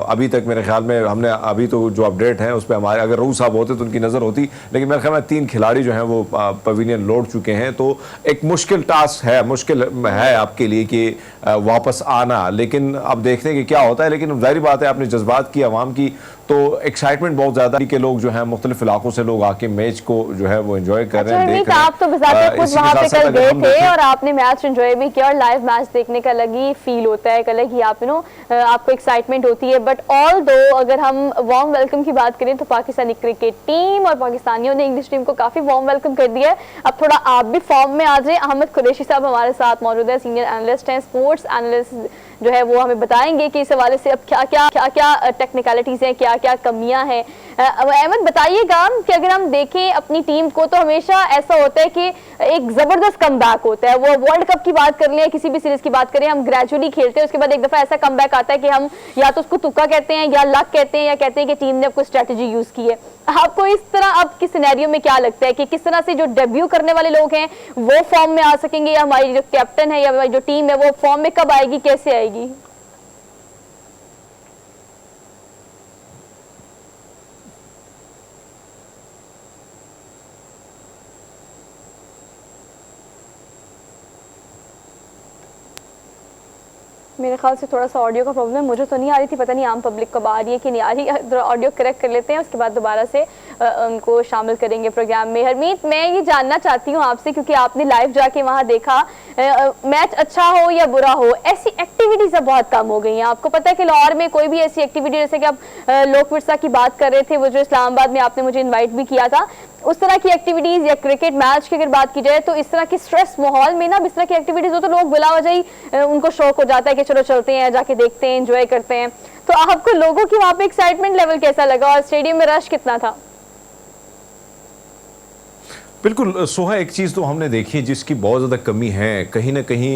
अभी तक मेरे ख्याल में हमने अभी तो जो अपडेट है उस पर हमारे, अगर रूह साहब होते तो उनकी नज़र होती, लेकिन मेरे ख्याल में 3 खिलाड़ी जो हैं वो पवेलियन लौट चुके हैं। तो एक मुश्किल टास्क है, मुश्किल है आपके लिए कि वापस आना, लेकिन अब देखते हैं कि क्या होता है। लेकिन जाहिर बात है आपने जज्बात की, आवाम की, तो एक्साइटमेंट बहुत ज़्यादा के लोग जो हैं मुख्तलिफ इलाकों से लोग आके मैच को जो है वो एंजॉय कर रहे हैं, देख रहे हैं। आप तो बिज़ाते खुद वहाँ पे कल गए थे और आपने मैच एंजॉय भी किया और लाइव मैच देखने का अलग ही फील होता है, अलग ही आप आपको एक्साइटमेंट होती है। बट ऑल दो अगर हम वार्म वेलकम की बात करें तो पाकिस्तानी क्रिकेट टीम और पाकिस्तानियों ने इंग्लिश टीम को काफ़ी वार्म वेलकम कर दिया है। अब थोड़ा आप भी फॉर्म में आ जाए। अहमद कुरैशी साहब हमारे साथ मौजूद है, सीनियर एनालिस्ट हैं, स्पोर्ट्स एनालिस्ट जो है वो हमें बताएंगे कि इस हवाले से अब क्या टेक्निकलिटीज़ हैं, क्या क्या कमियां हैं। अहमद बताइएगा कि अगर हम देखें अपनी टीम को तो हमेशा ऐसा होता है कि एक ज़बरदस्त कमबैक होता है। वो वर्ल्ड कप की बात कर लें, किसी भी सीरीज़ की बात करें, हम ग्रेजुअली खेलते हैं, उसके बाद एक दफ़ा ऐसा कमबैक आता है कि हम या तो उसको तुक्का कहते हैं या लक कहते हैं या कहते हैं कि टीम ने अब कोई स्ट्रैटेजी यूज़ की है। आपको इस तरह अब किस सिनेरियो में क्या लगता है कि किस तरह से जो डेब्यू करने वाले लोग हैं वो फॉर्म में आ सकेंगे, या हमारी जो कैप्टन है या हमारी जो टीम है वो फॉर्म में कब आएगी, कैसे आएगी? मेरे ख्याल से थोड़ा सा ऑडियो का प्रॉब्लम है, मुझे तो नहीं आ रही थी, पता नहीं आम पब्लिक को आ रही है कि नहीं आ रही है। ऑडियो करेक्ट कर लेते हैं, उसके बाद दोबारा से उनको शामिल करेंगे प्रोग्राम में। हरमीत, मैं ये जानना चाहती हूँ आपसे, क्योंकि आपने लाइव जाके वहाँ देखा, मैच अच्छा हो या बुरा हो, ऐसी एक्टिविटीज अब बहुत कम हो गई हैं। आपको पता है कि लाहौर में कोई भी ऐसी एक्टिविटी, जैसे कि आप लोक विरसा की बात कर रहे थे, वो जो इस्लामाबाद में आपने मुझे इन्वाइट भी किया था, उस तरह की एक्टिविटीज या क्रिकेट मैच की अगर बात की जाए तो इस तरह की स्ट्रेस माहौल में ना इस तरह की एक्टिविटीज हो तो लोग बिला वजह ही उनको शौक हो जाता है कि चलो चलते हैं, जाके देखते हैं, एंजॉय करते हैं। तो आपको लोगों की वहाँ पे एक्साइटमेंट लेवल कैसा लगा और स्टेडियम में रश कितना था? बिल्कुल सोहा, एक चीज़ तो हमने देखी जिसकी बहुत ज़्यादा कमी है, कहीं ना कहीं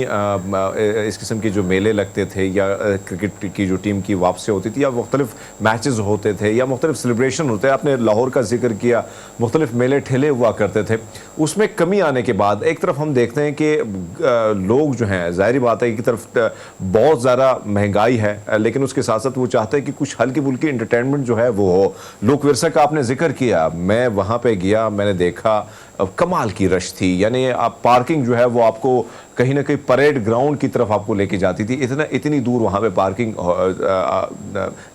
इस किस्म के जो मेले लगते थे या क्रिकेट की जो टीम की वापसी होती थी या मुख्तलिफ मैचेस होते थे या मुख्तलिफ सेलिब्रेशन होते हैं, आपने लाहौर का जिक्र किया, मुख्तलिफ मेले ठेले हुआ करते थे, उसमें कमी आने के बाद एक तरफ हम देखते हैं कि लोग जो हैं, ज़ाहिर बात है, एक तरफ बहुत ज़्यादा महंगाई है, लेकिन उसके साथ साथ वो चाहते हैं कि कुछ हल्की फुल्की इंटरटेनमेंट जो है वो हो। लोक विरसा का आपने जिक्र किया, मैं वहाँ पर गया, मैंने देखा कमाल की रश थी, यानी आप पार्किंग जो है वो आपको कहीं ना कहीं परेड ग्राउंड की तरफ आपको लेके जाती थी, इतनी दूर वहाँ पे पार्किंग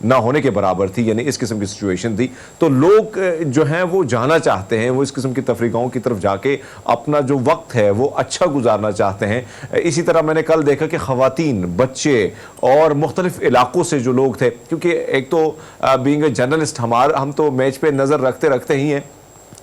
ना होने के बराबर थी, यानी इस किस्म की सिचुएशन थी। तो लोग जो हैं वो जाना चाहते हैं, वो इस किस्म की तफरीगाहों की तरफ जाके अपना जो वक्त है वो अच्छा गुजारना चाहते हैं। इसी तरह मैंने कल देखा कि ख़वातीन, बच्चे और मुख्तलिफ इलाकों से जो लोग थे, क्योंकि एक तो बीइंग ए जर्नलिस्ट हम तो मैच पे नज़र रखते ही हैं,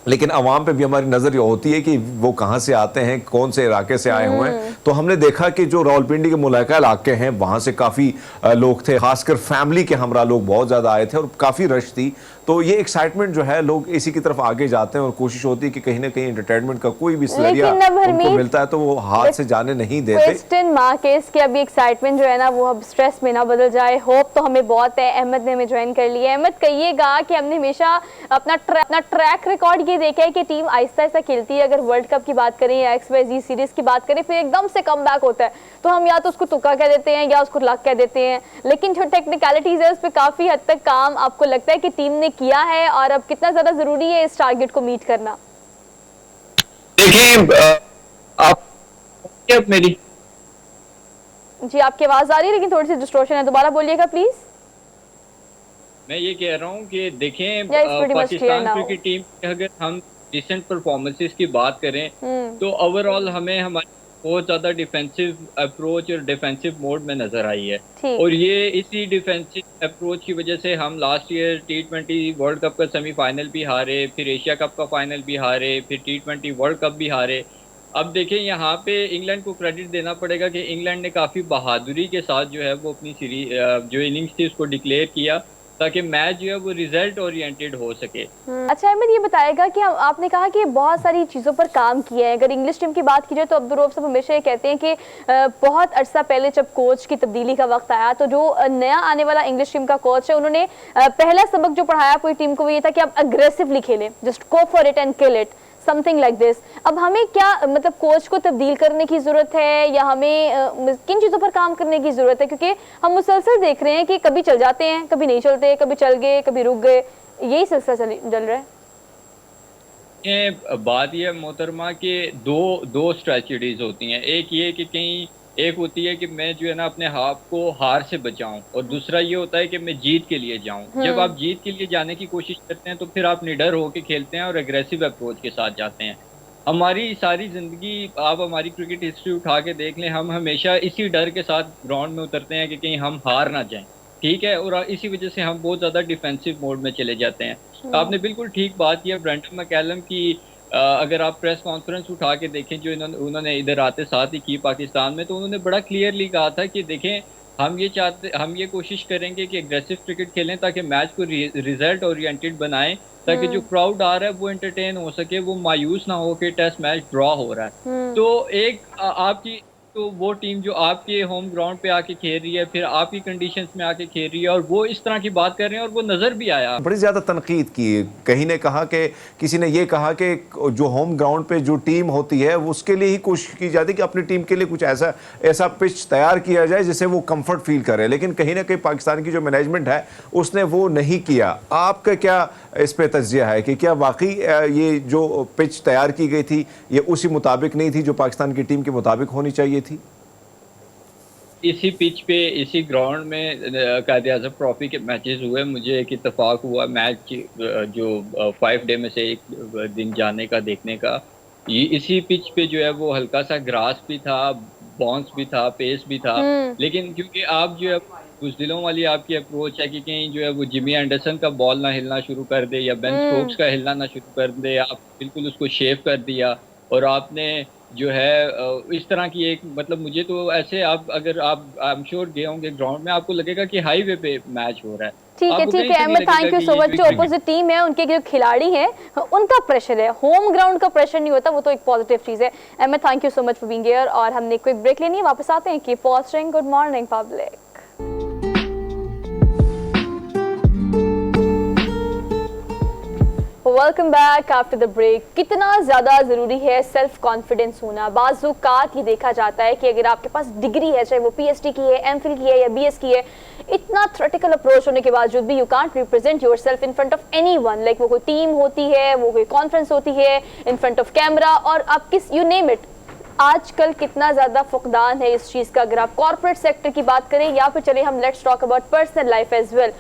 लेकिन अवाम पे भी हमारी नज़र ये होती है कि वो कहाँ से आते हैं, कौन से इलाके से आए हुए हैं। तो हमने देखा कि जो रावलपिंडी के मुलाका इलाके हैं वहाँ से काफ़ी लोग थे, खासकर फैमिली के हमरा लोग बहुत ज़्यादा आए थे और काफ़ी रश थी। तो ये एक्साइटमेंट जो है, लोग इसी की तरफ आगे जाते हैं और कोशिश होती है कि कहीं ना कहीं एंटरटेनमेंट का कोई भी जरिया उनको मिलता है तो वो हाथ से जाने नहीं देते। क्वेश्चन मार्क है कि अभी एक्साइटमेंट जो है ना वो अब स्ट्रेस में ना बदल जाए। होप तो हमें बहुत है। अहमद ने हमें ज्वाइन कर लिया। अहमद, कहिएगा कि हमने हमेशा अपना ट्रैक रिकॉर्ड ये देखा है कि टीम आहिस्ता आहिस्ता खेलती है। अगर वर्ल्ड कप की बात करें या XYZ सीरीज की बात करें, फिर एकदम से कम बैक होता है, तो हम या तो उसको तुक्का कह देते हैं या उसको लक कह देते हैं। लेकिन जो टेक्निकलिटीज है उस पर काफी हद तक काम आपको लगता है कि टीम ने किया है, और अब कितना ज्यादा जरूरी है इस टारगेट को मीट करना? देखिए, आप मेरी जी, आपकी आवाज आ रही है लेकिन थोड़ी सी डिस्टॉर्शन है, दोबारा बोलिएगा प्लीज। मैं ये कह रहा हूँ कि देखें, पाकिस्तान क्रिकेट टीम की अगर हम रिसेंट परफॉर्मेंसेस की बात करें तो ओवरऑल हमें हमारी बहुत ज़्यादा डिफेंसिव अप्रोच और डिफेंसिव मोड में नज़र आई है। और ये इसी डिफेंसिव अप्रोच की वजह से हम last year T20 world cup का सेमीफाइनल भी हारे, फिर एशिया कप का फाइनल भी हारे, फिर T20 वर्ल्ड कप भी हारे। अब देखें, यहाँ पे इंग्लैंड को क्रेडिट देना पड़ेगा कि इंग्लैंड ने काफ़ी बहादुरी के साथ जो है वो अपनी सीरीज जो इनिंग्स थी उसको डिक्लेयर किया ताकि मैच जो है वो रिजल्ट ओरिएंटेड हो सके। अच्छा अहमद, ये बताएगा कि आपने कहा कि बहुत सारी चीज़ों पर काम किया है। अगर इंग्लिश टीम की बात की जाए तो अब्दुल रऊफ साहब हमेशा ये कहते हैं कि बहुत अरसा पहले जब कोच की तब्दीली का वक्त आया तो जो नया आने वाला इंग्लिश टीम का कोच है, उन्होंने पहला सबक जो पढ़ाया पूरी टीम को वो ये था कि आप अग्रेसिवली खेलें, just go for it and kill it, something like this. अब हमें क्या मतलब कोच को तब्दील करने की ज़रूरत है या हमें किन चीज़ों पर काम करने की ज़रूरत है? क्योंकि हम मुसलसल देख रहे हैं कि कभी चल जाते हैं, कभी नहीं चलते, कभी चल गए, कभी रुक गए, यही सिलसिला चल रहा है। ये बात यह मोहतरमा कि दो स्ट्रेटजीज होती हैं। एक ये कि कहीं एक होती है कि मैं जो है ना अपने आप को हार से बचाऊं, और दूसरा ये होता है कि मैं जीत के लिए जाऊं। जब आप जीत के लिए जाने की कोशिश करते हैं तो फिर आप निडर होकर खेलते हैं और एग्रेसिव अप्रोच के साथ जाते हैं। हमारी सारी ज़िंदगी, आप हमारी क्रिकेट हिस्ट्री उठा के देख लें, हम हमेशा इसी डर के साथ ग्राउंड में उतरते हैं कि कहीं हम हार ना जाएं, ठीक है, और इसी वजह से हम बहुत ज़्यादा डिफेंसिव मोड में चले जाते हैं। आपने बिल्कुल ठीक बात किया ब्रेंडन मैकलम की। अगर आप प्रेस कॉन्फ्रेंस उठा के देखें जो उन्होंने इधर आते साथ ही की पाकिस्तान में, तो उन्होंने बड़ा क्लियरली कहा था कि देखें, हम ये कोशिश करेंगे कि एग्रेसिव क्रिकेट खेलें ताकि मैच को रिजल्ट ओरिएंटेड बनाएं, ताकि जो क्राउड आ रहा है वो एंटरटेन हो सके, वो मायूस ना हो कि टेस्ट मैच ड्रॉ हो रहा है। तो एक आपकी तो वो टीम जो आपके होम ग्राउंड पे आके खेल रही है, फिर आपकी कंडीशंस में आके खेल रही है, और वो इस तरह की बात कर रहे हैं और वो नज़र भी आया। बड़ी ज़्यादा तनकीद की, कहीं ने कहा कि किसी ने ये कहा कि जो होम ग्राउंड पे जो टीम होती है उसके लिए ही कोशिश की जाती है कि अपनी टीम के लिए कुछ ऐसा पिच तैयार किया जाए जिससे वो कंफर्ट फील करे, लेकिन कहीं ना कहीं पाकिस्तान की जो मैनेजमेंट है उसने वो नहीं किया। आपका क्या इस पर तज्जिया है कि क्या वाकई ये जो पिच तैयार की गई थी ये उसी मुताबिक नहीं थी जो पाकिस्तान की टीम के मुताबिक होनी चाहिए थी? इसी पिच पे इसी ग्राउंड में कायदे आज़म ट्रॉफी के मैचेस हुए। मुझे एक इत्तेफाक हुआ मैच जो 5 डे में से एक दिन जाने का देखने का, ये इसी पिच पे जो है वो हल्का सा ग्रास भी था, बाउंस भी था, पेस भी था, लेकिन क्योंकि आप जो है कुछ दिलों वाली आपकी अप्रोच है कि कहीं जो है वो जिमी एंडरसन का बॉल ना हिलना शुरू कर दे या बेन स्टोक्स का हिलना ना शुरू कर दे, आप बिल्कुल उसको शेव कर दिया और आपने जो है इस तरह की एक मतलब मुझे तो ऐसे आप अगर आप आई एम श्योर गए होंगे ग्राउंड में, आपको लगेगा कि हाईवे पे मैच हो रहा है। ठीक है Ahmed, thank you so much. जो अपोजिट टीम है उनके जो खिलाड़ी हैं उनका प्रेशर है, होम ग्राउंड का प्रेशर नहीं होता, वो तो एक पॉजिटिव चीज़ है। Ahmed thank you so much for being here, और हमने क्विक ब्रेक लेनी है, वापस आते हैं कि posting good morning public. Welcome back after the break. कितना ज़्यादा ज़रूरी है सेल्फ कॉन्फिडेंस होना। बाज़-औक़ात ये देखा जाता है कि अगर आपके पास डिग्री है, चाहे वो पीएचडी की है, एमफिल की है या बीएस की है, इतना थ्योरेटिकल अप्रोच होने के बावजूद भी you can't represent yourself in front of anyone. Like वो कोई टीम होती है, वो कोई कॉन्फ्रेंस होती है, इन फ्रंट ऑफ कैमरा, और आप किस यू नेम इट। आजकल कितना ज़्यादा फुकदान है इस चीज़ का। अगर आप कॉर्पोरेट सेक्टर की बात करें या फिर चले हम let's talk about personal life as well.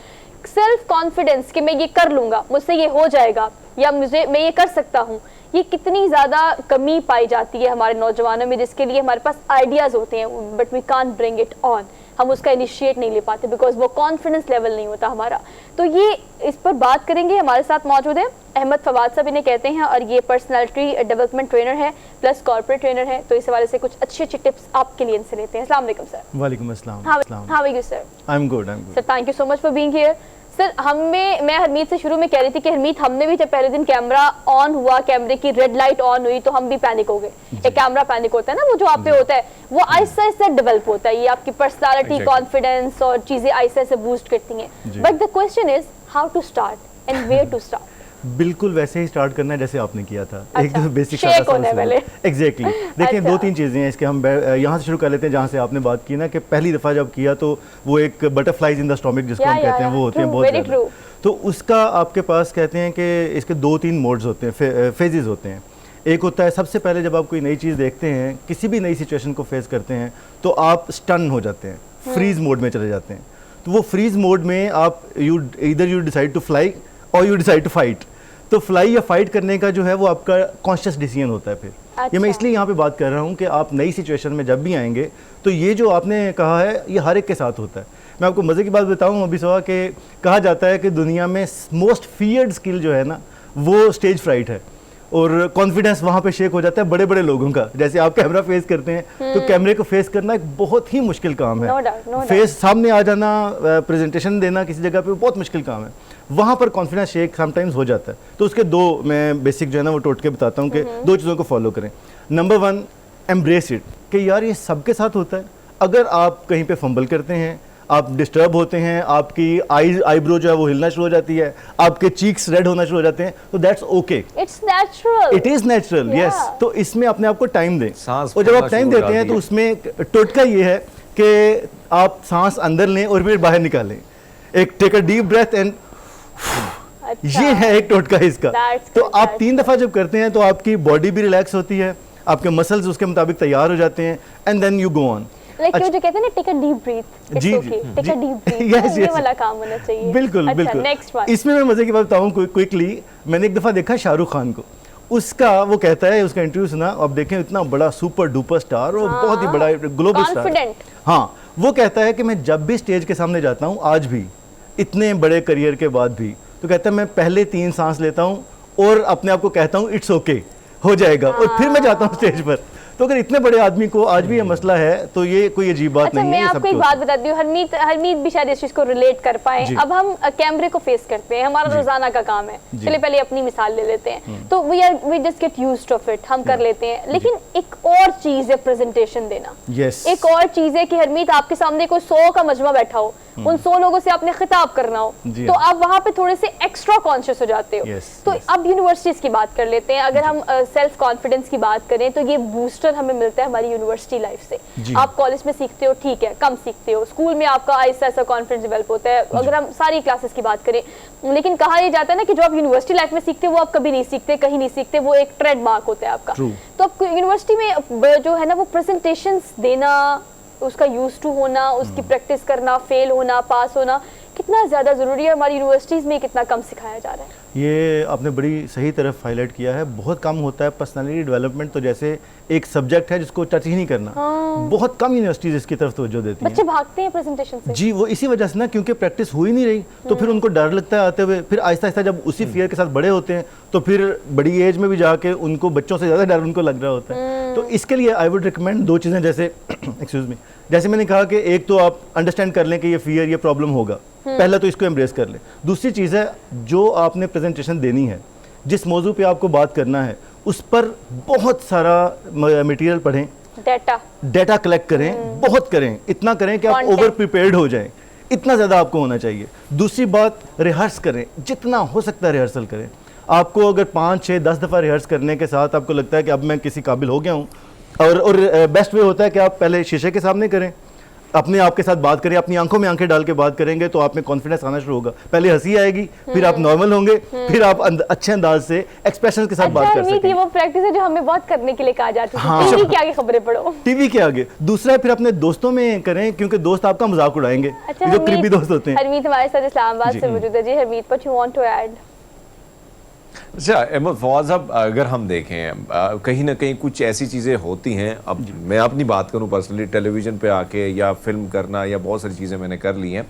Self confidence कि मैं ये कर लूँगा, मुझसे ये हो जाएगा, या मैं ये कर सकता हूँ, ये कितनी ज़्यादा कमी पाई जाती है हमारे नौजवानों में, जिसके लिए हमारे पास आइडियाज़ होते हैं but we can't bring it on. हम उसका इनिशिएट नहीं ले पाते बिकॉज वो कॉन्फिडेंस लेवल नहीं होता हमारा। तो ये इस पर बात करेंगे। हमारे साथ मौजूद है अहमद फवाद साहब, इन्हें कहते हैं, और ये पर्सनालिटी डेवलपमेंट ट्रेनर है प्लस कॉर्पोरेट ट्रेनर है। तो इस हवाले से कुछ अच्छी अच्छी टिप्स आपके लिए इनसे लेते हैं। अस्सलाम वालेकुम सर। वालेकुम अस्सलाम। How are you sir? I am good sir, thank you so much for being here. Sir, मैं हरमीत से शुरू में कह रही थी कि हरमीत, हमने भी जब पहले दिन कैमरा ऑन हुआ, कैमरे की रेड लाइट ऑन हुई, तो हम भी पैनिक हो गए। एक कैमरा पैनिक होता है ना, वो जो आप पे होता है, वो आहिस्ता आहिस्ता डेवलप होता है। ये आपकी पर्सनालिटी, कॉन्फिडेंस और चीजें आहिस्ता आहिस्ता बूस्ट करती हैं। But the question is how to start and where to start. बिल्कुल वैसे ही स्टार्ट करना है जैसे आपने किया था। अच्छा, एक तो बेसिक एग्जैक्टली। देखिए अच्छा। 2-3 चीज़ें हैं इसके, हम यहाँ से शुरू कर लेते हैं जहाँ से आपने बात की ना कि पहली दफ़ा जब किया तो वो एक बटरफ्लाइज इन द स्टोमक जिसको हम कहते हैं, वो होते हैं बहुत ज़्यादा। तो उसका आपके पास कहते हैं कि इसके 2-3 मोड्स होते हैं, फेजेस होते हैं। एक होता है सबसे पहले जब आप कोई नई चीज़ देखते हैं, किसी भी नई सिचुएशन को फेस करते हैं, तो आप स्टन हो जाते हैं, फ्रीज मोड में चले जाते हैं। तो वो फ्रीज मोड में आप either you decide to fly और यू डिसाइड टू फाइट। तो फ्लाई या फाइट करने का जो है वो आपका कॉन्शियस डिसीजन होता है। फिर ये मैं इसलिए यहाँ पे बात कर रहा हूँ कि आप नई सिचुएशन में जब भी आएंगे तो ये जो आपने कहा है ये हर एक के साथ होता है। मैं आपको मज़े की बात बताऊँ अभी सुबह के, कहा जाता है कि दुनिया में मोस्ट फियर्ड स्किल जो है ना वो स्टेज फ्राइट है, और कॉन्फिडेंस वहाँ पे शेक हो जाता है बड़े बड़े लोगों का। जैसे आप कैमरा फेस करते हैं तो कैमरे को फेस करना एक बहुत ही मुश्किल काम है। फेस सामने आ जाना, प्रेजेंटेशन देना किसी जगह पे बहुत मुश्किल काम है। वहाँ पर कॉन्फिडेंस शेक समटाइम्स हो जाता है। तो उसके दो मैं बेसिक जो है ना वो टोटके बताता हूँ कि 2 चीज़ों को फॉलो करें। नंबर 1, एम्ब्रेस इट, कि यार ये सबके साथ होता है। अगर आप कहीं पे फंबल करते हैं, आप डिस्टर्ब होते हैं, आपकी आईब्रो जो है वो हिलना शुरू हो जाती है, आपके चीक्स रेड होना शुरू हो जाते हैं, तो that's okay, it's natural, it is natural, yes. तो इसमें अपने आप को टाइम दें, और जब आप टाइम देते हैं तो उसमें टोटका ये है कि आप सांस अंदर लें और फिर बाहर निकालें। एक take a deep breath and ये है एक टोटका इसका। तो आप 3 दफ़ा जब करते हैं तो आपकी बॉडी भी रिलैक्स होती है, आपके मसल्स उसके मुताबिक तैयार हो जाते हैं, and then you go on. Like जो कहते हैं ना, टेक अ डीप ब्रीथ, जी टेक अ डीप ब्रीथ, ये वाला काम होना चाहिए। बिल्कुल बिल्कुल। नेक्स्ट वन, इसमें मैं मजे की बात बताऊं क्विकली। मैंने एक दफ़ा देखा शाहरुख खान को, उसका वो कहता है, उसका इंटरव्यू सुना, अब देखें इतना बड़ा सुपर डुपर स्टार और बहुत ही बड़ा ग्लोबल स्टार, हाँ, वो कहता है कि मैं जब भी स्टेज के सामने जाता हूँ, आज भी इतने बड़े करियर के बाद भी, तो कहता है मैं पहले 3 सांस लेता हूँ और अपने आप को कहता हूँ इट्स ओके, हो जाएगा, और फिर मैं जाता हूँ स्टेज पर। तो अगर इतने बड़े आदमी को आज भी ये मसला है तो ये कोई अजीब बात नहीं है। मैं आपको एक बात बताती हूँ, हरमीत भी शायद इस चीज को रिलेट कर पाए। अब हम कैमरे को फेस करते हैं, हमारा रोजाना का काम है। चलिए पहले अपनी मिसाल ले लेते हैं, तो we just get used to it, हम कर लेते हैं। लेकिन एक और चीज है प्रेजेंटेशन देना। एक और चीज है कि हरमीत आपके सामने कोई 100 का मजमा बैठा हो, उन 100 लोगों से आपने खिताब करना हो, तो आप वहां पे थोड़े से एक्स्ट्रा कॉन्शियस हो जाते हो। तो अब यूनिवर्सिटीज की बात कर लेते हैं। अगर हम सेल्फ कॉन्फिडेंस की बात करें तो ये बूस्टर हमें मिलता है हमारी यूनिवर्सिटी लाइफ से। आप कॉलेज में सीखते हो, ठीक है, कम सीखते हो, स्कूल में आपका ऐसा ऐसा कॉन्फिडेंस डेवलप होता है, अगर हम सारी क्लासेस की बात करें। लेकिन कहा यह जाता है ना कि जो आप यूनिवर्सिटी लाइफ में सीखते हो वो आप कभी नहीं सीखते, कहीं नहीं सीखते, वो एक ट्रेडमार्क होता है आपका। तो आप यूनिवर्सिटी में जो है ना वो प्रेजेंटेशंस देना, उसका यूज टू होना, उसकी प्रैक्टिस करना, फेल होना, पास होना कितना ज़्यादा ज़रूरी है। हमारी यूनिवर्सिटीज़ में कितना कम सिखाया जा रहा है। ये आपने बड़ी सही तरफ हाईलाइट किया है। बहुत कम होता है पर्सनालिटी डेवलपमेंट, तो जैसे एक सब्जेक्ट है जिसको टच ही नहीं करना। बहुत कम यूनिवर्सिटीज़ इसकी तरफ तवज्जो देती हैं। बच्चे भागते हैं प्रेजेंटेशन से। जी, वो इसी वजह से ना, क्योंकि प्रैक्टिस हो ही नहीं रही, तो फिर उनको डर लगता है आते हुए। फिर आहिस्ता आहिस्ता जब उसी फियर के साथ बड़े होते हैं तो फिर बड़ी एज में भी जाके उनको बच्चों से ज़्यादा डर उनको लग रहा होता है। तो इसके लिए आई वुड रिकमेंड 2 चीज़ें, जैसे एक्सक्यूज मी, जैसे मैंने कहा कि एक तो आप अंडरस्टैंड कर लें कि ये फियर, ये प्रॉब्लम होगा, पहला तो इसको एम्ब्रेस कर लें। दूसरी चीज़ है, जो आपने प्रेजेंटेशन देनी है, जिस मौजू पे आपको बात करना है, उस पर बहुत सारा मटेरियल पढ़ें, डेटा कलेक्ट करें, बहुत करें, इतना करें कि आप ओवर प्रिपेयर्ड हो जाएं। इतना ज़्यादा आपको होना चाहिए। दूसरी बात, रिहर्स करें, जितना हो सकता है रिहर्सल करें। आपको अगर 5, 6, 10 दफ़ा रिहर्स करने के साथ आपको लगता है कि अब मैं किसी काबिल हो गया हूँ, और बेस्ट वे होता है कि आप पहले शीशे के सामने करें, अपने आप के साथ बात करें, अपनी आंखों में आंखें डाल के बात करेंगे तो आप में कॉन्फिडेंस आना शुरू होगा। पहले हंसी आएगी, फिर आप नॉर्मल होंगे, फिर आप अच्छे अंदाज से एक्सप्रेशन के साथ बात कर सकते हैं। वो प्रैक्टिस है जो हमें बहुत करने के लिए कहा जाता है। हाँ। टीवी के आगे खबरें पढ़ो, टीवी के आगे। दूसरा, फिर अपने दोस्तों में करें, क्योंकि दोस्त आपका मजाक उड़ाएंगे। अच्छा, जो करीबी दोस्त होते हैं। हरमीत हमारे साथ इस्लामाबाद से मौजूद है। जी Harmeet, what you want to add? अच्छा अहमद फवाद साहब, अगर हम देखें कहीं ना कहीं कुछ ऐसी चीज़ें होती हैं, अब मैं अपनी बात करूं पर्सनली, टेलीविज़न पे आके या फिल्म करना या बहुत सारी चीज़ें मैंने कर ली हैं,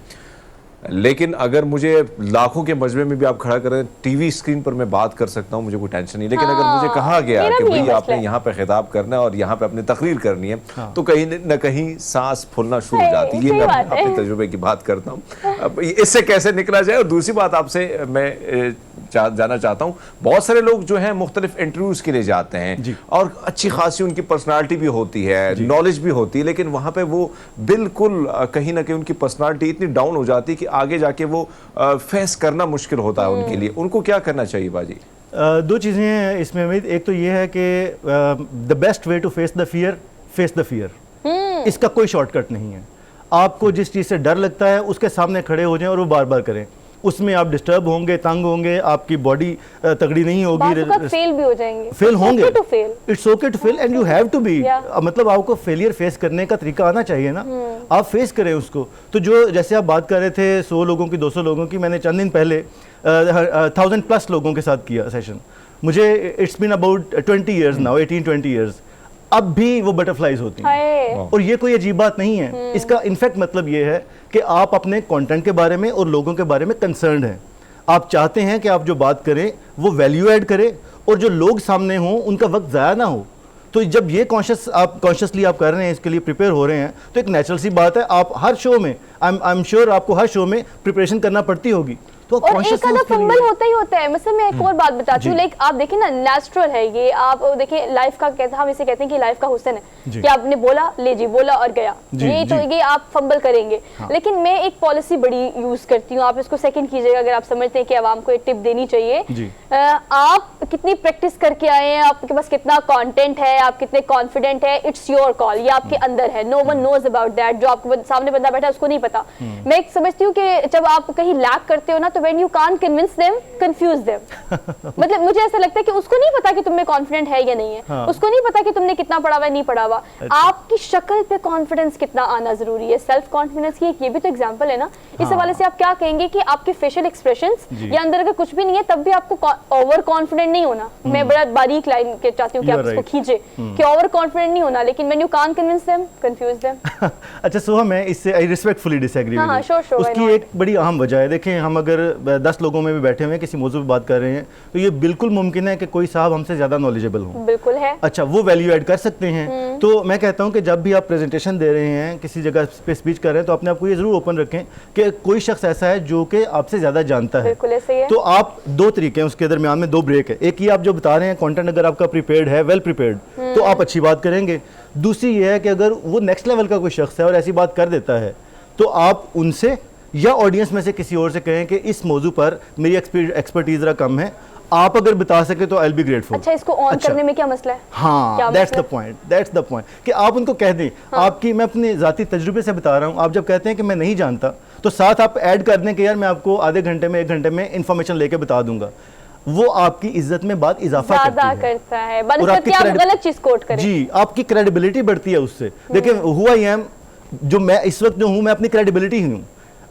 लेकिन अगर मुझे लाखों के मजमे में भी आप खड़ा करें, टीवी स्क्रीन पर मैं बात कर सकता हूँ, मुझे कोई टेंशन नहीं। लेकिन अगर मुझे कहा गया कि भाई आपने यहाँ पे खिताब करना है और यहाँ पे अपनी तकरीर करनी है, तो कहीं न कहीं सांस फूलना शुरू हो जाती है। ये मैं अपने तजुर्बे की बात करता हूँ। अब इससे कैसे निकला जाए। और दूसरी बात आपसे मैं जाना चाहता हूँ, बहुत सारे लोग जो हैं मुख्तलिफ इंटरव्यूज के लिए जाते हैं और अच्छी खासी उनकी पर्सनालिटी भी होती है, नॉलेज भी होती है, लेकिन वहाँ पे वो बिल्कुल कहीं ना कहीं उनकी पर्सनालिटी इतनी डाउन हो जाती है कि आगे जाके वो फेस करना मुश्किल होता है उनके लिए। उनको क्या करना चाहिए बाजी? 2 चीज़ें हैं इसमें उम्मीद। एक तो ये है कि the best way to face the fear. इसका कोई शॉर्टकट नहीं है। आपको जिस चीज़ से डर लगता है उसके सामने खड़े हो जाएं और वो बार बार करें। उसमें आप डिस्टर्ब होंगे, तंग होंगे, आपकी बॉडी तगड़ी नहीं होगी, फेल भी हो जाएंगे, फेल होंगे। It's okay to fail and you have to be. मतलब आपको फेलियर फेस करने का तरीका आना चाहिए ना, आप फेस करें उसको। तो जो जैसे आप बात कर रहे थे 100 लोगों की, 200 लोगों की, मैंने चंद दिन पहले 1000+ लोगों के साथ किया सेशन। मुझे it's been about 20 years now, 18-20 years. अब भी वो बटरफ्लाइज होती हैं और ये कोई अजीब बात नहीं है। इसका इनफैक्ट मतलब ये है कि आप अपने कंटेंट के बारे में और लोगों के बारे में कंसर्न्ड हैं। आप चाहते हैं कि आप जो बात करें वो वैल्यू ऐड करें और जो लोग सामने हों उनका वक्त ज़ाया ना हो। तो जब ये कॉन्शियसली आप कर रहे हैं, इसके लिए प्रिपेयर हो रहे हैं, तो एक नेचुरल सी बात है। आप हर शो में, आई एम श्योर आपको हर शो में प्रिपरेशन करना पड़ती होगी। तो और एक आधा फंबल होता ही होता है। मतलब मैं एक और बात बताती हूँ, लाइक आप देखिए ना, नेचुरल है ये। आप देखिए लाइफ का कहते हैं, हम इसे कहते हैं कि लाइफ का हुस्न है कि आपने बोला, ले जी बोला और गया। ये तो ये आप फंबल करेंगे। लेकिन मैं एक पॉलिसी बड़ी यूज करती हूँ, आप इसको सेकंड कीजिएगा अगर आप समझते हैं कि आवाम को एक टिप देनी चाहिए। आप कितनी प्रैक्टिस करके आए हैं, आपके पास कितना कंटेंट है, आप कितने कॉन्फिडेंट है, इट्स योर कॉल। ये आपके अंदर है, no one knows about that. जो आपको सामने बंदा बैठा है उसको नहीं पता। मैं एक समझती हूँ कि जब आप कहीं लैक करते हो ना, तो when you can't convince them, confuse them. मतलब मुझे ऐसा लगता है कि उसको नहीं पता कि तुम में कॉन्फिडेंट है या नहीं है, उसको नहीं पता कि तुमने कितना पढ़ा हुआ है, नहीं पढ़ा हुआ। आपकी शक्ल पे कॉन्फिडेंस कितना आना जरूरी है, सेल्फ कॉन्फिडेंस की ये भी तो एग्जांपल है ना। इस हवाले से आप क्या कहेंगे कि आपके फेशियल एक्सप्रेशंस या अंदर अगर कुछ भी नहीं है तब भी आपको ओवर कॉन्फिडेंट नहीं होना। मैं बड़ा बारीक लाइन के चाहती हूँ कि आप इसको खींचे कि ओवर कॉन्फिडेंट नहीं होना, लेकिन when you can't convince them, confuse them. अच्छा सोहा, मैं इससे I respectfully disagree with you. उसकी एक बड़ी अहम वजह है। देखें, हम अगर 10 लोगों में भी बैठे हुए हैं, किसी मौजू पे बात कर रहे हैं, तो ये बिल्कुल मुमकिन है कि कोई साहब हमसे ज्यादा नॉलेजेबल हो। बिल्कुल है। अच्छा, वो वैल्यू ऐड कर सकते हैं। तो मैं कहता हूं कि जब भी आप प्रेजेंटेशन दे रहे हैं, किसी जगह पे स्पीच कर रहे हैं, तो अपने आप को ये जरूर ओपन रखें कि कोई शख्स ऐसा है जो कि आपसे ज्यादा जानता है। बिल्कुल ऐसे ही है। तो आप 2 तरीके हैं, उसके दरमियान में 2 ब्रेक है। एक ये, आप जो बता रहे हैं कंटेंट अगर आपका प्रिपेयर्ड है, वेल प्रिपेयर्ड, तो आप अच्छी बात करेंगे। दूसरी ये है कि अगर वो नेक्स्ट लेवल का कोई शख्स है और ऐसी बात कर देता है, तो आप उनसे या ऑडियंस में से किसी और से कहें कि इस मौजू पर मेरी एक्सपर्टीज जरा कम है, आप अगर बता सके तो आई विल बी ग्रेटफुल। अच्छा, इसको ऑन करने में क्या मसला है? हाँ, दैट्स द पॉइंट कि आप उनको कह दें। आपकी, मैं अपने जाती तजुर्बे से बता रहा हूँ, आप जब कहते हैं कि मैं नहीं जानता, तो साथ आप ऐड कर दें कि यार मैं आपको आधे घंटे में 1 घंटे में इंफॉर्मेशन लेके बता दूंगा। वो आपकी इज्जत में बात इजाफा करता है। और आपकी गलत चीज कोट करें। जी, आपकी क्रेडिबिलिटी बढ़ती है उससे। देखिए, हु आई एम, जो मैं इस वक्त जो हूँ, मैं अपनी क्रेडिबिलिटी ही हूँ।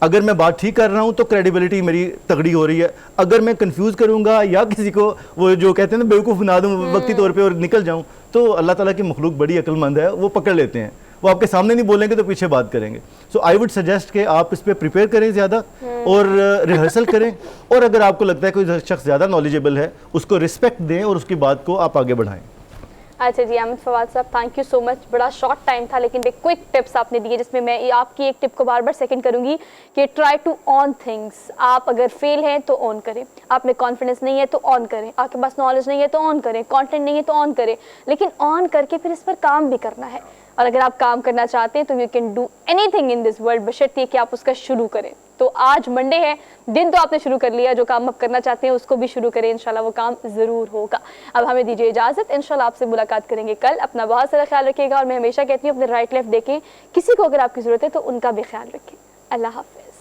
अगर मैं बात ठीक कर रहा हूँ तो क्रेडिबिलिटी मेरी तगड़ी हो रही है। अगर मैं कंफ्यूज करूँगा या किसी को वो जो कहते हैं ना बेवकूफ़ बना दूँ वक्ती तौर पे और निकल जाऊँ, तो अल्लाह ताला की मखलूक बड़ी अक्लमंद है, वो पकड़ लेते हैं। वो आपके सामने नहीं बोलेंगे तो पीछे बात करेंगे। सो आई वुड सजेस्ट कि आप इस पर प्रिपेयर करें ज़्यादा और रिहर्सल करें, और अगर आपको लगता है कोई शख्स ज़्यादा नॉलेजेबल है उसको रिस्पेक्ट दें और उसकी बात को आप आगे बढ़ाएं। अच्छा जी, अहमद फवाद साहब, थैंक यू सो मच। बड़ा शॉर्ट टाइम था लेकिन एक क्विक टिप्स आपने दिए, जिसमें मैं आपकी एक टिप को बार बार सेकंड करूंगी कि ट्राई टू ऑन थिंग्स। आप अगर फेल हैं तो ऑन करें, आप में कॉन्फिडेंस नहीं है तो ऑन करें, आपके पास नॉलेज नहीं है तो ऑन करें, कंटेंट नहीं है तो ऑन करें, लेकिन ऑन करके फिर इस पर काम भी करना है। और अगर आप काम करना चाहते हैं तो you can do anything in this world, बशर्ते कि आप उसका शुरू करें। तो आज मंडे है, दिन तो आपने शुरू कर लिया, जो काम आप करना चाहते हैं उसको भी शुरू करें, इंशाल्लाह वो काम जरूर होगा। अब हमें दीजिए इजाजत, इंशाल्लाह आपसे मुलाकात करेंगे कल। अपना बहुत सारा ख्याल रखिएगा, और मैं हमेशा कहती हूँ अपने राइट लेफ्ट देखें, किसी को अगर आपकी जरूरत है तो उनका भी ख्याल रखें। अल्लाह हाफिज।